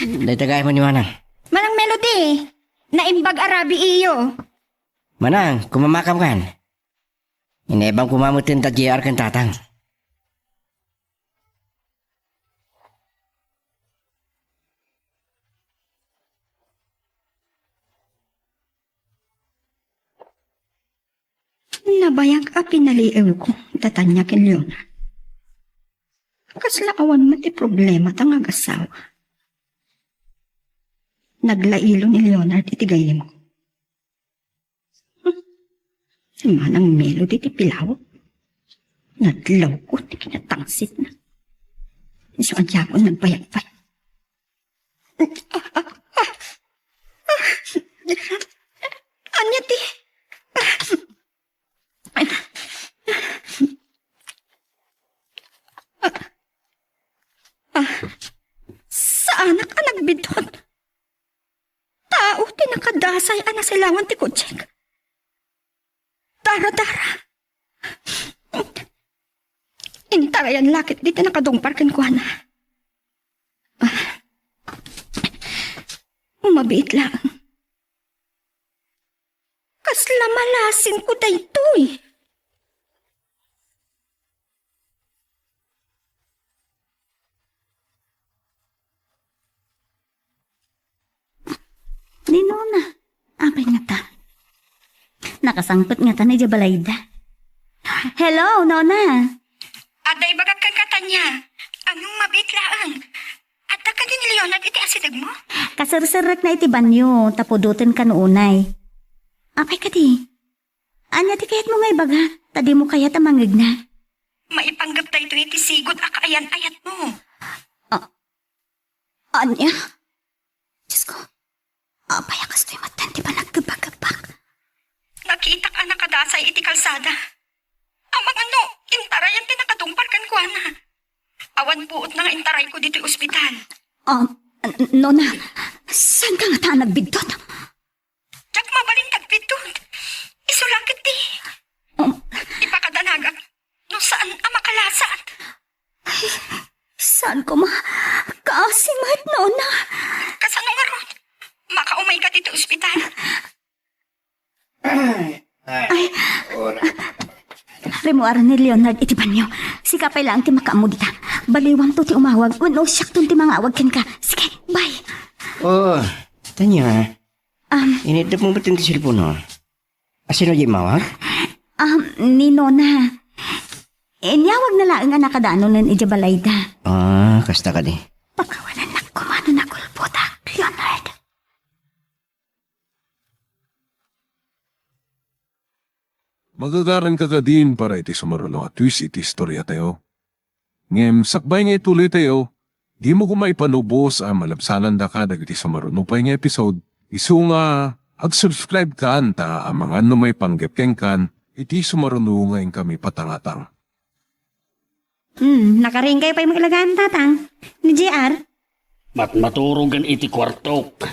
Dahil tagay mo ni Manang. Manang Melody, naimbag arabi iyo. Manang, kumamakam kan. Inebang kumamutin ta GR kan tatang. Nabayag a pinaliew ko, tatanya ken Leonard. Kaslaawan mati problema tang agasawa. Naglailo ni Leonard iti gayem ko. Si Manang Melody ti pilaw. Nadlaw ko ti kinatangsit na. So ang yapon nagpayagpay. Anya ti? Saan ka nagbidot? Tao ti nakadasay ana silangan ti kutsek. Dara-dara. Intarayan lakit dito nakadungpar ken kuana. Mabait lang. Kasla malasin ko daytoy. Nakasangpot nga ta ni Jabalayda. Hello, Nona. Aday bagag kang katanya. Anong mabitlaan? At ka din ni Leonard iti asidag mo? Kasarsarak na iti banyo, tapudutin ka noonay. Apay ka di. Anya ti kayat mo ngay baga, tadi mo kayat amangig na. Maipanggap tayo ito iti sigod akayan-ayat mo. Anya? Diyos ko, apay akas to'y matan, di ba nagkabagabag? Nakita ka nakadasay iti kalsada. Ang mga no, intarayan din nakadungpar kan kuha na. Awan buot na nga intaray ko dito ospital. Nona, saan ka nga ta nagbidtot? Diyak mabalin tagpitod. Isulakit di. Ipakadanagak. No saan ang makalasat? Saan ko kaasimat, Nona? Kasano nga ron? Makaumay ka dito ospital. Remuaran ni Leonard iti banyo. Sika pa lang ti makaamo dita. Baliwang to ti umawag. Uno, siyak to ti mga awag ken ka. Sige, bye. Oh, tanya. Inidap mo ba itong cellphone no? Asino di mawag? Ni Nona. Inyawag na lang nga nakadaano ng Ijabalayda. Kasta ka di. Pagkawalan na kumano na kulputa, Leonard. Magagaran ka din para iti sumarulo at twist iti istorya tayo. Ngem, sakbay nga ituloy tayo, di mo kumaipanubos ang malabsanan da ka dagiti sumarulo pa nga episode. Isu nga, ag-subscribe ka anta ang mga may panggap kan, iti sumarulo nga kami patangatang. Nakaringkay pa yung ilagaan tatang. Ni JR. Maturugan iti kwartok.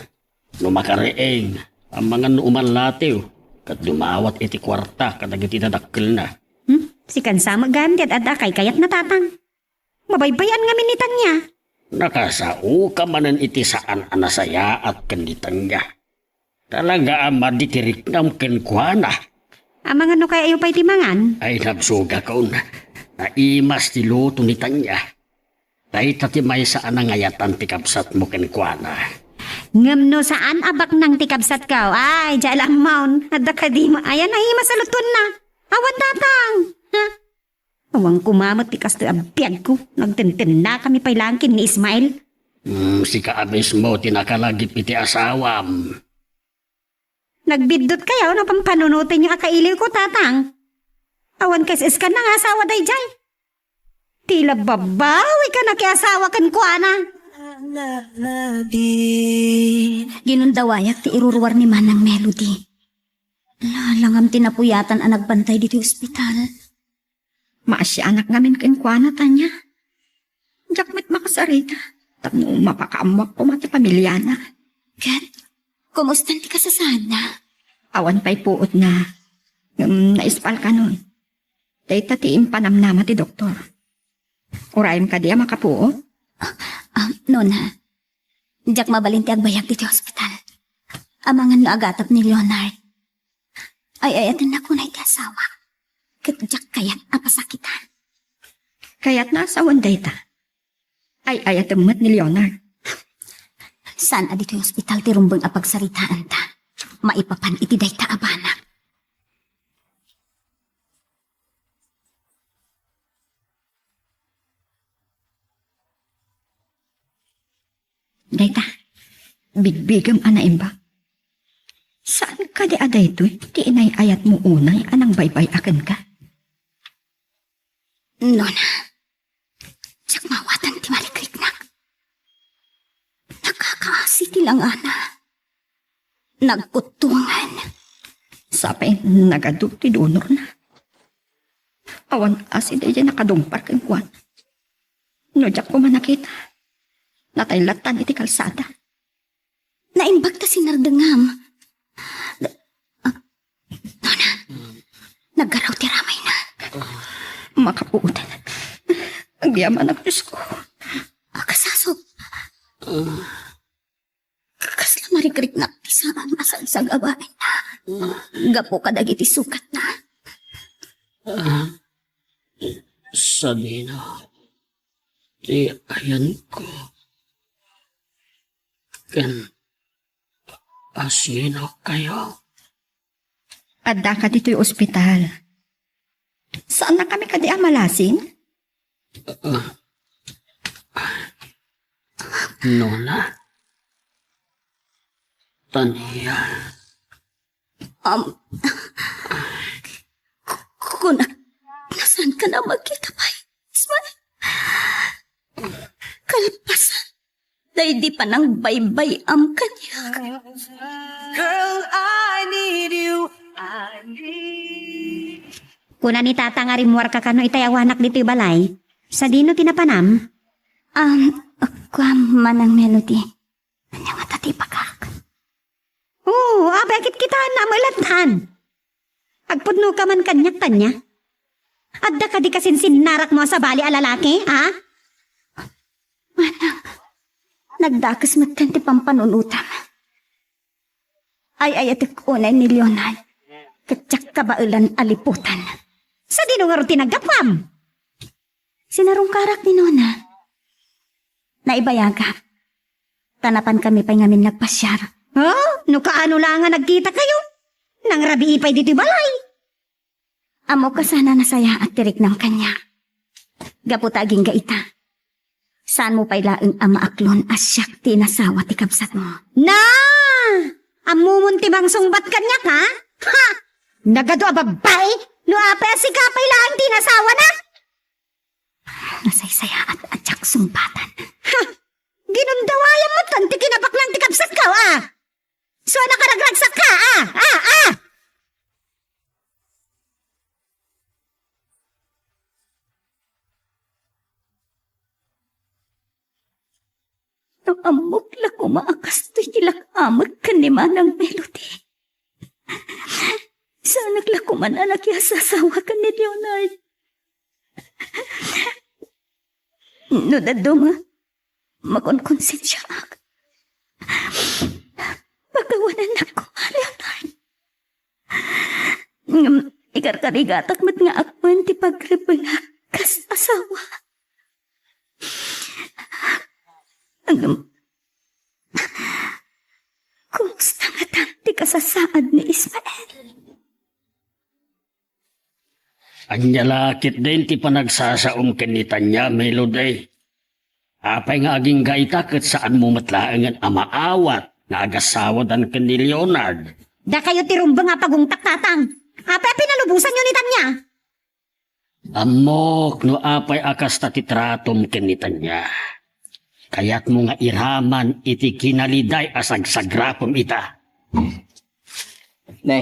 Lumakareeng. Ang mga nuuman latiw. Kat dumawat iti kwarta kadagiti nadakkel na. Si kansa magandit at akay kayat na tatang. Mabaybayan nga minitan niya. Nakasao ka manan iti saan anasaya at kanditan niya. Talaga ang maditirik ng kenkwana. Ang mga no kaya pa'y timangan. Ay nabsuga ka na. Naimas ti luto ni Tanya. Dahil tatimay saan ang ngayatan ti kapsat mo kenkwana. Ngam no saan abak nang tikabsat ka? Ay, dyan lang maun. Adda ka di mo. Ayan, ay masalutun na. Awan tatang. Ha? Awang kumamot tikas to abiyag ko. Nagtintin na kami pailangkin ni Ismail. Si kaabis mo tinakalagip iti asawam. Nagbidot kayo na pampanunutin yung akailiw ko tatang. Awan kas ka na nga asawa day jay. Tila babawi ka na kiasawa kan ko ana. Ginundawayak ti iruruwar ni Manang Melody. Langam tinapuyatan ang nagbantay dito ospital. Maasya anak ngamin ken kuana tanya. Jakmet makasarita. Tapno mapakaamak ko mati pamilya na. Kat, kumusta ti kasasana? Awan pa'y puot na. Naispal ka nun. Dahil ti impanamnama ti doktor. Urayim ka diya makapuot? Nona, diyak mabalin ti agbayag dito ospital. Amangan no agatap ni Leonard. Ay ayatan na kunay ti asawa. Kat diyak kayat apasakitan. Kayat na asawan dayta. Ay ayatan mo't ni Leonard. Saan dito ospital ti rumbang apagsaritaan ta? Maipapan iti dayta abana. Dayta, bigbigam anaim ba? Saan ka di aday to'y? Ti inay ayat mo unay anang baybay akan ka? Nona, siyak mawatan ti malikrik na. Nakakaasi ti lang ana. Nagkutungan. Sapay nagaduk ti donor na. Awan asi day nakadumpar kang kwan. No jak ko manakita. Nataylatan iti kalsada. Naimbag ta sinardengam. Nona, naggaraw ti ramay na. Makapuutan. Ang yaman ang Diyos ko. Kasasok. Kasla marikrik na sa masag abain na. Gapo ka dagiti sukat na. Sabina, di ayan ko. Ken, asino kayo? Adda ka dito'y ospital. Saan na kami kadi amalasin? Lola. Tania. Nasaan ka na magkita pa? Ismael? Kalpasan. Dahil di pa nang baybay am kanya. Kuna ni tata nga rimuar ka kano itayawanak dito balay. Sa dino tinapanam? Manang melody. Ano nga tati pagkak? Oo, bakit kita na malatan? Agpudno ka man kanya-kanya. Adda ka di kasin sinarak mo sa bali alalaki, ha? Manang, nagdakas magkanti pampanunutam. Ay atik unay ni Leonard. Katsak kabailan aliputan. Sa dinungar tinagapam. Sinarong karak ni Nona. Naibayagap. Tanapan kami pa'y ngamin nagpasyar. No kaano lang nga nagkita kayo? Nang rabi ipay dito'y balay. Amo ka sana nasaya at tirik ng kanya. Gaputaging gaita. Saan mo pa'y laeng ama aklon asyak tinasawa ti kabsat mo? Na! Amumunti bang sungbat kanya ka? Ha! Nagado a babae? No apay si kapay laeng tinasawa na? Nasaysaya at atyak sumbatan. Ha! Ginundawayan mo tanti kinabaklang ti kabsat ka, So nakaragraksak ka, No amok la ko maakas to'y tilak amag kanima ng melody. Sana la ko man anak yasasawa ka ni Leonard. No dado makonkonsensya ak. Pagkawanan na ko, Leonard. Ikarkarigatak mat nga akman ti pagrebala kas asawa. Kumusta nga tanti kasasaad ni Ismael? Anya lakit din ti panagsasaom kanita niya, Melody. Apay nga aging gaita kat saan mo matlaangan amaawat nga agasawadan ka ni Leonard. Da kayo tirumbang nga pagungtak tatang. Apay pinalubusan nyo ni Tanya. Amok no apay akas tatitratom kanita niya. Kaya't mo nga iraman iti kinaliday asag sagrapom ita. Ne.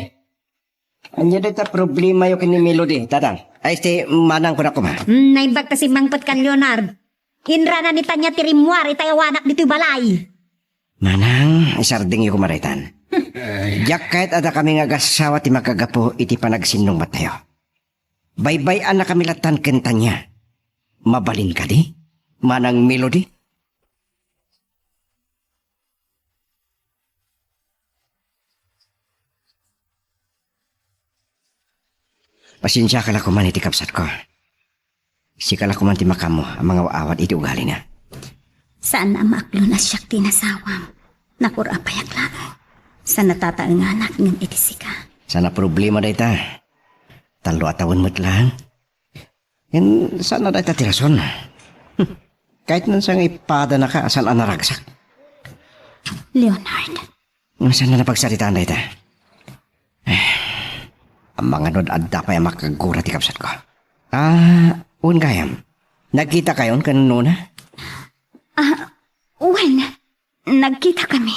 Anya dito problema yung kini Melody, tatang. Ay, manang ko na kuma. Naibag ta si Mangpot kan Leonard. Inra na ni Tanya tirimwar itayawanak dito'y balay. Manang, isarding yung kumaritan. Yak kahit ada kami nga gasawa ti makagapo iti panagsinong matayo. Baybayan na kami latan kenta niya. Mabalin ka di? Manang Melody? Pasensya ka lang kuman iti kapsat ko. Si ka lang kuman ti makamo ang mga waawat iti ugali na. Saan na maaklo na siyak tinasawang? Nakura payak lang. Sa natataang anak ng itisika. Sana problema da ita. Talo atawon mo't lang. Yan sana da ita tirason. Kahit nan sang ipada na ka asal anaragsak. Leonard. Sana na pagsaritaan da ita. Ang mga nod adda pa yung makagura ti kapsat ko. Un kayam. Nagkita kayon kanuna? When? Nagkita kami.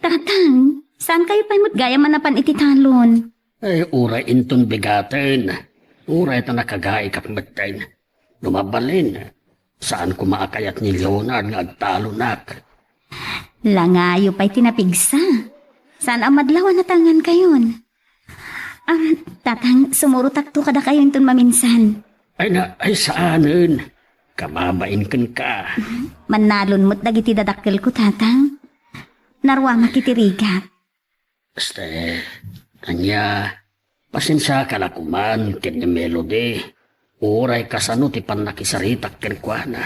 Tatang, saan kayo pa'y gaya manapan ititalon? Ay, uray inton bigaten. Uray ta nakagay kapimatayin. Lumabalin. Saan ko maakayat ni Leonard nga agtalunak? Langayo pa'y tinapigsa. Saan ang madlawan na tangan kayon? Tatang, sumurutak to kada kayo inton maminsan. Ay saanin? Kamabain kan ka. Manalon mo't dagiti dadakkel ko, tatang. Narwa makitirigat. Kanya, pasensya ka na kuman, kin ni Melody. Uray kasano ti panakisaritak ken kuana.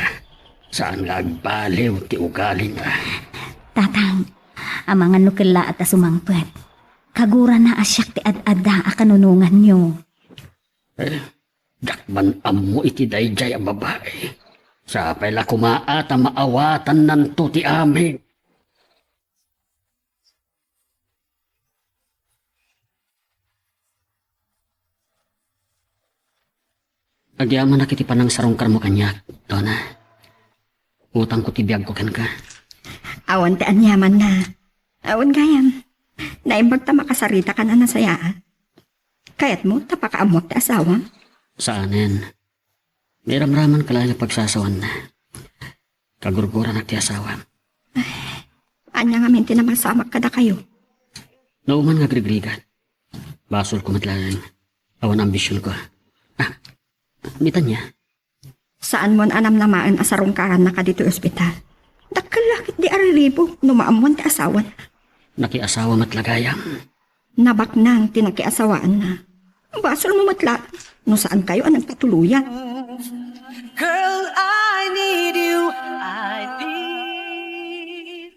Saan nga agbaliw ti ugali nga. Tatang, ang mga nukila at asumangpet. Kagura na asyak ti ad-adda a kanunungan nyo. Dakman ammo iti dayjay ang babae. Sapay la kumaat ang maawatan nanto ti amin. Agyaman na kiti panang sarong karmo kanyak, Dona. Utang ko ti biyag ko ken ka. Awan ti anyaman na. Awan gayam. Naimbag ta makasarita ka na nasayaan. Kayat mo, tapakaamot ti asawa. Saanen? May ramraman kalaya pagsasawan na. Kagurguran na ti asawa. Anya nga minti na masamak kada kayo. Nauman nga grigrigan. Basol ko matlalang. Awan ambisyon ko. Mitan niya. Saan mo anam namaan asarong karan na ka dito ospital? Dakalakit di arilibo, numaamon ti asawan. Nakiasawa matlagayam. Nabak nang tinakiasawaan na. Basol mo matla, no saan kayo ang nagpatuluyan? Girl, I need you. I need.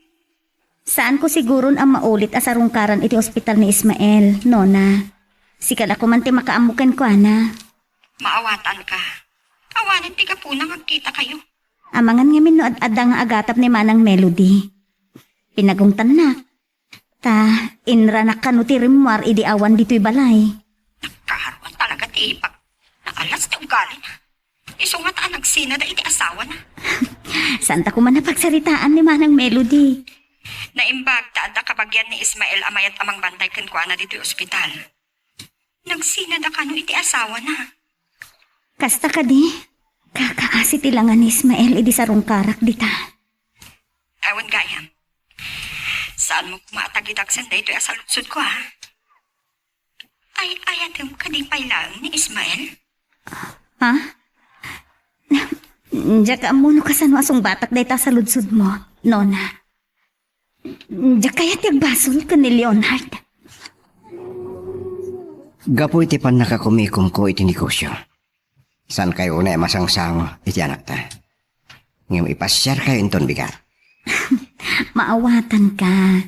Saan ko siguron ang maulit asarungkaran iti ospital ni Ismael, Nona? Sikala ko man ti makaamukan ko, ana. Maawatan ka. Awanin ti ka po nang agkita kayo. Amangan ngamin no ad-adang agatap ni Manang Melody. Pinagungtan na. Ta, inranak ka no ti rimwar idi awan dito'y balay. Kaharuan talaga ti ipag. Nakalas ti ugali na. Isungat ang nagsina da iti asawa na. Santa ko man napagsaritaan ni Manang Melody. Naimbag ta da kabagyan ni Ismael amayat amang bantay kenkwa na dito'y ospital. Nagsina da ka no iti asawa na. Kasta ka di. Kakaasi tilangan ni Ismael idi sarungkarak dita. Awan gayam. Saan mo kumatagidag sanday ito'y asalutsod ko ha? Ay ayatem ka di pailang ni Ismael? Ha? Diya ka amuno ka sano asong batak dayta sa ludsod mo, Nona. Diya kaya tiagbasol ka ni Leonard. Gapo iti pan nakakumikom ko iti negosyo. San kayo na masangsang iti anak ta? Ngayon ipasyar kayo inton bigat. Maawatan ka.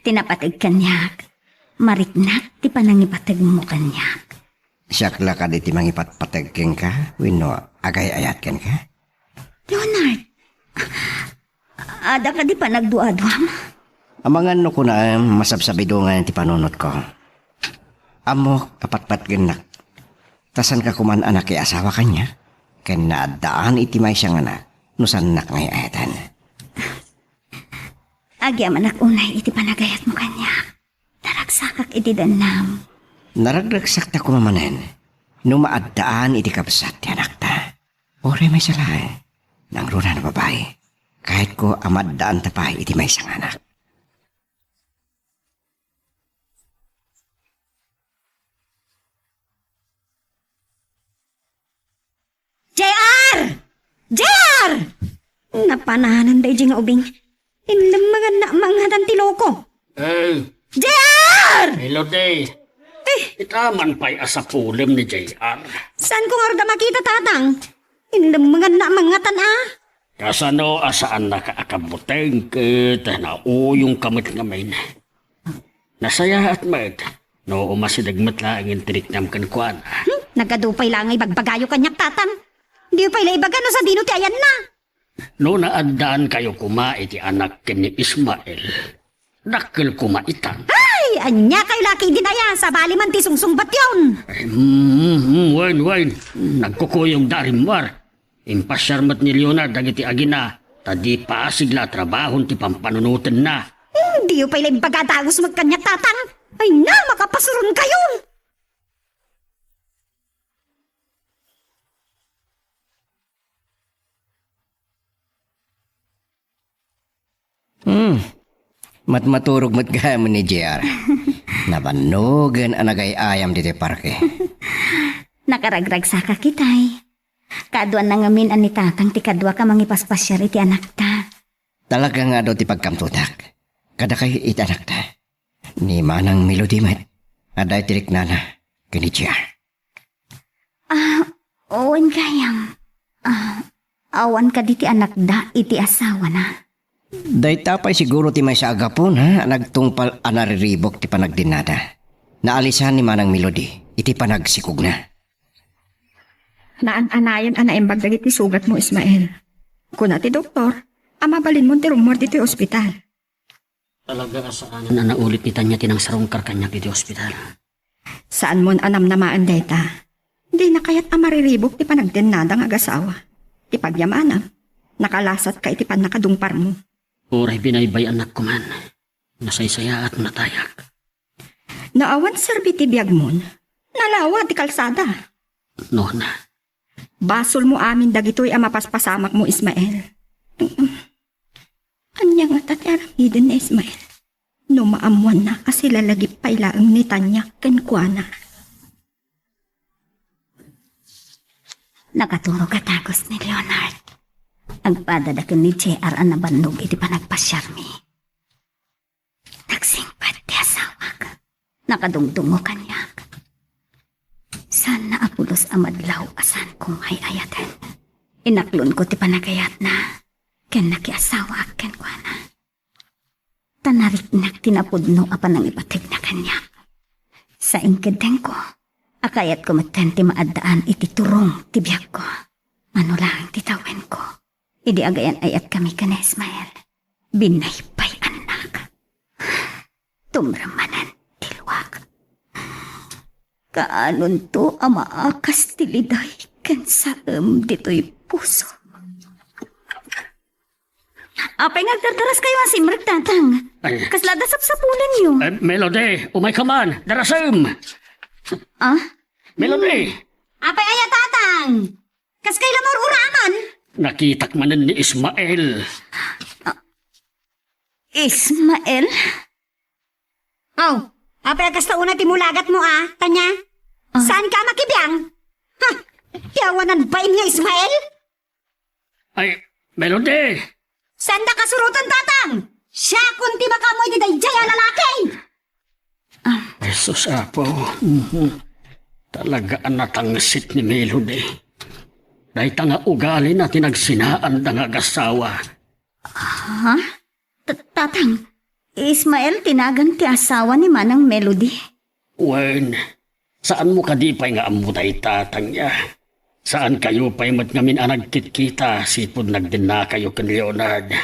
Tinapatig kanyak. Mariknak ti panangipatag mo kanyak. Siyak la ka di ti mangipatpatagking ka, wino agay-ayat ken ka? Leonard, ada ka di pa nagduadwam? Amangan no ko na masabsabidungan ti panunot ko. Amo kapatpat genak. Tasan ka kuman anak kay asawa kanya. Ken naadaan iti may siyang anak. Nusan nak ngay ayatan. Agya manak unay iti panagayat mo kanyak. Naragsakak iti danam. Naragdagsak ta kumamanen. Numaadaan iti kapsat ti anak ta. Ore may salay. Nang runa na babae. Kahit ko amadaan tapay iti may siyang anak. JR! JR! Napanahanan da nga ubing. Inlam mga na mga tiloko. JR! Hello, day. Itaman pa'y asapulim ni JR. Saan ko nga rada makita tatang? Inlam mga na mga tana. Kasano asaan nakaakabuteng kita na uyong kamit ngamin. Nasaya at mag. No umasidagmat lang ang tiniknam kan kuan. Nagadupay lang ay bagbagayo kanyak tatang. Di pa ilaibagan no sa dino ti ayan na. No naandaan kayo kuma iti anak ken ni Ismael. Dakkel kumaitan. Ay, anya kayo laki din aya sa bali man ti sungsungbat yun. Wain. Nagkukuyong darimwar. Impasyarmat ni Leonard dagiti agina. Tadi pasigla trabahon ti pampanunutan na. Di pa ilaibaga dagos magkanyak tatang. Ay na, makapasurun kayo. Matmaturog matgayam ni JR. Nabanugan anagay ayam diti parke. Nakaragrag sa kakitay. Kaduan na ngamin ani tatang ti kadwa ka mangipaspasyar iti anak ta. Talaga nga daw ti pagkamtutak. Kada kay iti anak ta. Ni Manang Melody met. Aday tirik nana. Kini JR. Awan kayang, awan ka di ti anak da, iti asawa na. Dayta pa'y siguro ti may sa agapon ha, nagtungpal anariribok ti panagdinada. Naalisan ni Manang Melody, iti panagsikog na. Naan-anayan anaimbag dagiti sugat mo, Ismael. Kuna ti doktor, amabalin mo ti rumor dito ospital. Talaga saan na naulit ni Tanya tinang sarungkar kanya iti ospital. Saan mo anam namaan dayta? Di na kaya't amariribok ti panagdinadang agasawa. Ti pagyamanam, nakalasat ka iti pan nakadungpar mo. Uray binaybay anak ko man. Nasaysaya at natayak. Naawan serbi ti biyag mo, nalawa ti kalsada. No na. Basol mo amin dagitoy ang mapaspasamak mo, Ismael. Anya nga tati aramidin na Ismael. No maamuan na kasi lalagip pailaang ni Tanya kenkwana. Nakaturo ka tagos ni Leonard. Agpadadakan ni JR ang nabandog iti panagpasyarmi. Nagsingpad ti asawak. Nakadungdungo kanyak. San na apulos amadlaw asan kong ay ayatan. Inaklon ko ti panagayat na. Ken nakiasawa ken kwa na. Tanarik na tinapudno apan ang ipatig na kanyak. Sa ingkedeng ko, akayat ko matenti maadaan iti turong ti biyag ko. Ano lang titawen ko. Idi agayan ayat kami ka na Ismael. Binaypay anak. Tumramanan tilwak. Kaanon to amaakas tiliday ken saem dito'y puso. Apay ngagdardaras kayo ang simrek tatang. Kaslada sapsapulan niyo. Melody, umay ka man. Darasam! Ah? Melody! Apay ayat tatang. Kas kay lamor uraman. Nakitak manan ni Ismael. Ismael? Oh, apay kasta una timulagat mo Tanya. Saan ka makibiyang? Ha? Tiyawanan ba nga Ismael? Ay, Melody! Saan da kasurutan tatang? Siya kunti makamoy di dayjay lalaki. Jesus apo. Talaga natangsit ni Melody. Dahil nga ugali na tinagsinaan da nga gasawa. Ha? Tatang, Ismael tinagang ti asawa ni Manang Melody. Wen, saan mo kadipay nga amutay tatang niya? Saan kayo pa'y matngamin ang nagkitkita sipod nagdina kayo kan Leonard?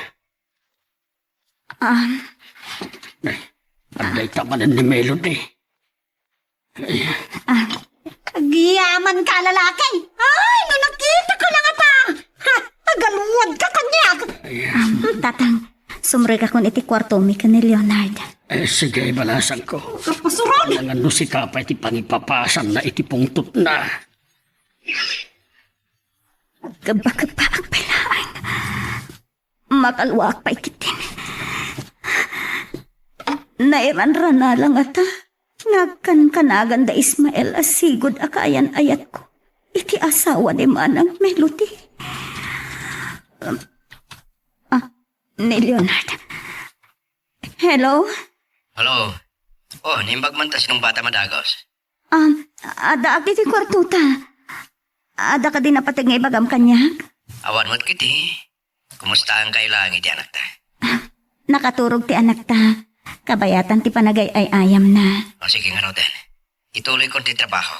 Anday tamanan ni Melody. Kagiyaman ka lalaki. Ay, no nakita ko lang ata. Ha, agaluwad ka kanyak. Tatang, sumre ka kun iti kwarto mi ka ni Leonard. Sige, balasan ko. Kapasuron! Ang ano si Kapa iti pangipapasan na iti pungtot na. Gaba-gaba ang pilaan. Makalwak pa ikitin. Nairanran na lang ata. Nagkan-kanagan da Ismael asigod akayan ayat ko. Iti asawa ni Manang Melody. Ni Leonard. Hello? Hello. Oh, nimbag man ta sinong bata madagos. Ada ag iti kwartuta. Ada ka din napatig nga ibagam kanya? Awan mo't kiti. Kumusta ang kailangan iti anak ta? Nakaturog ti anak ta. Kabayatan ti panagay ay ayam na. O sige nga no, Den. Ituloy ko ti trabaho.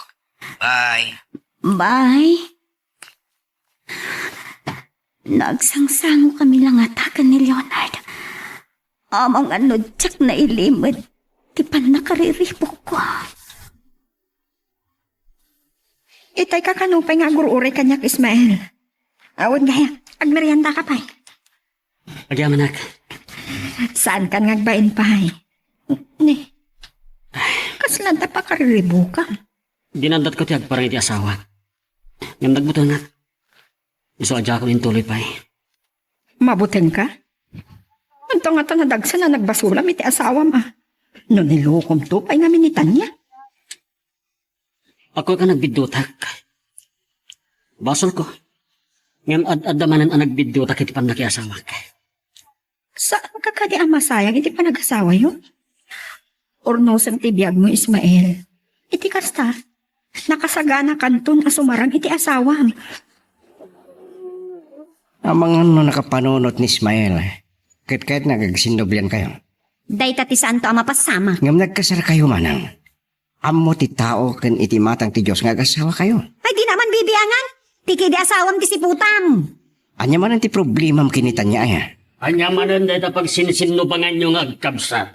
Bye. Bye. Nagsangsango kami lang atakan ni Leonard. Amang anodyak na ilimod. Ti pan nakariripok ko. Itay ka kanupay nga gururay kanyak Ismael. Awad gaya, agmerienda ka pa'y. Agyaman nak. Saan ka ngagbain pa'y? Ni, kaslanta pa kariribo ka. Dinandat ko tiyag parang iti asawa. Ngam nagbuto nga. Iso adya ko tuloy pa'y. Mabuting ka? Anto nga ta nadagsa na nagbasulam iti asawa ma. No nilukom to pa'y nga minitan niya. Ako ka nagbidutak. Basol ko. Ngam ad-adamanan ang nagbidutak iti pan nakiasawa ka. Saan ka kadi ang masayang iti pa nag-asawa yun? Or no sa tibiyag mo Ismael. Iti kasta, Nakasagana kanton asumarang iti asawam. Amang ano nakapanunot ni Ismael. Kahit nagagsindoblian kayo. Day tati saan to ama pasama. Ngam nagkasar kayo manang. Amo ti tao ken iti matang ti Diyos nga agasawa kayo. Ay di naman bibiangan. Tiki di asawam ti siputam. Anya man ang ti problema makinitan niya ay. Anya manan dahil pag sinisinlubangan nyo nga agkabsat.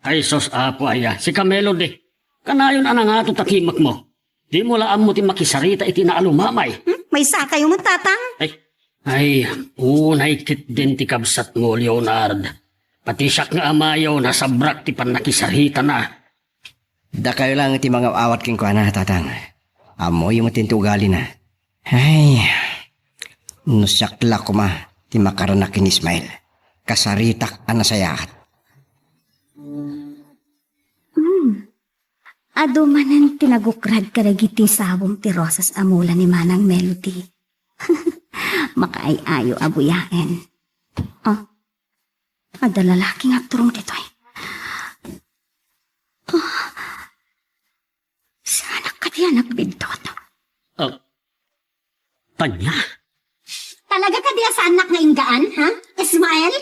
Ay sos apo aya, si Kamelody. Kanayon anang ato takimak mo. Di mo laan mo ti makisarita iti naalumamay. May saka yung tatang. Ay, unay kit din ti kabsat mo, Leonard. Pati siyak nga amayaw na sabrak ti panakisarita na. Da kayo lang iti mga awat king kwa na tatang. Amo yung matintugali na. Ay, nusakla ko ma ti makaranak ni Ismael. Kasaritak anasayakat. Ado manan tinagukrad karagiti sabong ti Rosas amula ni Manang Melody. Makaayayo abuyaen. Oh, ada lalaking agturong dito eh. Oh, sana ka diyan nagbidtot. Tanya? Talaga ka diya sa anak na inggaan, ha? Ismael?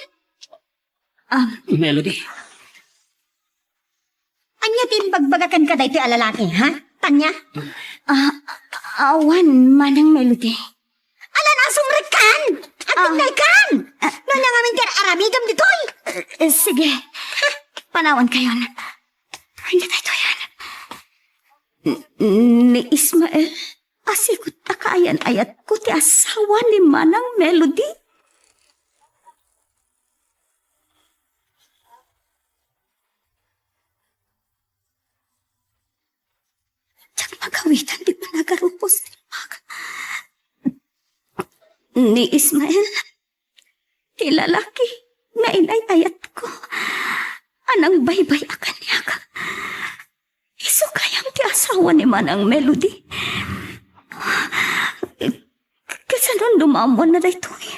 Melody? Anya tin bagbagakan ka dito alalaki, ha? Tanya? Awan, Manang Melody. Ala na sumrikan! At tinggalkan! Nuna nga min arabigam dito sige. Panawan kayo na. Hindi tayo yan. Ni Ismael, asikot na kaayan ayat ko ti asawa ni Manang Melody. Tsak magawitan di pa nagarupos ni Ismael. Ti lalaki nga inay-ayat ko. Anang baybay akan niya ka. Iso kayang ti asawa ni Manang Melody. Kasanon dumamon na dayto eh.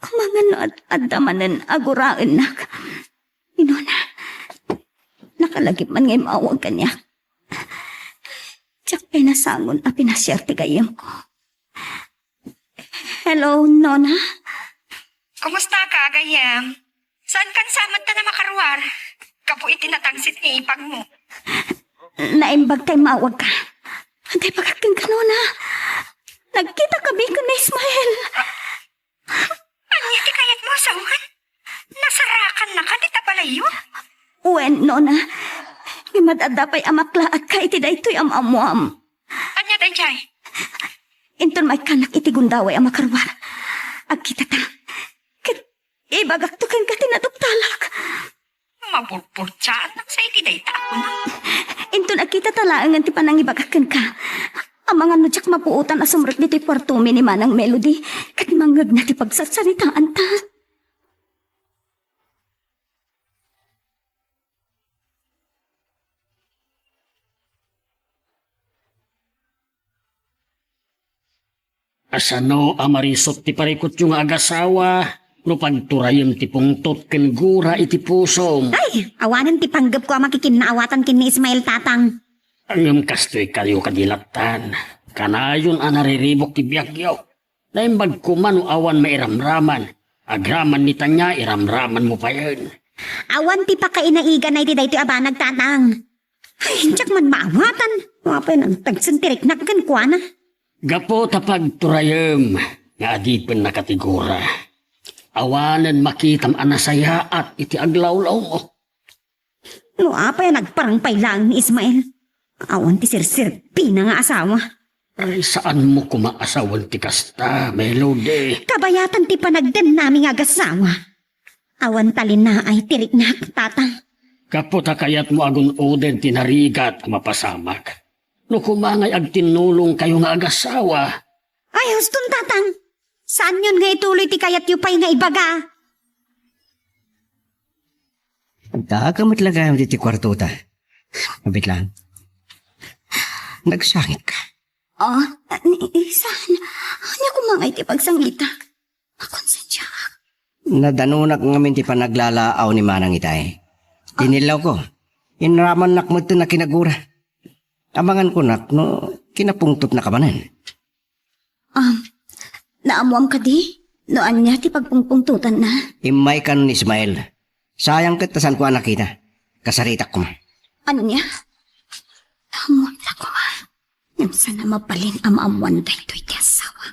Mga no at damanan aguraan na. Inuna, nakalagip man ngay maawag kanya. Tsak ay nasangon a pinasyerte kayam ko. Hello, Nona? Kumusta ka, Gayam? Saan kan samad ta na makarwar? Kapo itinatangsit ni ipag mo. Naimbag kay mawag ka. Antay pagkaking ka, Nona. Nagkita kami ko na Ismael. Anya ti kayat mo asawan? Nasarakan na ka, di ta balayo? Uwen, Nona. Imadadapay amakla at ka iti daytoy amamuam. Anya dayjay? Inton may kanak iti gundaway amakarwar. Agkita ta. Ibagak to kan ka tinaduktalak. Mapurpurtsaan lang sa iti dayta ako na. Inton agkita talaangan ti panangibagakan ka. Ang mga nudyak mapuutan asumrot dito'y kwartumi ni Manang Melody. Kat mangag na ti pagsasaritaan ta. Asano amarisot ti parikot yung agasawa, no pagturayon ti pungtot ken gura iti pusom. Ay, awanan ti panggap ko ang makikinaawatan kin ni Ismael tatang. Angam kastoy kayo kadilatan, kanayon anariribok ti biyagyaw. Naimbag kuman o awan mairamraman, agraman ni tanya iramraman mo pa yun. Awan ti pakainaigan na iti dayto abanag tatang. Ay, tsak man maawatan. Wapay nang tagsantirik na kankwana. Gapo tapag turayem, nga adipin na katigura. Awanan makitam anasaya at iti aglawlaw mo. No, apay nagparangpay lang ni Ismael. Awan ti sirsirpi na nga asawa. Ay, saan mo kumaasawan ti kasta, Melody? Kabayatan ti panagdan naming agasawa. Awan talin na ay tirik na tatang. Gapo takayat mo agun oden tinarigat mapasamak. No kumangay agtinulong kayo nga agasawa. Ay, huston tatang. Saan yun nga ituloy ti kayat yupay nga ibaga? Dagamit lang kayo dito kwarto ta. Mabit lang. Nagsangit ka. Oh, saan? Ano kumangay ti pagsangita? Makonsensya. Nadanunak ngamin ti panaglalaaw ni Manang Itay. Tinilaw ko. Inraman nakmagto na kinagura. Amangan ko nak, no, kinapungtot na kamanan. Naamuam ka di? Noan niya ti pagpungpungtutan na. Imay ka nun, Ismael. Sayang kitasan ko anak kita. Kasaritak ko ma. Ano niya? Amuam na ko ma. Yung sana mapalin amaamuan dahil ito'y ti asawa.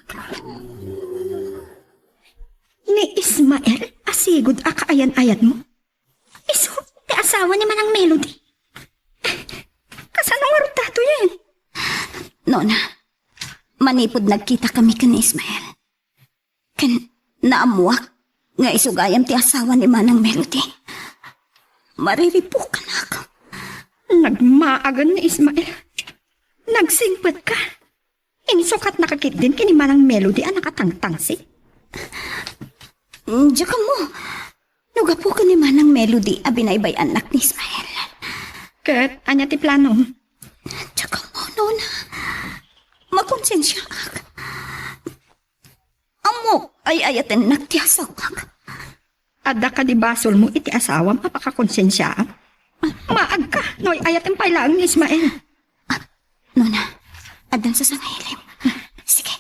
Ni Ismael, asigod akaayan-ayan mo. Iso, ti asawa ni Manang Melody. Kasanong arutato yan? Nona, manipod nagkita kami kan Ismael. Kan naamuak nga isugayam ti asawa ni Manang Melody. Mariripukan ako. Nagmaagan ni Ismael. Nagsingpet ka. Insukat nakakit din kini Manang Melody ang nakatangtangsi. Diyan ka mo. Nugapo ka ni Manang Melody a binaybay anak ni Ismael. Kat, anya ti plano? Diyan ka mo, Nona. Makonsensya ka. Amok ay ayatin nagtiasaw ka. Ada ka di basol mo iti asawam apakakonsensya. Maag ka, noy ayatin pailaan ni Ismael. Nona, adan sa sangilim. Sige,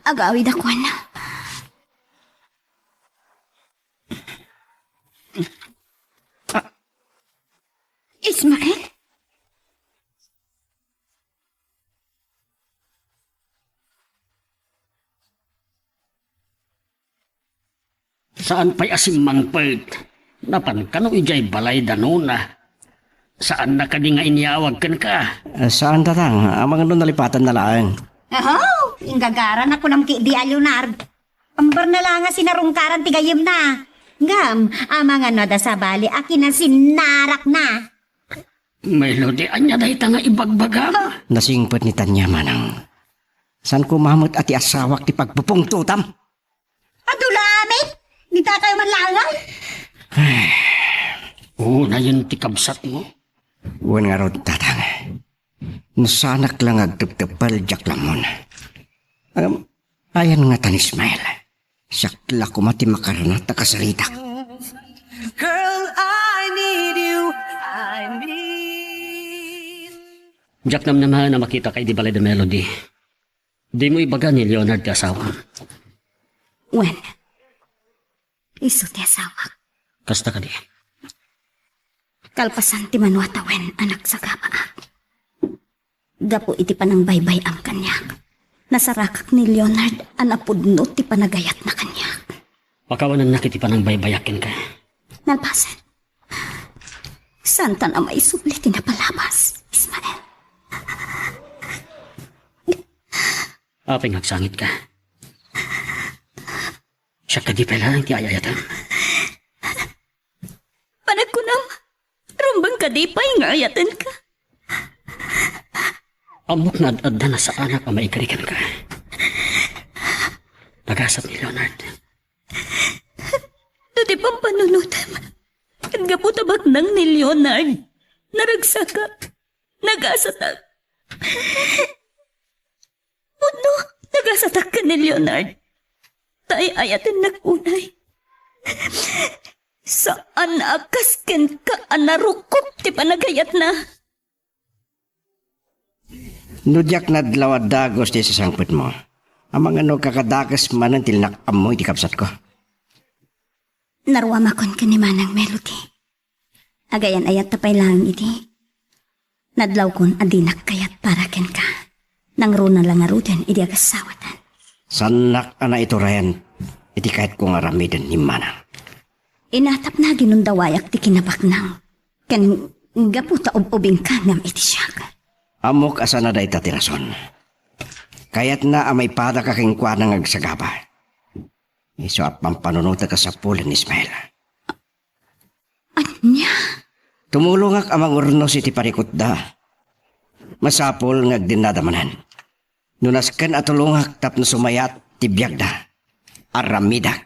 agawid ako na. Ismael? Saan pa'y asimang pert? Napan ka no ijay balay danuna. Saan na ka di nga inyawag kan ka? Saan tatang? Amang nun nalipatan na lang. Oh, ingagaran ako ng di Leonard. Ambar na lang nga sinarungkaran tigayim na. Ngam, amang ano da sa bali, akin na sinarak na. Melody, anya dahi nga ibagbagam. Nasingpet ni Tanya Manang. San ko mamut ati asawak ti pagpupungtutam? Adulamit! Di ta kayo manlangan? Oo na yun ti kabsat mo. Wan nga rod tatang. Nasanak lang agtuptupal jak lamon. Ayan nga tan Ismael. Sakla ko mati makaranat na kasaritak. Girl, I need you. I need... Jack naman na makita kay di balay da Melody. Di mo ibaga ni Leonard ti asawa. Wen, iso ti asawa. Kasta ka di. Kalpasan ti manuatawen anak sa gaba. Gapo iti panang baybay ang kanyak. Nasarakak ni Leonard anapudno ti panagayat na kanyak. Pakawanan na kiti panang baybayakin ka. Nalpasan. Santa na may subli ti napalabas, Ismael. Apeng hagsangit ka. Siya ka di pala ti ayayatan. Panagkunam, rumbang ka di pa'y nga ayatan ka. Amok na adda na sa anak ang maikarikan ka. Nagasat ni Leonard. Dati pang panunutam. Nagaputabak nang ni Leonard. Naragsaka. Nagasatak. Puno, nagasatak ka ni Leonard. Tay ayatin nagunay. Saan akasken ka anarukot ti panagayat na? Nudyak na dlawad dagos di sa sangput mo. Amang ano kakadakas manan tilnak amoy di kapsat ko. Narwamakon ka ni Manang Melody. Agayan ayat tapay lang iti. Nadlaw kon adinak kayat para ken ka. Nang runa lang aruden iti agasawatan. Sanak ana ito rayan. Iti kahit kong aramiden ni Manang. Inatap na ginundawayak ti kinabaknang. Ken gaputa ubing ka ngam iti siya. Amok asa na day tatirason. Kayat na amay pada kakingkwa ng agsagaba. Iso at pampanunuta ka sa pulan, Ismael. Anya? Tumulong amang urnos iti parikot da. Masapol ng agdinadamanan. Nunaskan at tulungak tapno sumayat tibiyag da. Aramida.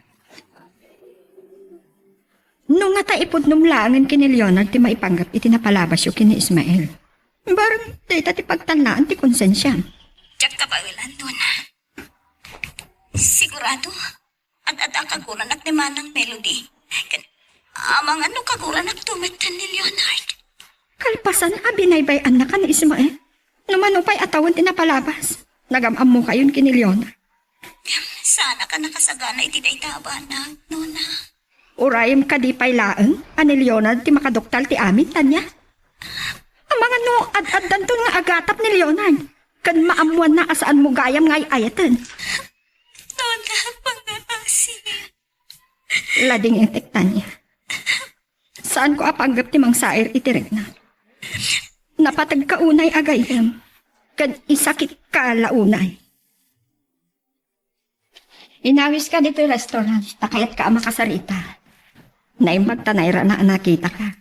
Nung nga taipod numlangan kini Leonard ti maipanggap iti napalabas yung kini Ismael. Barang data ti pagtanlaan ti konsensya. Diyak ka bagilan doon. Sigurado, at ang kaguran at ni Manang Melody. Amang ano kaguran at tumitan ni Leonard. Kalpasan abinaybayan na ka ni Ismael. Numanupay atawan tinapalabas. Nagamam mo kayon kini Leona. Sana ka nakasagana iti daytaba na, Nona. Urayem ka di pay laeng, ani Leonard ti makadoktal ti amin, tanya. Ang mga no, ad-addan to nga agatap ni Leonard. Kan maamuan na asaan mo gayam ngay ayatan. Nona, pangalasin. Lading intek, tanya. Saan ko apanggap ti mang sair itirek na? Napatag ka unay agayam. Kan isakit ka launay. Inawis ka dito yung restaurant. Takayat ka makasarita. Naimbag tanayra na nakita ka.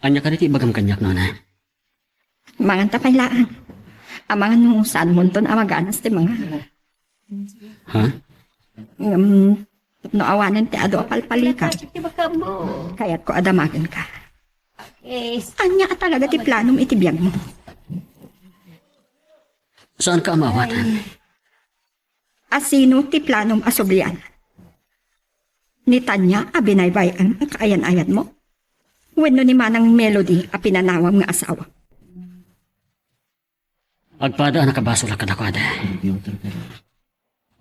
Anya ka diti bagam kanyak, Nona. Mangan tapaylaan. Amangan mo saan munton amaganas ti mga. Ha? No awanan ti ado apalpalika. Kaya't ko adamagan ka. Anya ka talaga ti planom itibiyag mo. Saan ka amawatan? Asino ti planom asublian? Ni Tanya abinaybayan ang kaayan-ayan mo? Wenno ni Manang Melody a pinanawang nga asawa? Agpada nakabaso lang kanakwada.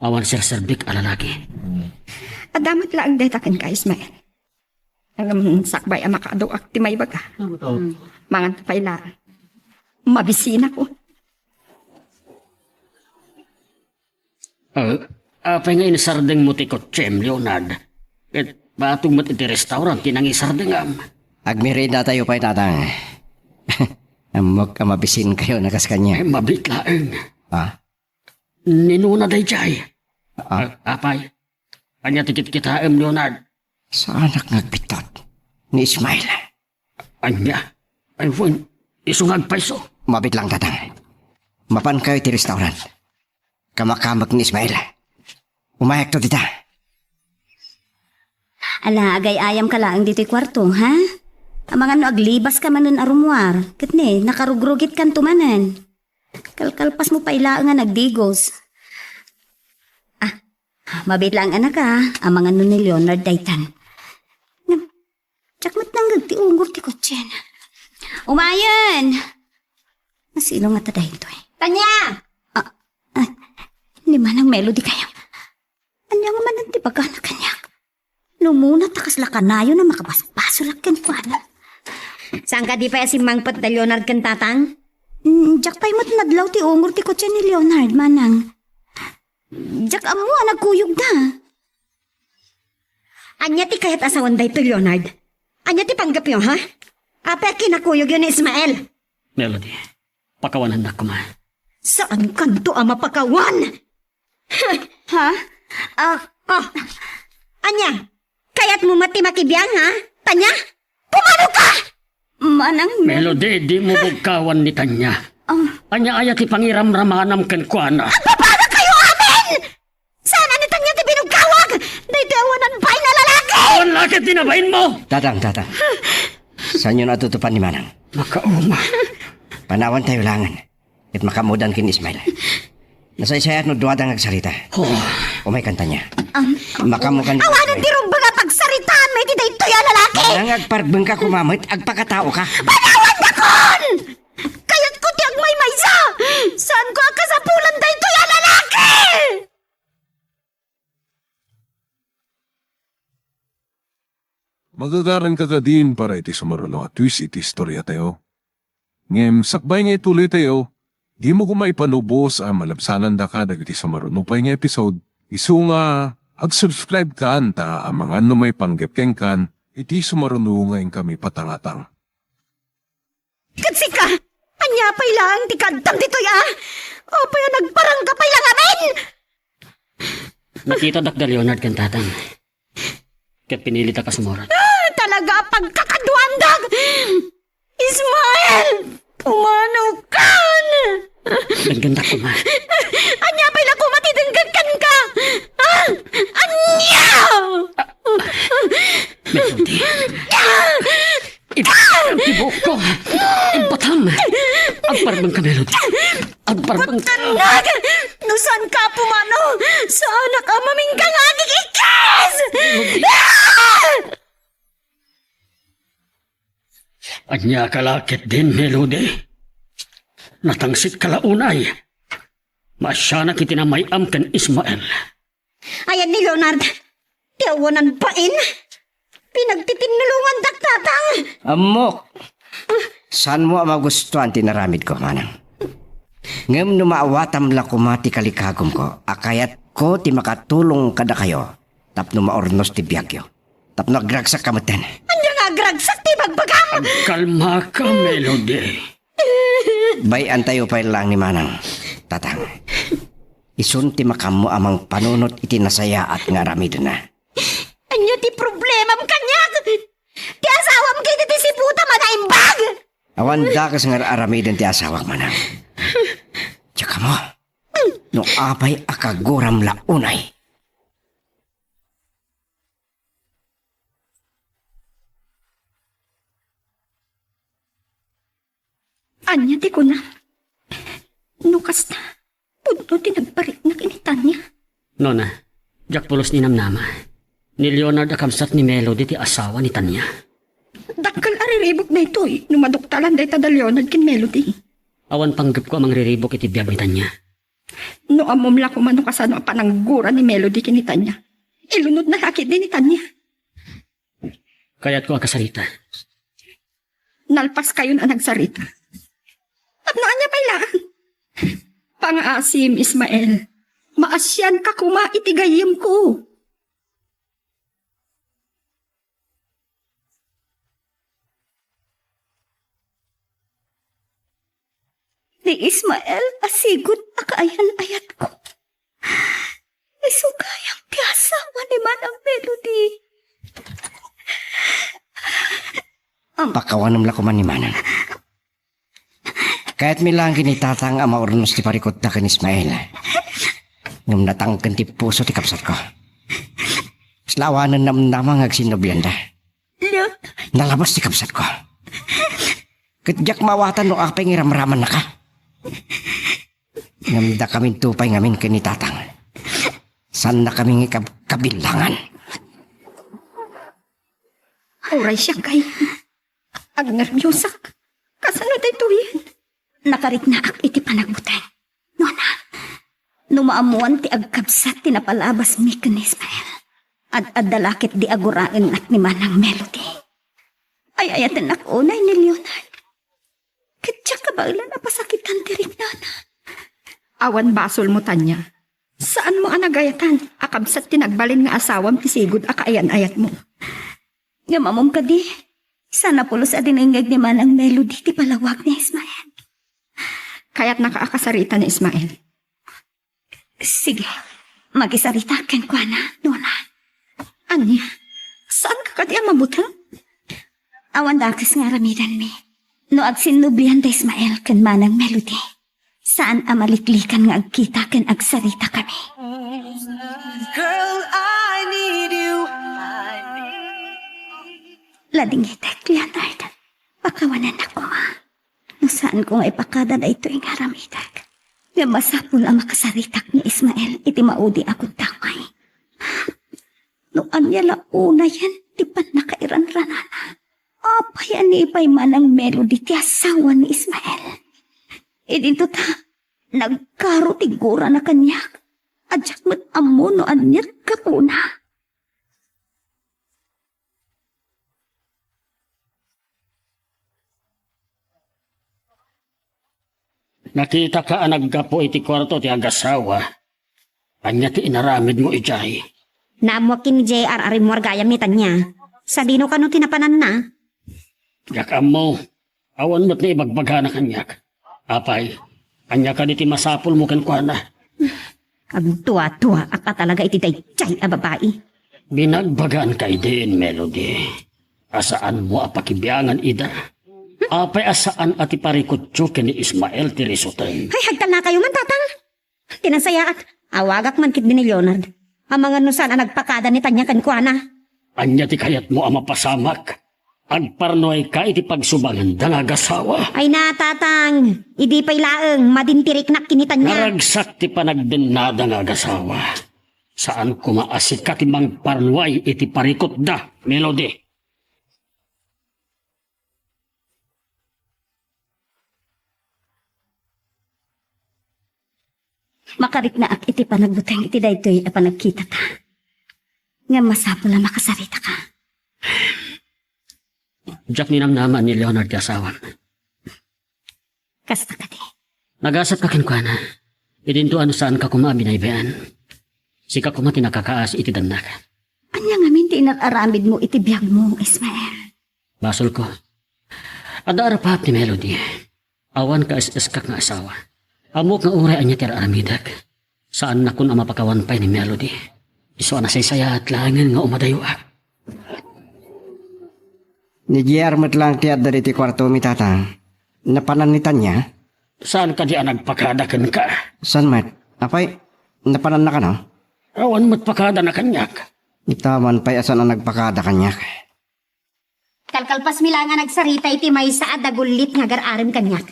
Awan sir-serbik alalaki. Adamat lang detakin ka, Ismael. Ang sakbay ang makadoak ti may baga. Mangan tapaylaan. Mabisina ko. Apay nga inisardeng mo ti kotsem, Leonard. At batong mat iti restaurant, tinangi sardengam. Agmerenda tayo pa'y tatang. Amok ka mabisin kayo nakas kanya. Mabitlaeng. Ha? Ninuna day jay. Apay. Anya tikit kita Leonard. Sa anak nagbitot ni Ismail. Anya. Ay wen. Isungag paiso. Mabit lang tatang. Mapan kayo ti restaurant. Kamakamak ni Ismail. Umayak to dita. Ala, agay ayam ka lang dito'y kwarto, ha? Amangan no aglibas ka manon arumwar. Kitne, nakarugrugit kan tumanan. Kalkalpas mo pa ila nga nagdigos. Mabit lang anak ka. Amangan no ni Leonard daytan. Tsak matnanggag ti ungur ti kotsen. Umayan! Masilo nga taday ito eh. Tanya! Ni Manang Melody kayo. Anya nga man ang tibaga na kanyak. Lumuna takas la kanayo na makabaso lakan ko ano. Saan ka di pa si Mangpat na Leonard kan tatang? Jack pa'y mo't nadlaw ti ungur ti kotse ni Leonard, Manang. Jack amo nagkuyog na. Anya ti kayat asawan day to Leonard. Anya ti panggap yun, ha? Ape kinakuyog yun ni Ismael. Melody, pakawanan na ko ma. Saan kanto ang mapakawan? Ha? Anya, kaya't mo mati makibiyang, ha? Tanya? Pumano ka? Manang Melody, di mo bugkawan ni Tanya. Anya ayat ti pangiram-ramanam ken kuana. Paano kayo amin? Sana ni Tanya ti binugkawag? Dahil awanan pa'y na lalaki! Awan lakit tinabain mo! Tatang. Saan yun natutupan ni Manang? Makauma. Panawan tayo langan. At makamudan kin Ismail. Nasaysayat no duwadang nagsarita. Umay kanta niya. Makamukan... Awanan ti rumbaga pagsaritaan may ti dayto ya lalaki! Nang agparbeng ka kumamit, agpakatao ka. Panawan ka kon! Kaya't ko ti agmay maysa! Saan ko ang kasapulan dayto ya lalaki? Magagaran ka din para iti sumarulong at twist iti istorya tayo. Ngem, sakbay nga ituloy tayo, di mo kumaipanubos ang malabsanan da ka dagiti sumarunupay nga episode, isu nga, ag-subscribe ka anta ang mga may panggepkeng kan, iti sumarunungay kami patangatang. Katsi ka! Anya pa'y lang ti kadtam dito ya! O pa'y nagparang ka pa'y lang amin! Nakita dak da Leonard kan tatang. Kat pinili ta ka sumurat. Talaga pagkakaduandag! Ismael! Pumanaw kan! Naggandak ko ma. Anya pa'y lang kumatidenggan ka! Anya! Melody. Ibibok ko. Ibatang. Agparbang ka, Melody. Agparbang ka. Tanag! Nusan ka pumano? Sana ka maminggang agig ikas! Anya kalakit din, Melody. Natangsit kalaunay. Masya na kiti na may amken Ismael. Ayan ni Leonard. Tiawanan pain. Pinagtitinulungan daktatang. Amok! Saan mo ang magustuhan tinaramid ko, manang? Ngam numaawatam la kumati kalikagom ko, akayat ko ti makatulong kada kayo, tapno maornos ti biyagyo, tapno agragsak kamatan. Anya nga agragsak ti bagbagam. Kalma ka, Melody. Bay antayo pa lang ni manang, tatang. Isun ti makamo amang panunot iti nasaya at nga ramid na. Anya ti problema mo kanyak. Ti asawam kiti ti si puta manaimbag. Awan da kas nga aramidin ti asawak manang. Tsaka mo, no apay akaguram la unay. Anya di ko na. Nukas na. Puno tinagparit na kinitan niya. Nona, jak pulos ni namnama. Ni Leonard akamsat ni Melody ti asawa ni Tanya. Dakal ariribok na ito eh. Numaduktalan da ita da Leonard kin Melody. Awan panggap ko amang riribok iti biyag ni Tanya. No amumla ko man kasano ang pananggura ni Melody kinitan niya. Ilunod na hakit din ni Tanya. Kaya't ko akasarita. Nalpas kayo na nagsarita. At naan niya pailaan. Pangaasim, Ismael. Maasyan ka kuma itigayim ko. Ni Ismael, asigod akaayan-ayat ko. Isugayang piasawa ni Manang Melody. Pakawanam la kuman ni manang. Kahit milang kinitatang ang maurnos ti parikot na kan Ismael. Ngam natangkan ti puso ti kapsat ko. Slawanan namnamang agsinobyan da. Nalabas ti kapsat ko. Kadyak mawatan no apay ngiramraman na ka. Ngam da kaming tupay ngamin kinitatang. San na kaming kabilangan. Oray siya kay. Ang nervyosak. Kasano tayo tuyin? Nakarik na ak iti panagbutan. Nona, numaamuan ti agkabsat ti napalabas mi kan Ismael. At adalakit di agurain at ni Manang Melody. Ay ayatan ako unay ni Leonard. Katsa kabailan na pasakitan tirik nana. Awan basol mo, Tanya. Saan mo anagayatan? Akabsat tinagbalin nga asawam isigod akaayan-ayat mo. Gamamom ka di. Sana pulos at diningag ni Manang Melody ti palawag ni Ismael. Kaya't nakaakasarita ni Ismael. Sige, magisarita ken kwa na, Nona. Anya, saan ka kadi ang mabutang? Awan dakis nga ramidan mi. No agsinublihan da Ismael ken Manang Melody. Saan amaliklikan nga agkita ken agsarita kami. Girl, I need you. Lading itek, Leonard. Pakawanan ako, ma. No saan ko nga ipakada na ito yung haramitak. Nga masapul ang makasaritak ni Ismael, iti maudi akong taway. No anya launa yan, di pa nakairan-ranana. Apa yan ni ipay Manang Melody ti asawa ni Ismael. Dito ta, nagkaro tigura na kanyak. Adyak mat amo no anyat kapuna. Nakita ka naggapo iti kwarto ti agasawa. Anya ti inaramid mo ijay. Naamwakin ni JR arim wargayam ni Tanya. Sa dino ka no tinapanan na. Yakam mo, awan mo't na ibagbagha na kanyak. Apay, anya ka diti masapul mo kenkwana. Agtuwa-tuwa aka talaga iti dayjay a babae. Binagbagaan kay din, Melody. Asaan mo apakibiangan ida? Apay asaan ati parikutso ken ni Ismael ti risoten. Ay, hagtal na kayo man, tatang. Tinansaya at awagak man kit ni Leonard. Ang mga nusan ang nagpakada ni Tanya kenkwana. Anya ti kayat mo ang mapasamak. Agparnoy ka iti pagsubangan danagasawa. Ay na, tatang. Idi pa'y laeng, madintirik na kinitan niya. Naragsak ti panagdena danagasawa. Saan kumaasik ka ti mangparnoy iti parikot da, Melody? Makarik na ak iti panagbuteng iti daytoy a panagkita ta. Nga masapul na makasarita ka. Jack ninang naman ni Leonard ti asawa. Kasta ka di. Nagasat ka kinkwana. Idinto ano saan ka kuma binaybayan. Sika kuma tinakakaas iti danak. Anya nga minti inararamid mo iti biyag mo, Ismael. Basol ko. Ada arapap ni Melody. Awan ka is-iskak nga asawa. Amok nga uray anya tira aramidak. Saan na kun amapakawan pay ni Melody. Iso na saya at langan nga umadayuak. Ni JR lang tiad dari ti kwarto mi tatang. Napananitan niya? Saan ka di nagpakadakan ka? Saan mat? Apay, napanan na ka no? Awan mo't pakada na kanyak. Itaman pa'y asan ang nagpakada kanyak. Kalkalpas mila nga nagsarita iti may sa adagulit nga gararim kanyak.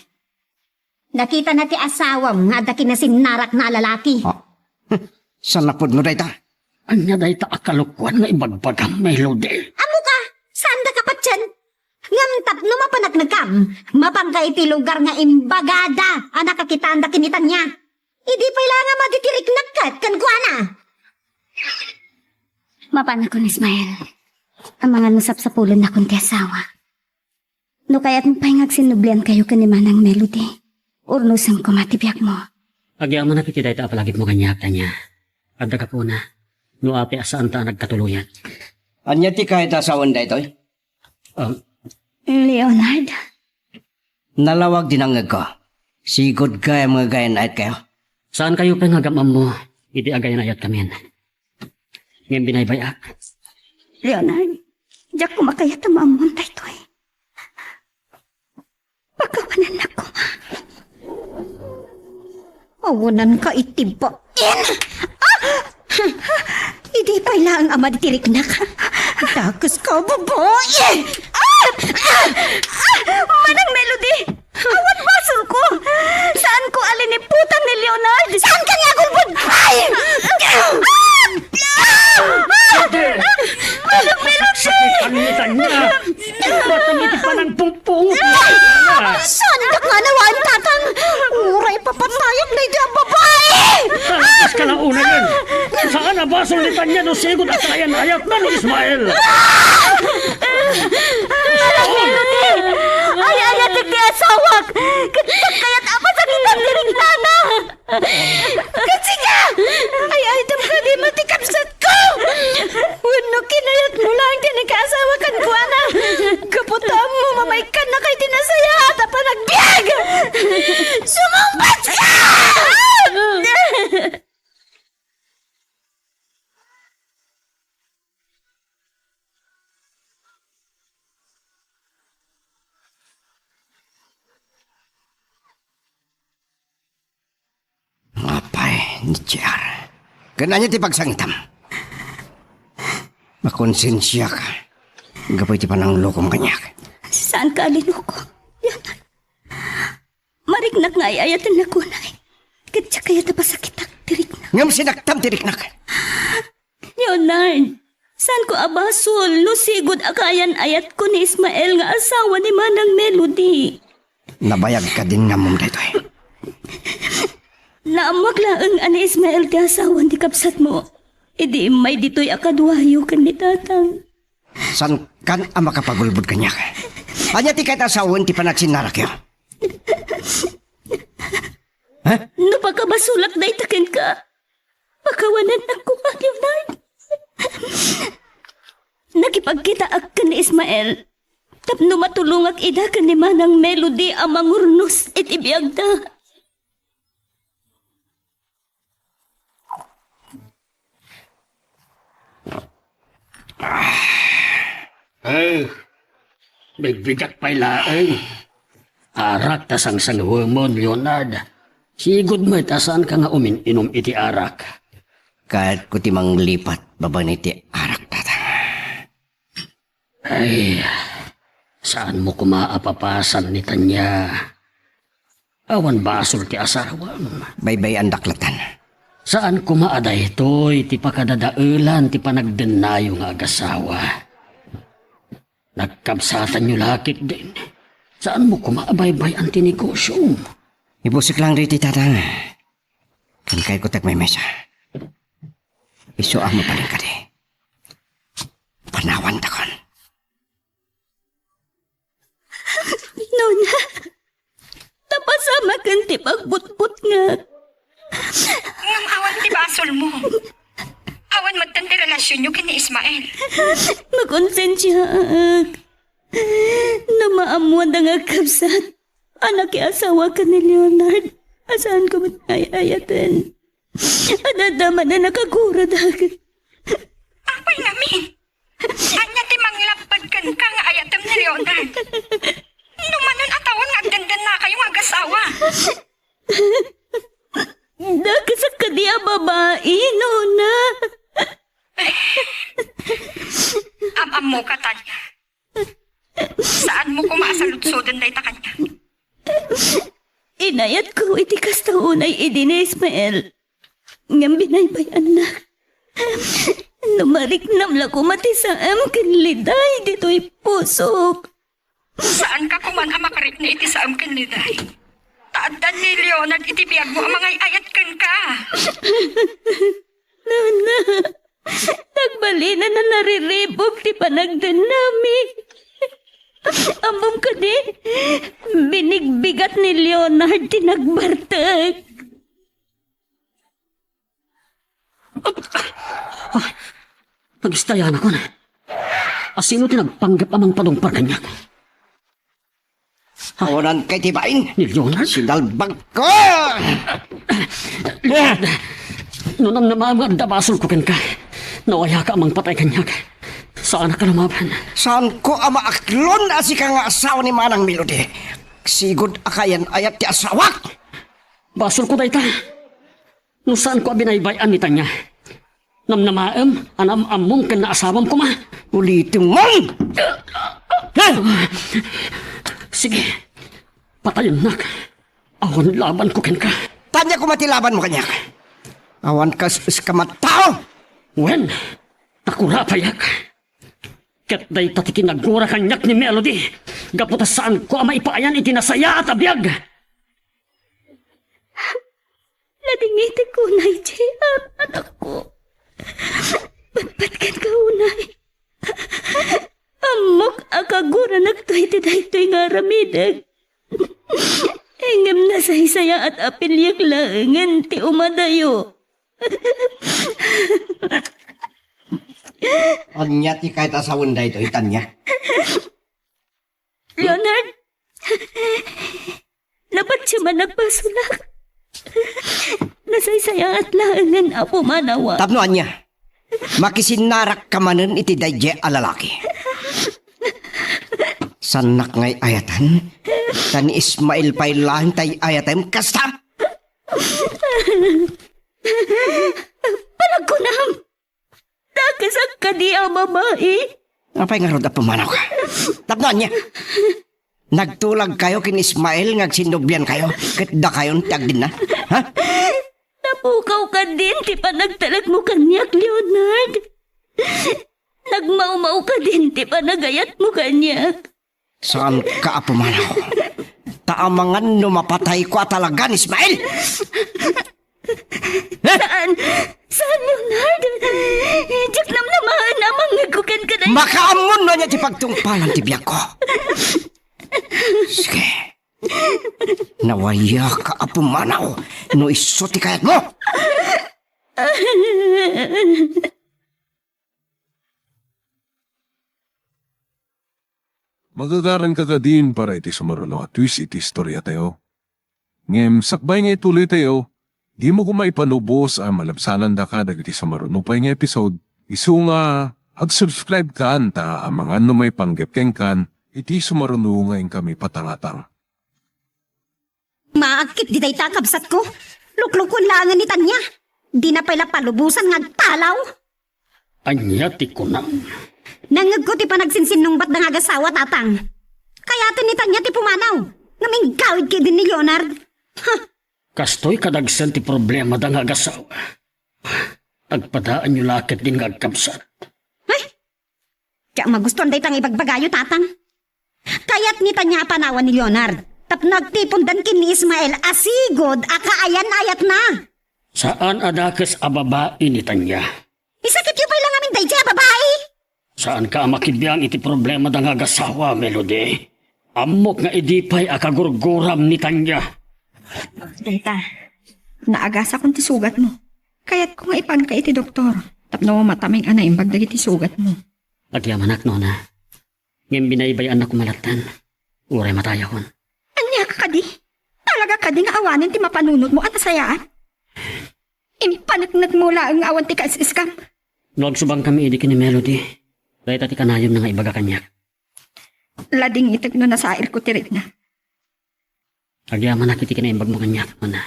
Nakita na ti asawam nga adaki na sinarak na lalaki. Saan napod mo dayta? Anya dayta akalukwan nga ibagbagam Melody. Amo ka? Saan da kapat dyan? Ngam tapno mapanagkam. Mapangka iti lugar nga imbagada. Anak kakita ang dakinitan niya. Idi pala nga maditirik nagkat kan kuana. Mapana ko ni Ismael. Ang mga nusap sa pulon na kunti asawa. No kaya't mapahingag sinublian kayo kanimanang Melody. Urnusan ko matibyak mo. Agyaman na piti dayta apalagit mo kanyak tanya. Adda ka po na. No api asaan ta nagkatuluyan. Anya ti kahit asawan daytoy? Leonard? Nalawag din ang ko. Sigod ka yung mga gayan ayat kayo. Saan kayo pengagamam mo? Iti agayan ayat kamin. Ngayon binaybayak. Leonard, diyak kumakayat ang mamon tayo eh. Pagkawanan na ko. Awanan ka itibain. Idi pala ang ama ditirik na ka. Dakas ka, baboy! Manang Melody! Awan basol ko! Saan ko aliniputan ni Leonard? Saan ka nga gulbod? Ay! Manang Melody! Sakit kamitan niya! Matamiti pa ng pungpung! Saan ka nga nawan, tatang? Uray papatayang na ito ang babae! Takas ka na una yan! Saan na basol ni Tanya no sigod at kayan ayat na ni Ismael? Manang Melody! Ay, ayat iti asawak! Kaya't apa sa kitang diringnana! Kasi nga! Ay, dam ka di matikapsat ko! Wano kinayat mo lang tinikasawa kan kuwana! Kaputam mo mamaykan na kay dinasaya at apa nagbiag! Sumumpat ka! Apay, ni JR. Gananya ti pagsangitam. Makonsensya ka. Gapoy ti panang lokom kanyak. Saan ka alinuko? Leonard. Marignak nga ayatan na kunay. Katsa kaya ta pasakitak tirik na. Ngam sinaktam tiriknak. Leonard, saan ko abasol? Lusigod akayan ayat ko ni Ismael nga asawa ni Manang Melody. Nabayag ka din nga mong daytoy. Naamaglaang ani Ismael ti asawan ti kapsat mo. Idi may dito'y akadwayo kan ni tatang. San kan ang makapagulbod kanyak? Anya ti kahit asawan ti panagsinara kayo. No pagkabasulak na itakin ka. Pakawanan na ko ka, Leonard. Nakipagkita ak ka ni Ismael. Tapno matulungak ida ka ni Manang Melody ang mangurnos it ibiyagda. Ay, bigbigat pa'y laeng. Arak tasang saluhumon, Leonard. Sigod mo itasan ka nga inom iti arak. Kahit ko ti manglipat, baba ni ti arak tatang. Ay, saan mo kumaapapasan ni Tanya? Awan basol ti asawam. Baybay ang daklatan. Saan kumaaday to'y ti pakadadaulan ti panagdenayo nga agasawa. Nagkabsatan nyo lakit din. Saan mo kumaabaybay ang tinegosyo? Ibusik lang riti tatang. Kan kay ko tek may mesa. Iso ang mapaling ka di. Panawan takon. Nona, tapasama kan ti pagbutbut nga. Ngam awan ti basol mo. Awan magtandi relasyon nyo kini Ismael. Makonsensya ak. Namaamuan na nga kapsat. Anak asawa ka ni Leonard. Asahan ko matayayatan. Anadama na nakagurad ak. Apay namin. Anya ti manglapad kan ka nga ayatem ni Leonard. Numanon atawan nga agdandan na kayong agasawa. Nakasak ka diya babae, Nona. Am mo ka, Tanya. Saan mo kumasalutsodan na ita kanya? Inayat ko iti kasta unay idi ni Ismael. Ngam binaybayan na. Numariknam la ko mati sa amkinliday dito'y pusok. Saan ka kuman amakarip na iti sa amkinliday? Taadan ni Leonard iti biyag mo ang mga ayat kan ka. Nana, nagbali na nariribog ti panagdan namin. Amom ka di, binigbigat ni Leonard ti nagbartag. Nagistayan ako na. Asino tinagpanggap amang padungpar kanya? Awanan kay tibain. Ni Leonard? Sinalbag ko! Nunam na mga dabasol ko kan ka. Nawaya ka amang patay kanya. Saan ka lumaban? Saan ko ama aklon asi ka nga asawa ni Manang Melody? Sigod akayan ayat ti asawa. Basol ko dayta. No saan ko binaybayan ni Tanya? Namnamaam, anam-among kan na asawam ko ma. Ulitin mong! Sige, patayin nak. Awan laban ko kan ka. Tanya ko matilaban mo kanya. Awan ka iskamatao. Wen, takura payak. Ket day tatikin nagura kanyak ni Melody. Gaputa saan ko ama ipaayan itinasaya at abiyag. Ladingiti ko na ijiyap, anak ko. Patpatkan ka unay. Amok akagura nagtoy ti daytoy nga ramidag. Engem na sa isaya at apilyak laengen ti umadayo. Anya ti kahit asawon da ito, Tanya. Leonard, napat siya man nagpasulak. Nasaysaya at laengen apo manawa. Tapno anya, makisinarak ka manen iti dayje alalaki. Sanak ngay ayatan, tani Ismael pa'y lang tay ayatem kasta. Palagkunam, nakasak ka di ang babae. Apay nga rod at pumanaw ka. Tapno anya, nagtulag kayo kin Ismael ngagsinubyan kayo, kitda kayon tagdin na. Ha? Napukaw ka din, ti pa nagtalag mo kanyak, Leonard. Nagmaumaw ka din, ti pa nagayat mo kanyak. Saan ka apumanaw? Taamangan numapatay ko talaga ni Ismael! Saan? Saan, Leonard? Diyak namnamaan namang nagukan ka na. Makaamon na niya ti pagtungpalan ti biyak ko. Sige. Nawaya ka apumanaw no iso ti kayat mo. Magagaran ka ka din para iti sumarulo at twist iti istorya tayo. Ngem, sakbay nga ituloy tayo, di mo kumaipanubos ang malabsanan da ka dagiti sumarulo pa nga episode. Isu nga, ag-subscribe ka anta ang mga may panggepkeng kan, iti sumarulo ngayon kami patangatang. Maagkit di day takabsat ko. Luklukon langan ni Tanya. Di na pala palubusan ngagtalaw. Anya ti kunam. Nangag ko ti panagsinsinong ba't nga agasawa tatang. Kaya ni Tanya ti pumanaw. Naming gawid kay din ni Leonard. Kastoy kadagsan ti problema da nga agasawa. Agpadaan nyo lakit din nga agkabsat. Ay, kaya magustuhan day tang ibagbagayo tatang. Kaya't ni Tanya panawan ni Leonard. Tap nagtipundan kin ni Ismael asigod akaayan ayat na. Saan adakes a babae ni Tanya? Isakit yung lang amin day babae. Saan ka makibiyang iti problema da nga gasawa, Melody? Amok nga idipay akagurguram ni Tanya. Dayta, naagasa kong ti sugat mo. Kaya't kung ipan ka iti doktor, tapno mo mataming anay imbagdag iti sugat mo. Agyamanak no na. Ngayon binaybayan na kumalatan. Uray matayahon. Anya ka kadi? Talaga kadi nga awanin ti mapanunod mo at nasayaan? Impanagnak mo lang ang awan ti ka-iskam. Nagsubang kami idi kini Melody. Dahil tati kanayom na nga ibaga kanyak. Lading itig no nasair ko tirik na. Agyaman nakiti kinaimbag mo kanyak, mana.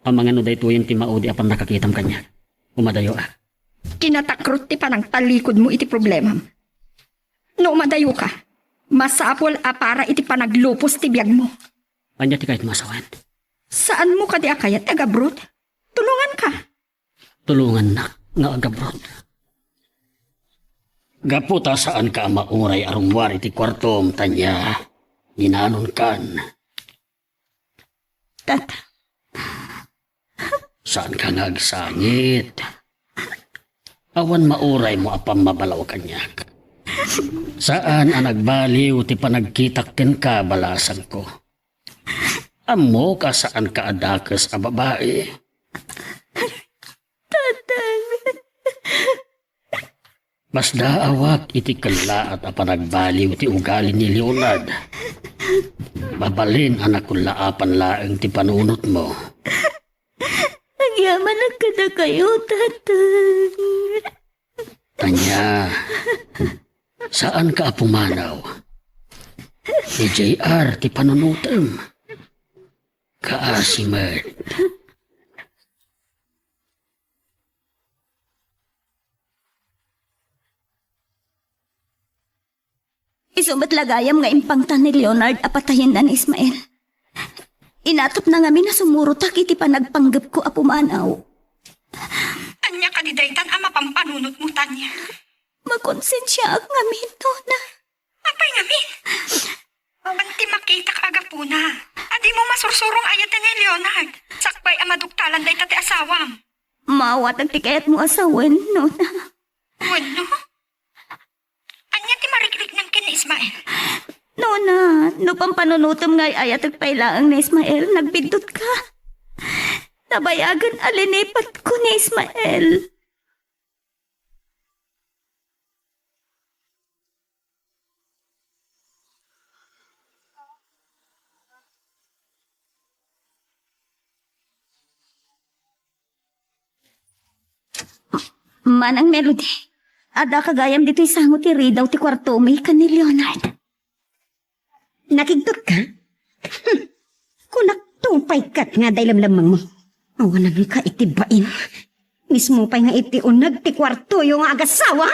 Ang mga nuday tuyen ti maudi apan nakakitam kanyak. Umadayo ah. Kinatakrot ti panang talikod mo iti problema. No umadayo ka, masapol a para iti panaglupos ti biyag mo. Anya ti kahit masawan. Saan mo kadi akayat agabrot? Tulungan ka. Tulungan na nga agabrod. Gaputa saan ka mauray arungwar iti kwartom, Tanya. Ginanon kan. Tata. Saan ka nagsangit? Awan mauray mo apang mabalaw kanyak. Saan ang nagbaliw ti panagkitakken ka balasan ko? Amo ka saan ka adakes a babae? Tatang. Mas daawak iti kala at apanagbaliw ti ugali ni Leonard. Babalin anak kong laapan laeng ti panunot mo. Nagyaman ang kada kayo, tatang. Tanya, saan ka pumanaw? Ni JR ti panunutem. Kaasiman. Isumat lagayam nga impangtan ni Leonard apatayin na ni Ismael. Inatop na nga na sumurutak iti panagpanggap ko apumanaw. Anya ka di daytan ama pampanunot mo, Tanya. Makonsensya ak ngamin to na. Apay ngamin? Anti makita ka agapuna. Adi mo masursurong ayat nga Leonard. Sakbay amaduktalan day tate asawam. Mawat ang tikayat mo asawan, no na. Bueno? Anya ti marikrik ng kin Ismael? No na, no pampanunutom nga'y ayat at pailaang ni Ismael, nagbidot ka. Nabayagan alinipat ko ni Ismael. Manang Melody, ada kagayam dito isango ti Ridaw ti kwarto may ka ni Leonard. Nakigtot ka? Kunak tupay kat nga day lamlamang mo. Awan nang ka itibain. Mismo pa'y nga itiunag ti kwarto yung agasawa.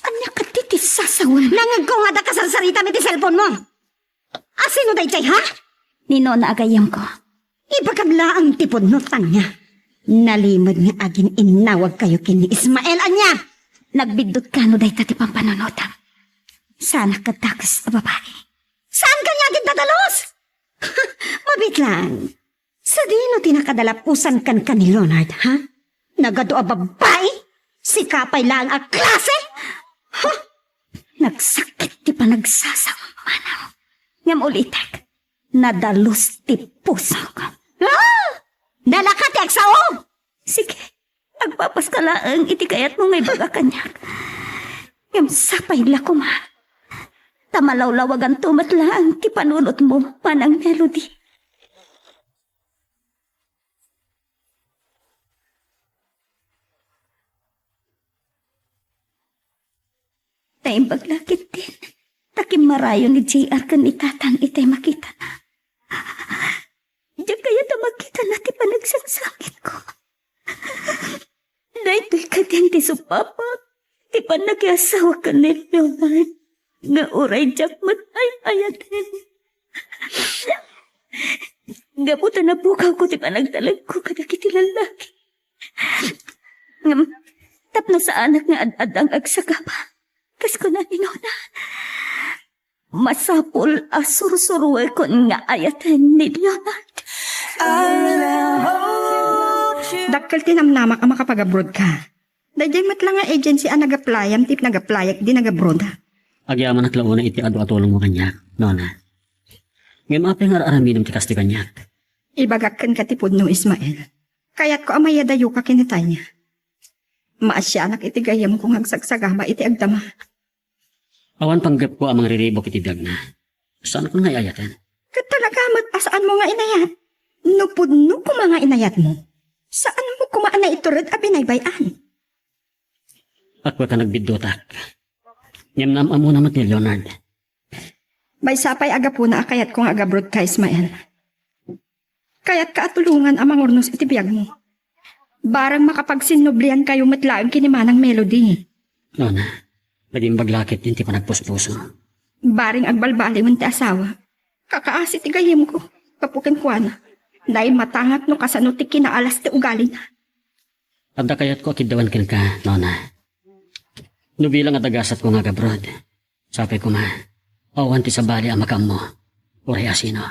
Anya ka ti sasawan. Nangag ko nga da kasarsarita mi ti cellphone mo. Asino day chay ha? Nino na agayam ko. Ipagkagla ang tipod no Tanya. Nalimod nga agin inawag kayo kini Ismael anya. Nagbidot ka no day tati pampanonotam. Sana katakas a babae. Saan ka niya agin dadalos? Mabit lang. Sa dino tinakadalapusan kan ni Leonard, ha? Nagado a babae? Si kapay lang a klase? Ha? Nagsakit ti panagsasawang manaw. Ngam ulitak, nadalos ti puso ko. Ah! Dalaka ti agsao! Sige, agpapaskalaang iti kayat mo ngay baga kanyak. Ngam sapay lakuma. Tamalawlawagan tumatlaang ti panunot mo, Manang Melody. Taimbag lakit din. Takim marayo ni JR kan itatang itay makita na. Diyan kaya na makita na ti panagsasakit ko. Dahito'y kadyan ti supapa. Ti panagyasawa ka ni Leonard. Nga uray jakmat ay ayatin. Gaputan na bukaw ko ti panagdalag ko kadakiti lalaki. Tapno sa anak nga ad-adang agsagapa. Kas ko na ninona. Masapol asursuruwe ko nga ayatin ni Leonard. Dakkel tinamnamak ang makapag-abroad ka. Dayjay matla nga agency ang nag-applyam tip nag-applyak di nag-abroad. Agyaman at launa iti adu-atulong mo kanya, nona. Ngayon mapay nga araminam ti kasti kanya. Ibagakkan ka tipod no Ismael. Kaya't ko amaya dayo ka kinitay niya. Maasyanak iti gayam kung hagsagsagama iti agdama. Awan panggap ko ang mga riribok iti biyag na. Saan ko nga ayatan? Katalagamat asaan mo nga inayat? Nupudno ko mga inayat mo. Saan mo kumaan na iturod a binaybayan? Ako ka nagbidotak. Nyamnam amo naman ni Leonard. May sapay aga po na akayat kong agabrod ka Ismael. Kaya't kaatulungan ang mangurnos iti biyag mo. Barang makapagsinublian kayo matlaang kinimanang melody. Nona, naging baglakit din ti panagpuspuso. Baring agbalbali mo ti asawa. Kakaasit ti gayem ko. Papukin ko na. Dahil matangak no kasano ti kinaalas ti ugali na. Adda kayat ko akidawan kin ka, Nona. Nubilang adagasat ko nga gabrod. Sabi ko ma, awan ti sabali ang makam mo. Uray asino.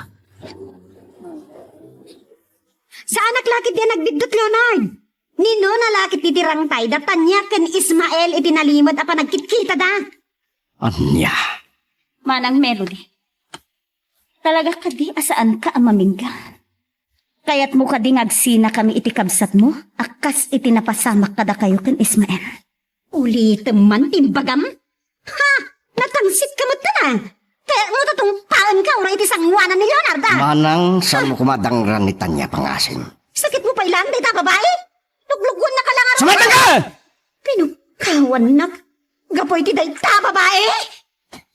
Saan naglakit din nagbidot, Leonard? Nino nalakit ti tirangtay, datanya ken Ismael itinalimod apa nagkitkita da. Anya. Manang Melody. Talaga kadi asaan ka amamingga. Kaya't mo kadi ngagsina kami iti kabsat mo, akas iti napasamak kada kayo ken Ismael. Ulit man timbagam? Ha! Natangsit ka mo na. Kaya mo tatong paan ka ura iti sangwanan ni Leonard ah. Manang saan mo kumadangran ni Tanya pangasin? Sakit mo pa ilan, day ta babae? Luglugon na ka lang araw. Sumatang ka! Pinukawan na. Gapoy ti day ta babae?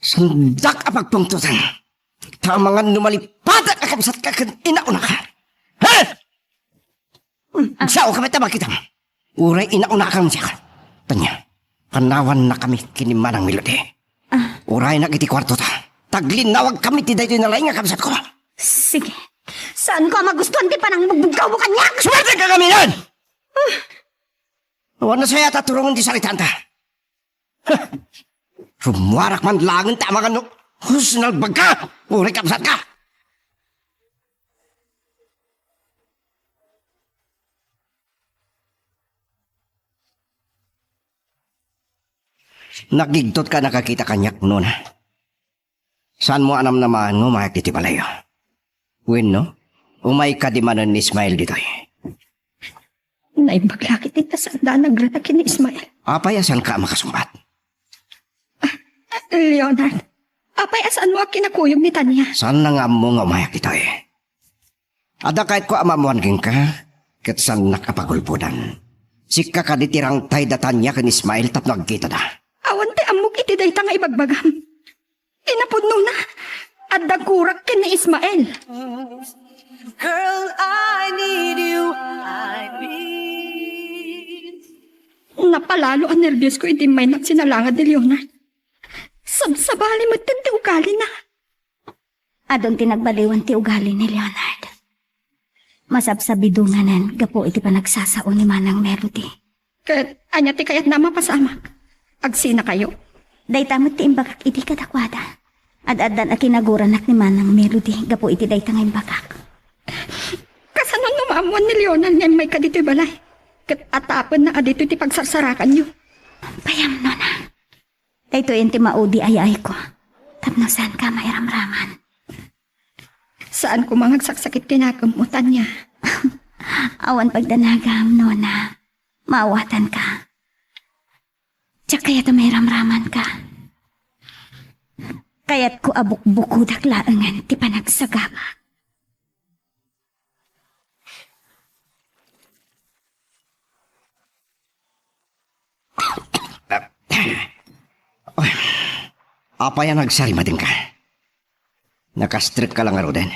Sandak apagpungtutan. Tamangan lumalipatak akabsat ka kan inauna ka. Ha? Sao kami tama kita. Uray inauna kang siya. Tanya, panawan na kami kinimanang melody. Uray na kiti kwarto ta. Taglinawag kami ti daytoy na laing akabsat ko. Sige. Saan ko magustuhan ti panang magbugkaw mo kanya? Sumatang ka kami yan! Awan na saya taturungan ti salitan ta. Rumuarak man langan tama ka no. Husnal baga! Uray kapsat ka! Nagigtot ka nakakita kanyak noon. Saan mo anam naman mo mayak diti balayo? Win no? Umay ka di manan ni Ismael dito eh. Naibaglakit ita sa daan nagratakin ni Ismael. Apay asan ka makasumbat? Leonard, apay asaan mo kinakuyog ni Tanya? Saan na nga mo nga umayak dito eh? Ada kahit ko amamuan king ka, kat saan nakapagulpudan. Sika ka ditirang tay datan niya kan Ismael tap nagkita na. Awan ti amok iti dayta nga ibagbagam. Inapudno na. At dagkurak ken ni Ismael. Girl, I need you. I need. Napalalo ang nervyos ko iti may nagsinalangad ni Leonard. Sabsabali mo ti ugali na. Adon tinagbaliwan ti ugali ni Leonard. Masabsabidunganan gapo iti panagsasao ni Manang Melody. Kat anya ti kayat na mapasamak. Agsina kayo. Dayta mo ti imbakak iti kadakwada. Ad-adan a kinaguranak ni Manang Melody gapo iti dayta nga imbakak. Kasano numamuan ni Leonard nga may kadito'y balay. Kat atapan na adito ti pagsarsarakan nyo. Payam no na. Dayto ti maudi ay ko. Tapno saan ka may ramraman. Saan ko mangagsaksakit kinakamutan niya? Awan pagdanagam, Nona. Maawatan ka. Tsak kaya may ramraman ka. Kaya't ko abuk-bukudak laangan ti panagsagama. Apa yan nagsarimatin ka? Nakastrip ka lang aro din.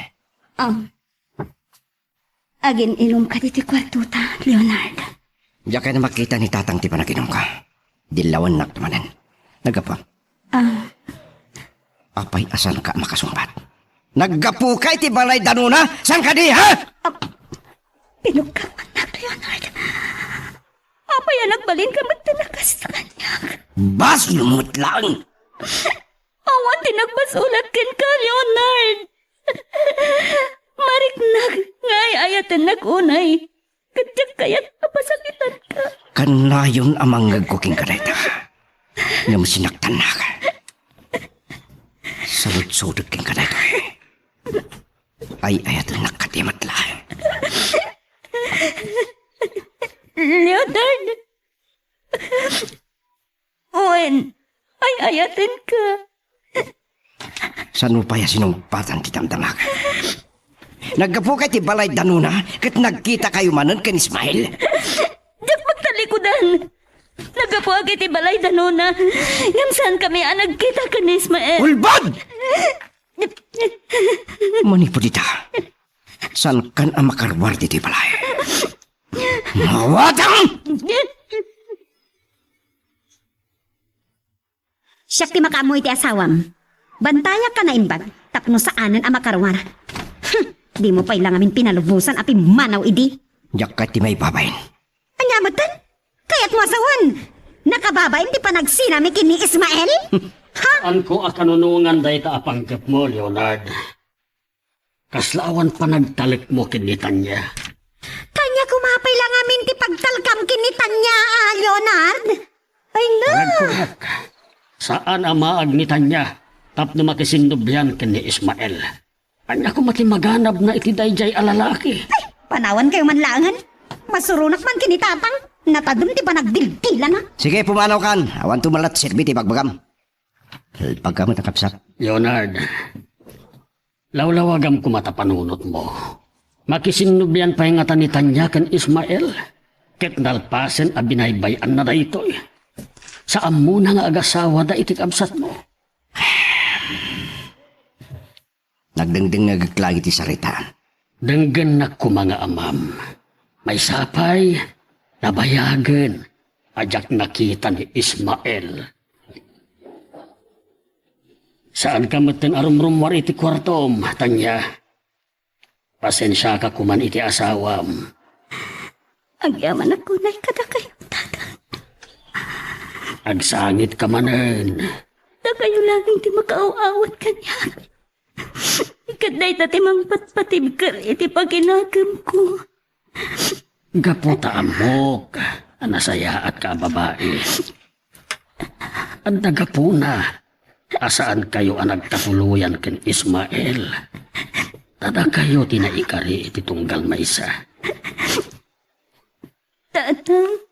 Agin inom ka diti kwartuta, Leonard. Diya kayo na makita ni tatang ti panaginom ka. Dilawan nak tamanan. Nagapa. Apay asan ka makasumbat? Naggapu ka iti balay danuna? San ka di, ha? Pinugkaman na, Leonard. Apay nagbalin ka magtanakas sa kanya. Bas lumut lang. Awan tinagbasulat ken ka, Leonard. Mariknag, ngay ayatan nagunay. Kadyak kayat Kanayon amang ngagkuking kadayta. Nga masinaktan na ka. Sarod-sodog king kadayta. Ay ayat nakatimat lang. Leonard! Owen, ay ayatin ka. Saan mo pa sinumpatan ti damdamag? Nagkapo kay ti balay danuna kat nagkita kayo manon kan Ismael. Dak magtalikudan. Nagapo agad ti balay danuna. Ngam saan kami nagkita ka ni Ismael? Ulbad! Manipo dita. Saan kan ang makarwar di ti balay? Mawatang! Siyak ti makamoy ti asawam. Bantaya ka na imbag, tapno saanan ang makarwar. Di mo pa ilang amin pinalubusan api manaw idi. Diyak ka ti may babayin. Anyamatan? Kaya't mo asawan. Nakababayin di pa nagsinami kini Ismael? An ko akanunungan day ta apanggap mo, Leonard. Kaslaawan pa nagtalik mo kinitan niya. Kanya kumapay lang amin ti pagtalkam kinitan niya, Leonard. Ay na. Nagkulat. Saan ang maagnitan niya? Tapno makisinubyan kini Ismael. Anya ko makimaganab na iti dayjay alalaki. Ay, panawan kayo manlangan. Masurunak man kinitatang. Natadum ti pa nagdildila na. Sige, pumanaw kan. Awan tumalat serbi ti pagbagam. Pagkamo takapsak. Leonard, lawlawagam ko matapanunot mo. Makisinubyan pa yung atanitan niya kan Ismael. Ket nalpasen a binaybayan na daytoy. Saan mo na nga agasawa da itikabsat mo? Nagdengdeng nagaklagi ti saritaan. Denggan na ko mga amam. May sapay, nabayagan. Ajak nakita ni Ismael. Saan ka matin arumrumwar iti kwartom, tanya? Pasensya ka kuman iti asawam. Agyaman ako na kada kayo, tata. Agsangit ka manen. Na kayo lang hindi makaaawat kanya. Ikaday tati mang patpatib ka iti paginagam ko. Gaputa amok. Anasaya at ka babae. Ang nagapuna. Asaan kayo ang nagkatuluyan ken Ismael? Tada kayo tinaikari iti tunggal maysa. Tatang.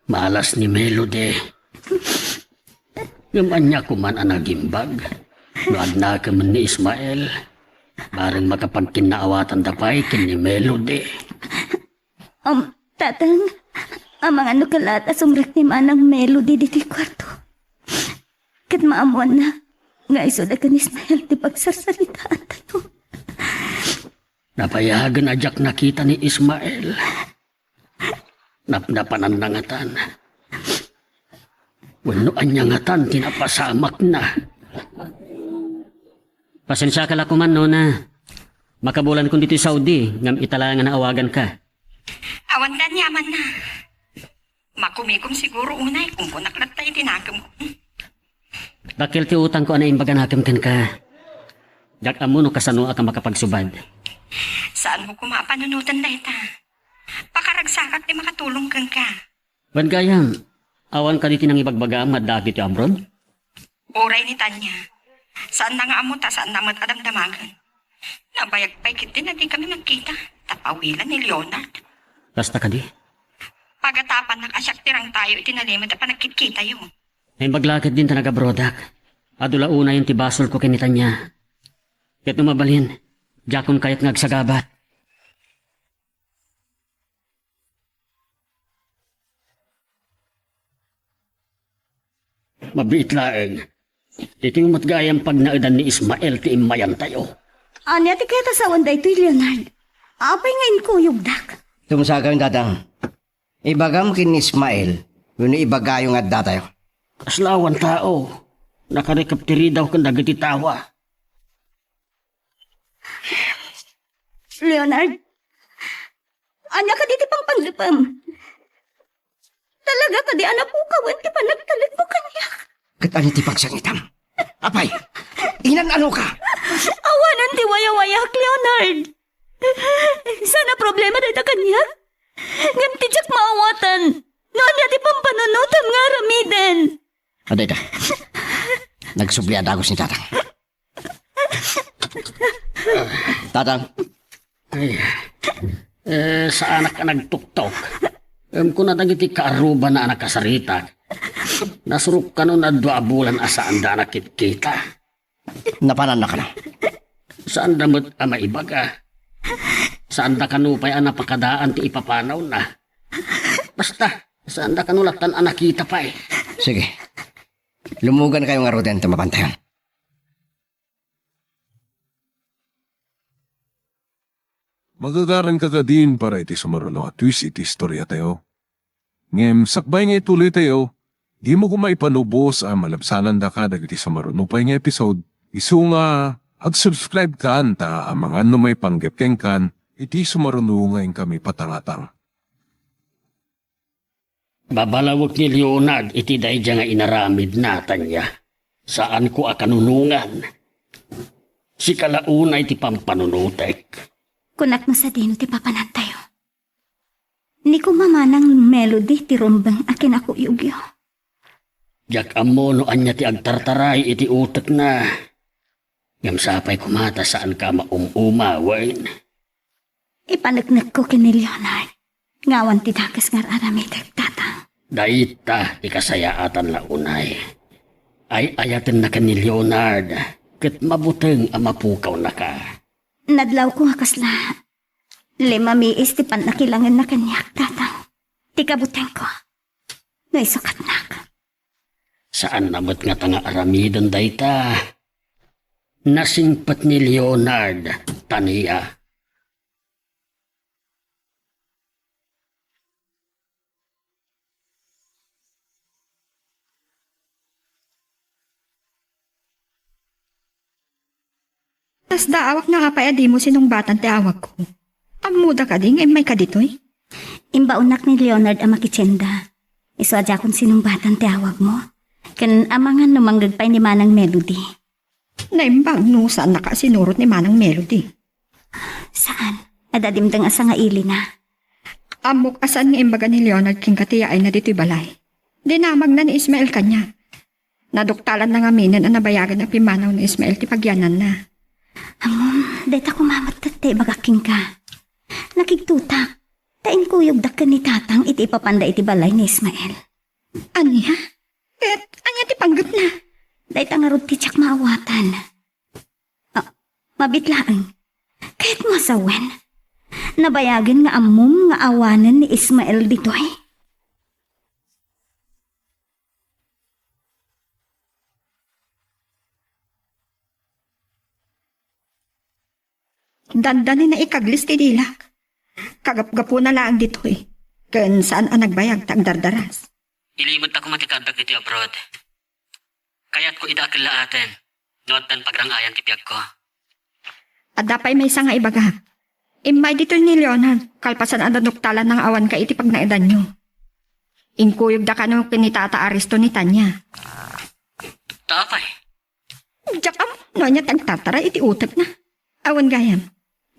Malas ni Melody. Gamanya kuman ang nagimbag. Noad na kaman ni Ismael. Barang makapagkinaawatan dapay ken ni Melody. Tatang. Ang mga nukalat asumrak ni manang Melody diti kwarto. Kat maamuan na. Nga isoda ka ni Ismael di pagsarsalitaan tayo. Napayagan ajak nakita ni Ismael. Napnapanan na ngatan. Wanuan niya ngatan, tinapasamak na. Pasensya ka lakuman, Nona. Makabulan ko dito sa Saudi, ngam italangan na awagan ka. Awan dan yaman na. Makumikom siguro unay kung kunaklat tayo tinagam ko. Dakil ti utang ko ana imbagan hakam ken ka. Jak amuno kasano ka makapagsubad. Saan mo kumapanunutan na ita? Pakaragsakat di makatulong kang ka. Bagayam, awan ka diti nang ibagbagam at dati ti abroad? Oray ni Tanya. Saan na nga amuta, saan na adamdamagan. Nabayagpay kiti na di kami nagkita. Tapawilan ni Leonard. Basta ka di? Pagatapan nakasyak tirang tayo, itinalimad na panagkit-kita yun. Ay maglakad din ta nagabrodak. Adula una yung tibasol ko kinitan niya. Kaya't numabalin, jakon kayat ngagsagabat. Mabiit laeng. Iti matgayang pag naidan ni Ismael ti imayan tayo. Anya ti kaya tasawan da ito'y Leonard. Apay ngayon ko yung dak. Tumusagaw yung datang. Ibagam kin Ismael. Yun ibagayong at datayo. Aslawan tao. Nakarekaptiri daw kang dagiti tawa. Leonard, anya ka diti pang panglipam. Talaga ka di anak po kawan ti panagtalag mo kanya. Kat ano ti pagsangitam? Apay, inan ano ka? Awanan ti waya-wayak, Leonard. Sana problema dito kanya. Ngam tijak maawatan. Noon na di pampanunutan nga ramiden. Aday ta. Nagsubliada ako si Tatang. Tatang. Sa anak ka nagtuktok. Kung natagiti kaaruba na anak kasarita, nasuruk ka nun na 2 bulan asaan da nakit-kita. Napanan na ka na. Saan damot ama ibaga? Saan da kanupay ang napakadaan ti ipapanaw na? Basta, saan da kanulatan ang nakita pa eh. Sige. Lumugan kayo nga roden mapantayan. Magagaran ka ka din para iti sumaruno at twist iti istorya tayo. Ngem, sakbay nga ituloy tayo, di mo kumaipanubos ang malabsanan da ka dagiti sumaruno pa nga episode. Isu nga, ag-subscribe ka anta ang mga may panggepkeng kan, iti sumaruno ngayon kami patangatang. Babalawot ni Leonard iti dayja nga inaramid natan niya. Saan ko akanunungan? Si kalauna iti pampanunutek. Kunak na sa dino ti papanan tayo. Ni ko mamanang melody ti rumbang akin ako iugyo. Jak amo no anya ti agtartaray iti utek na. Ngam sapay kumata saan ka maumumawain. Ipanagnak ko kini Leonard. Ngawan ti dakas ngar aramidag tatang. Daita ti kasayaatan launay. Ay ayaten na ka ni Leonard. Ket mabuteng ang mapukaw na ka. Nadlaw ko nga kasla. 5 miis ti panakilangan na kanyak tatang. Ti kabuteng ko. Naisukat na ka. Saan namot nga tanga aramidan dayta? Nasingpat ni Leonard taniya. Tas daawak na nga pa di mo sinong batan ti awag ko. Amuda ka ding, may ka ditoy. Imbaunak ni Leonard ang makitsenda. Iswadya kung sinong batan ti awag mo. Kan amangan numanggagpay ni Manang Melody. Naimbang no saan nakasinurot ni Manang Melody. Saan? Adadimdang asa nga ili na. Amok asan nga imbaga ni Leonard king katiya ay na dito'y balay. Dinamag na ni Ismael kanya. Naduktalan na nga minan ang nabayagan na pimanaw ni Ismael ti pagyanan na. Amom, deta kumamatat te bagaking ka. Nakigtutak. Tain kuyog dakkan ni tatang iti ipapanda iti balay ni Ismael. Anya? Anya ti panggap na? Dahit nga ti tsak maawatan. Mabitlaan. Kahit masawen. Nabayagan nga amom nga awanan ni Ismael ditoy. Dandanin na ikaglis ti dilak. Kagap-gapo na lang ditoy. Kan saan ang nagbayag tang dardaras. Ilimod ta kumatikandag iti abroad. Kaya't ko idakil laaten. Noot tan pagrangayan ti biyag ko. At dapay may isa nga ibaga. Imay dito ni Leonard. Kalpasan ang danuktalan ng awan ka iti pag naidan nyo. Inkuyog da ka no kinitata aristo ni Tanya. Tapay. Jakam, no niya tagtatara iti utak na. Awan gayam.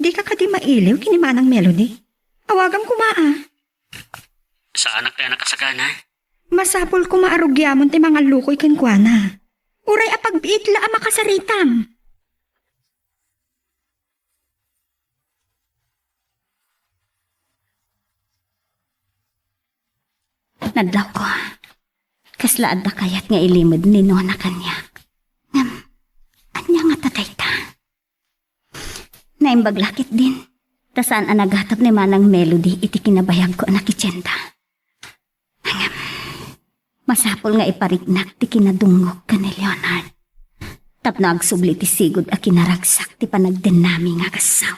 Di ka di mailiw kini Manang Melody. Awagam kumaa. Sa anak tayo nakasagana. Masapol ko maarugyamon ti mga lukoy kenkwana. Uray apagbiitla ang makasaritam. Nadlaw ko. Kaslaad na kayat nga ilimod ni Nona kanya. Anya nga tatay ta. Naimbaglakit din. Tasaan ang naghatap ni Manang Melody iti kinabayag ko anak ityenda. Masapol nga iparignak ti kinadungog ka ni Leonard. Tapno agsubli ti sigod a kinaragsak ti panagdenami nga kasaw.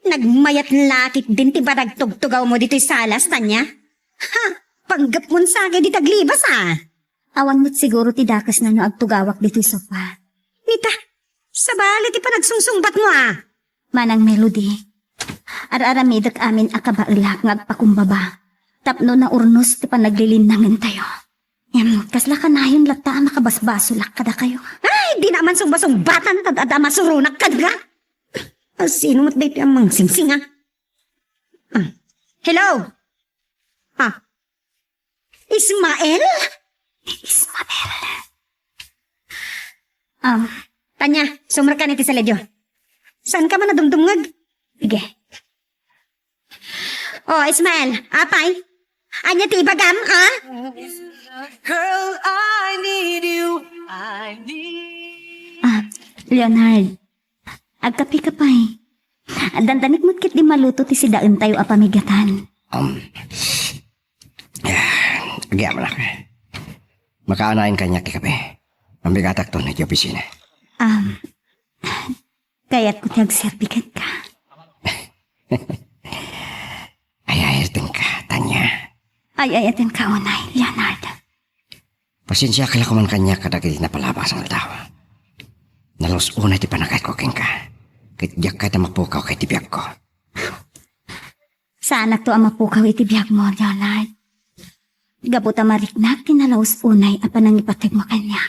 Nagmayat lakit din ti baragtugtugaw mo dito'y salas, Tanya. Ha, panggap mo sa di taglibas Awan mo't siguro ti dakas na no agtugawak dito'y sofa. Nita, sabali ti panagsungsungbat mo Manang Melody, ar-aramidak amin akabailak nga agpakumbaba. Tapno na urnos ti panaglilinangan tayo. Kasla ka na yun lata makabasbasulak kada kayo. Ay, di naman sumbasumbatan at ada masurunak ka nga. Sino mo't dito ang mga singsing, ha? Hello? Ismael? Tanya, sumra ka niti sa ledyo. Saan ka man nadumdumngag? Sige. Oh, Ismael, apay? Anya ti ibagam, ha? Girl, I need you. I need. Leonard, agkapi ka pa eh. Dandanik mo't kit di maluto ti si daen tayo apamigatan. Agyan mo lang. Makaanayin kanya kikape. Ang bigatak to na di opisina. Kaya't ko tiyag-serbikan ka. Ayayatin ka, Tanya. Ayayatin ka, unay, Leonard. Pasensya ka lang kuman kanya kadagit na palabas ang tawa. Nalos una ti panakait ko king ka. Kahit diyak ka na mapukaw kay tibiyag ko. Saan to ang mapukaw itibiyag mo, Leonard? Gabuta mariknak, tinalaos unay ang panangipatig mo kanya.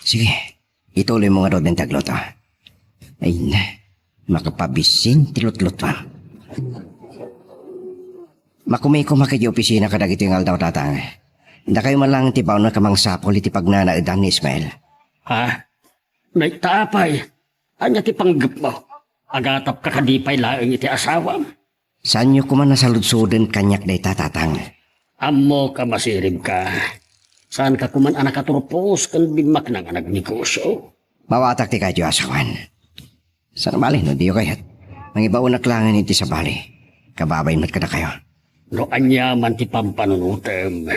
Sige, ituloy mo nga doon ng tagloto. Ay na, makapabisin tilot-lotan. Makumay ko makidi opisina kadagit yung aldaw tatang. Hindi kayo malang tibaw na kamang sapol iti pagnanaidan ni Ismael. Ha? Naitapay. Anya ti panggap mo. Agatap ka kadipay laeng iti asawam. Saan nyo kuman nasaludsuden kanyak day tatatang? Amo ka masirib ka. Saan ka kuman anak katurpos kan bimak ng anak negosyo? Mawatak ti kadyo asawan. Saan bali no diyo kayat? Nang ibaon naklangan iti sa bali. Kababay mat ka na kayo. No anya man ti pampanunutem.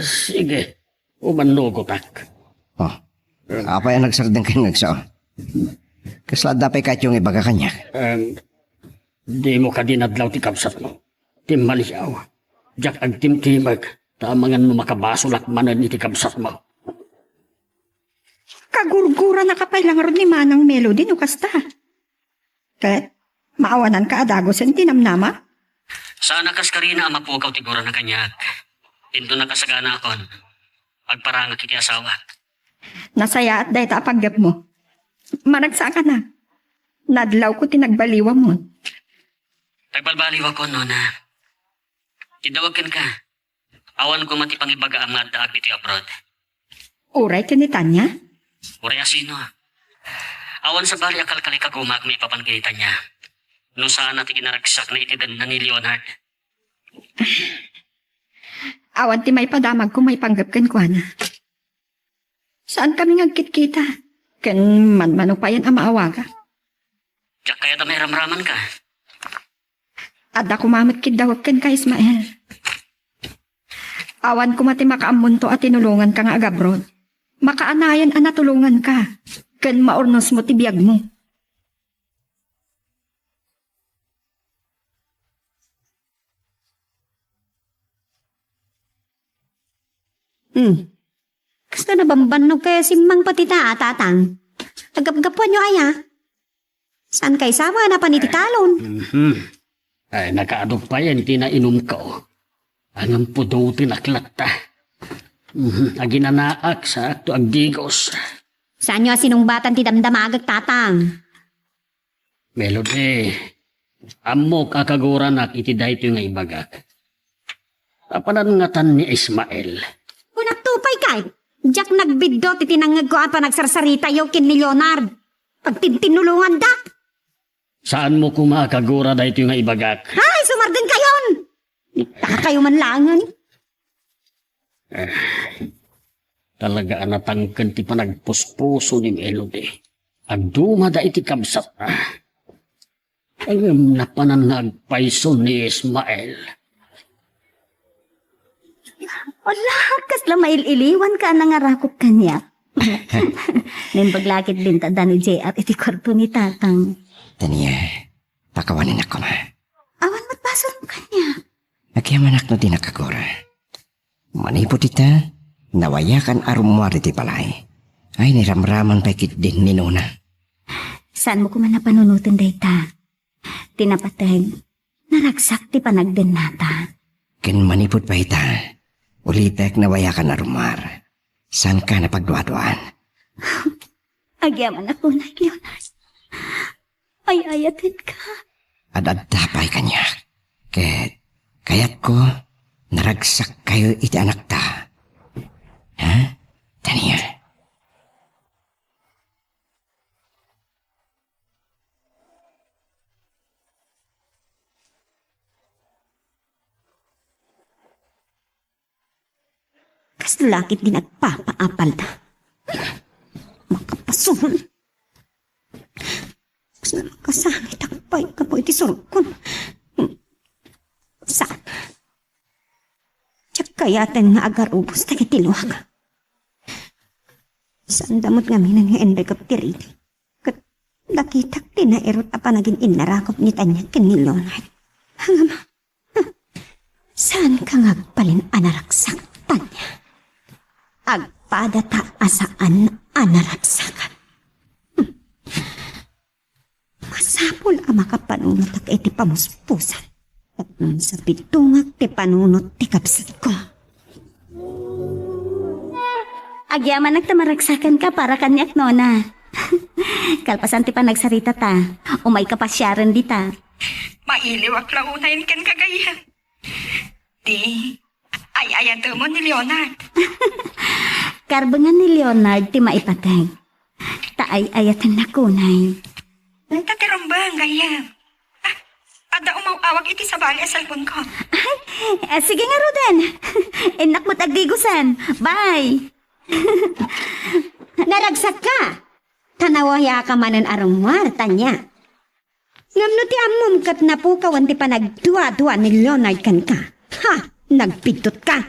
Sige, umanugotak. Oh, apa yung nagsardeng kayo ngagsaw? Kaslad dapay ka't yung ibaga kanya. Di mo ka dinadlaw ti kapsat mo. Ti maliyaw. Diyak ag timtimag. Tamangan mo makabasulak manan iti kapsat mo. Kagurgura na kapay lang ron ni Manang Melody no kasta. Ket, maawanan ka adagos ang tinamnama? Sana kas karina ang mapukaw tigura na kanyak. Tinto na kasagana akon. Pagparangak iti asawa. Nasaya at dahita paggap mo. Managsa ka na. Nadlaw ko tinagbaliwa mo. Tagbalbaliw ako, Nona. Tidawagan ka. Awan ko matipangibaga ang mga daag iti abroad. Uray ka ni Tanya? Uray asino. Awan sa bali akal kalikagumak may papangkinitan niya. No saan natin kinaragsak na itidan na ni Leonard. Awan ti may padamag kung may panggap kan kwa na. Saan kami ngagkit-kita? Kan man-manong pa yan ang maawaga. Diyak kaya may ramraman ka. Ada kumamit kidawag kan ka Ismael. Awan ko mati makaamunto at tinulungan ka nga agabrod. Makaanayan ang natulungan ka. Kan maornos mo tibiyag mo. Gusto na bambanog kaya si Mang Patita, tatang. Agap-gapuan nyo aya. Saan kay sama na panititalon? Ay, nakaadog pa yan, tinainom ko. Anong pudo tinaklata. Aginanaak sa akto agdigos. Saan nyo sinumbatan ti damdamagag, tatang? Melody, amo kakaguran iti dahito nga ibagak. Apanan nga tan ni Ismael. Kung nagtupay kay, Jack nagbiddo ti tinangag ko apa nagsarsarita yaw kin ni Leonard. Pagtintinulungan da. Saan mo kumakagura dahito nga ibagak? Ay, sumardin kayon! Taka kayo manlangan. Talaga anatangkan ti panagpuspuso ni Melody. Agduma da iti kabsat na. Ayam na pananagpaiso ni Ismael. Wala, kasla maililiwan ka nangarakot kanya. Nin paglakit din tada ni Jay at iti kwarto ni tatang. Tanya, pakawanin ako ma. Awan matpasol mo kanya. Nagyamanak no tinakagura. Manipot ita, nawayakan arumwari ti palay. Ay niramraman pa kit din ni Nona. Saan mo kuman napanunutin dayta? Tinapatag, naragsak ti panagden nata. Ken manipod pa ita. Ulitek na waya ka na rumar. San ka na pagduaduan? Agyaman ako na, Leonard. Ay, ayatin ka. Adadapay kanya. Kayat ko, naragsak kayo iti anak ta. Ha? Taniya. Kas lakit din nagpapaapal na. Makapasun. Kas na makasangit ang pay ka po iti surkon. Saan? Tsak kayatan nga agarubos na kitiluwag. Saan damot nga minan nga enday kaptiriti. Kat nakitak din na erot apa naging inarakop ni Tanya kinilonay. Hangam, saan ka nga palin anaraksak, Tanya? Agpada ta asaan anaraksakan. Masapol ang makapanunot at iti pamuspusan. At nung sa pitungak ti panunot ti kapsat ko. Agyaman nagtamaragsakan ka para kanyak, Nona. Kalpasan ti pa nagsarita ta. Umay ka pa siyaran di ta. Mailiw ak launayin kan kagayan. Di, ay mo ni Leonard. Karbangan ni Leonard ti maipatay. Taay-ayatan na kunay. Nagtatirambang gaya. Ada umawawag iti sa bali asalpon ko. Sige nga, Roden. Enak mo't agdigusan. Bye. Naragsak ka. Tanawaya ka manan arumar, Tanya. Ngamno ti amom kat napukawan ti pa nagdua-dua ni Leonard kan ka. Ha! Nagpigtot ka.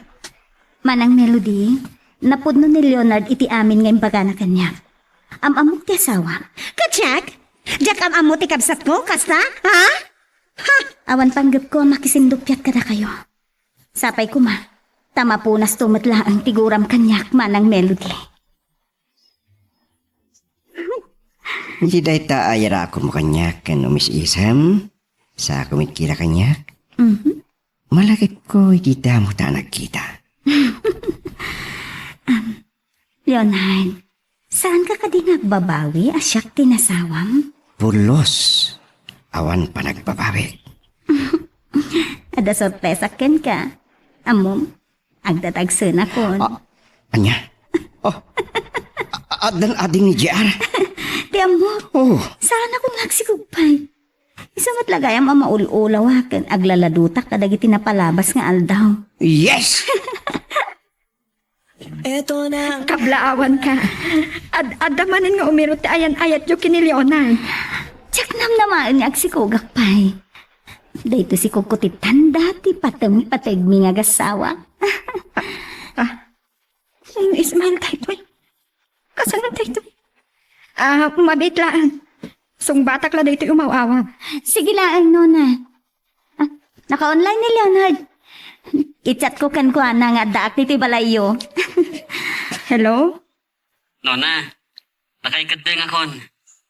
Manang Melody, napudno ni Leonard iti amin ngayong baga na kanya. Amamok ti asawa. Katsak? Jack amamo ti kabsat ko, kasta? Ha? Ha! Awan panggap ko makisindupyat kada kayo. Sapay ko ma. Tama po nas tumatla ang tiguram kanyak manang Melody. Hindi dahi ta ayara ako mo kanyak kan umis isam. Sa kumikira kanyak. Malakit ko itita mo ta nagkita. Leonard, saan ka di nagbabawi asyak tinasawam? Pulos. Awan pa nagbabawi. Ada sorpresa ken ka. Amom, agdatagsan ako. Anya? Oh. Adan ading ni JR. Ti amo, saan ako nagsikugpay? Isa matlagayam ang maul-ulawakan aglaladutak kadagiti napalabas nga aldaw. Yes! Eto na. Kablaawan ka. Adamanin nga umirot ayan-ayat yung kini Leonard. Tsak naman niya agsikugak pay. Dahito si kukutitan dati pateng-pateg mi nga gasawa. Ismail tayo. Kasalan tayo. Mabit lang. Sung batak la dito umawawa. Sige lang, Nona. Naka-online ni Leonard. I-chat ko kan ko na nga daak nito balayo. Hello? Nona, nakaikad din akon.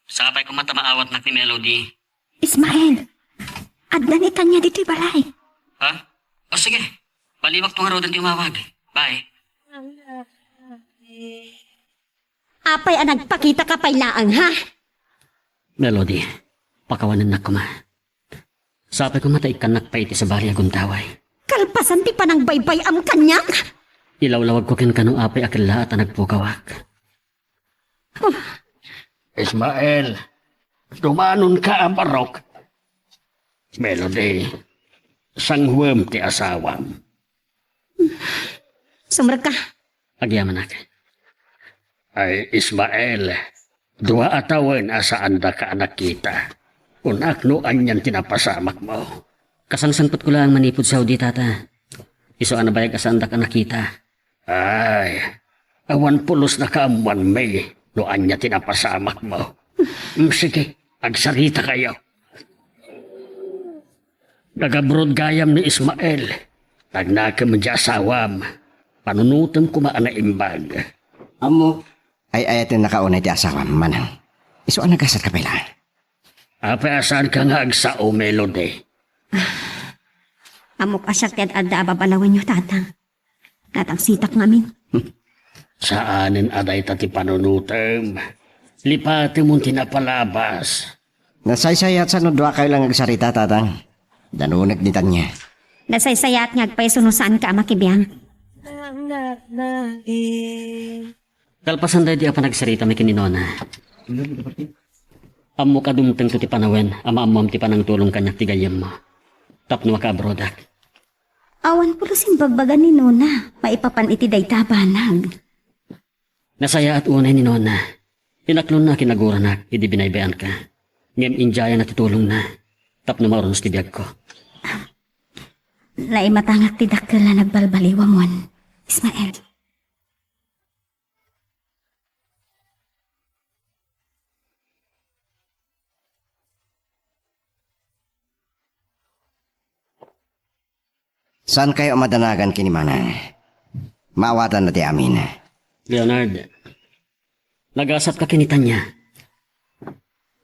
Sapay ko matamaawat na ni Melody. Ismael, adlan itan niya dito balay. Ha? O sige, baliwak tong rodan di umawag. Bye. Apay ang nagpakita ka pailaang, ha? Melody, pakawanan na ko ma. Sapay ko mataikan nakpaiti sa bari agong taway. Kalpasan ti pa ng baybay am kanyak. Ilawlawag ko kin kanong apay akila at nagpukawak. Ismael, dumanon ka ang barok. Melody, sangwem ti asawam. Sumrag ka. Agyaman ako. Ay, Ismael, dua atawan asaan da ka anak kita. Unak no anyan tinapasamak mo. Kasangsanpot ko lang manipod sa Saudi, tata. Iso anabayag asaan da ka nakita. Ay, awan pulos na kaamuan may no anya tinapasamak mo. Sige, agsarita kayo. Nagabrod gayam ni Ismael. Tagnakam dya asawam. Panunutom ko maana imbag. Amo. Ay ayatin nakaunay di asawam manang. Iso ang nagasat ka pala. Apa asan ka nga agsao, Melody? Amok asyak ket adda babalawan nyo tatang. Natang sitak ngamin. Saanin aday tati panunutem. Lipati mong tinapalabas. Nasaysayat sa nudwa kayo lang agsarita, tatang. Danunag ni Tanya. Nasaysayat nga agpaisunusaan ka makibiyang. Kalpasan dahi di apa nagsarita may kininona. Amo ka dumteng to ti panawen, ama-amam ti panang tulong kanyak ti gayam mo. Tapno ka brodak. Awan pulusin bagbagan ni Nona. Maipapan iti daytabanag. Nasaya at unay ni Nona. Tinaklon na kinaguran na, hindi binaybayan ka. Ngem injaya na titulong na. Tapno marunos ti biyag ko. Naimatangak ti dakkel na nagbalbaliwamon. Ismael. Saan kayo madanagan kinimana? Maawatan na ti amin. Leonard, nagasap ka kinitan niya.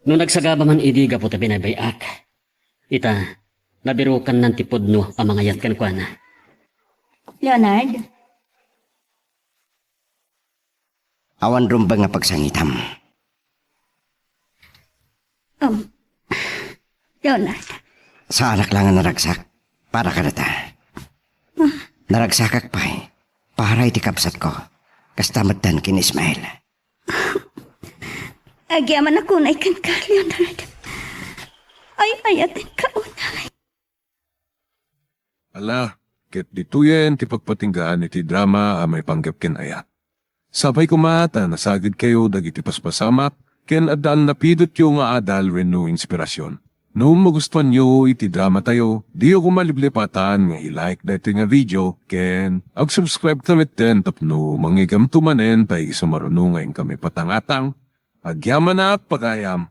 Nung nagsagaba man idiga po ta binabayak. Ita, nabirukan ng tipod no ang mga yatkan kwa na. Leonard? Awan rumbang nga pagsangitam. Leonard. Sa anak lang nga naragsak, para ka na ta. Naragsakak pa'y, para iti kapsat ko, kastamatan kin Ismael. Agyaman ako na ikan ka, Leonard. Ay, ayatin ka unay. Ala, ket dituyen ti pagpatinggaan iti drama a may panggap ken ayat. Sabay kumata nasagid kayo dagiti paspasamak ken adal napidot yung nga adal renno inspirasyon. No magustuhan nyo iti drama tayo, di ako maliblipatan nga i-like dito nga video ken ag-subscribe kami ten tapno mangigam tumanen pa isumarunong ngayon kami patangatang. Agyaman na pagayam.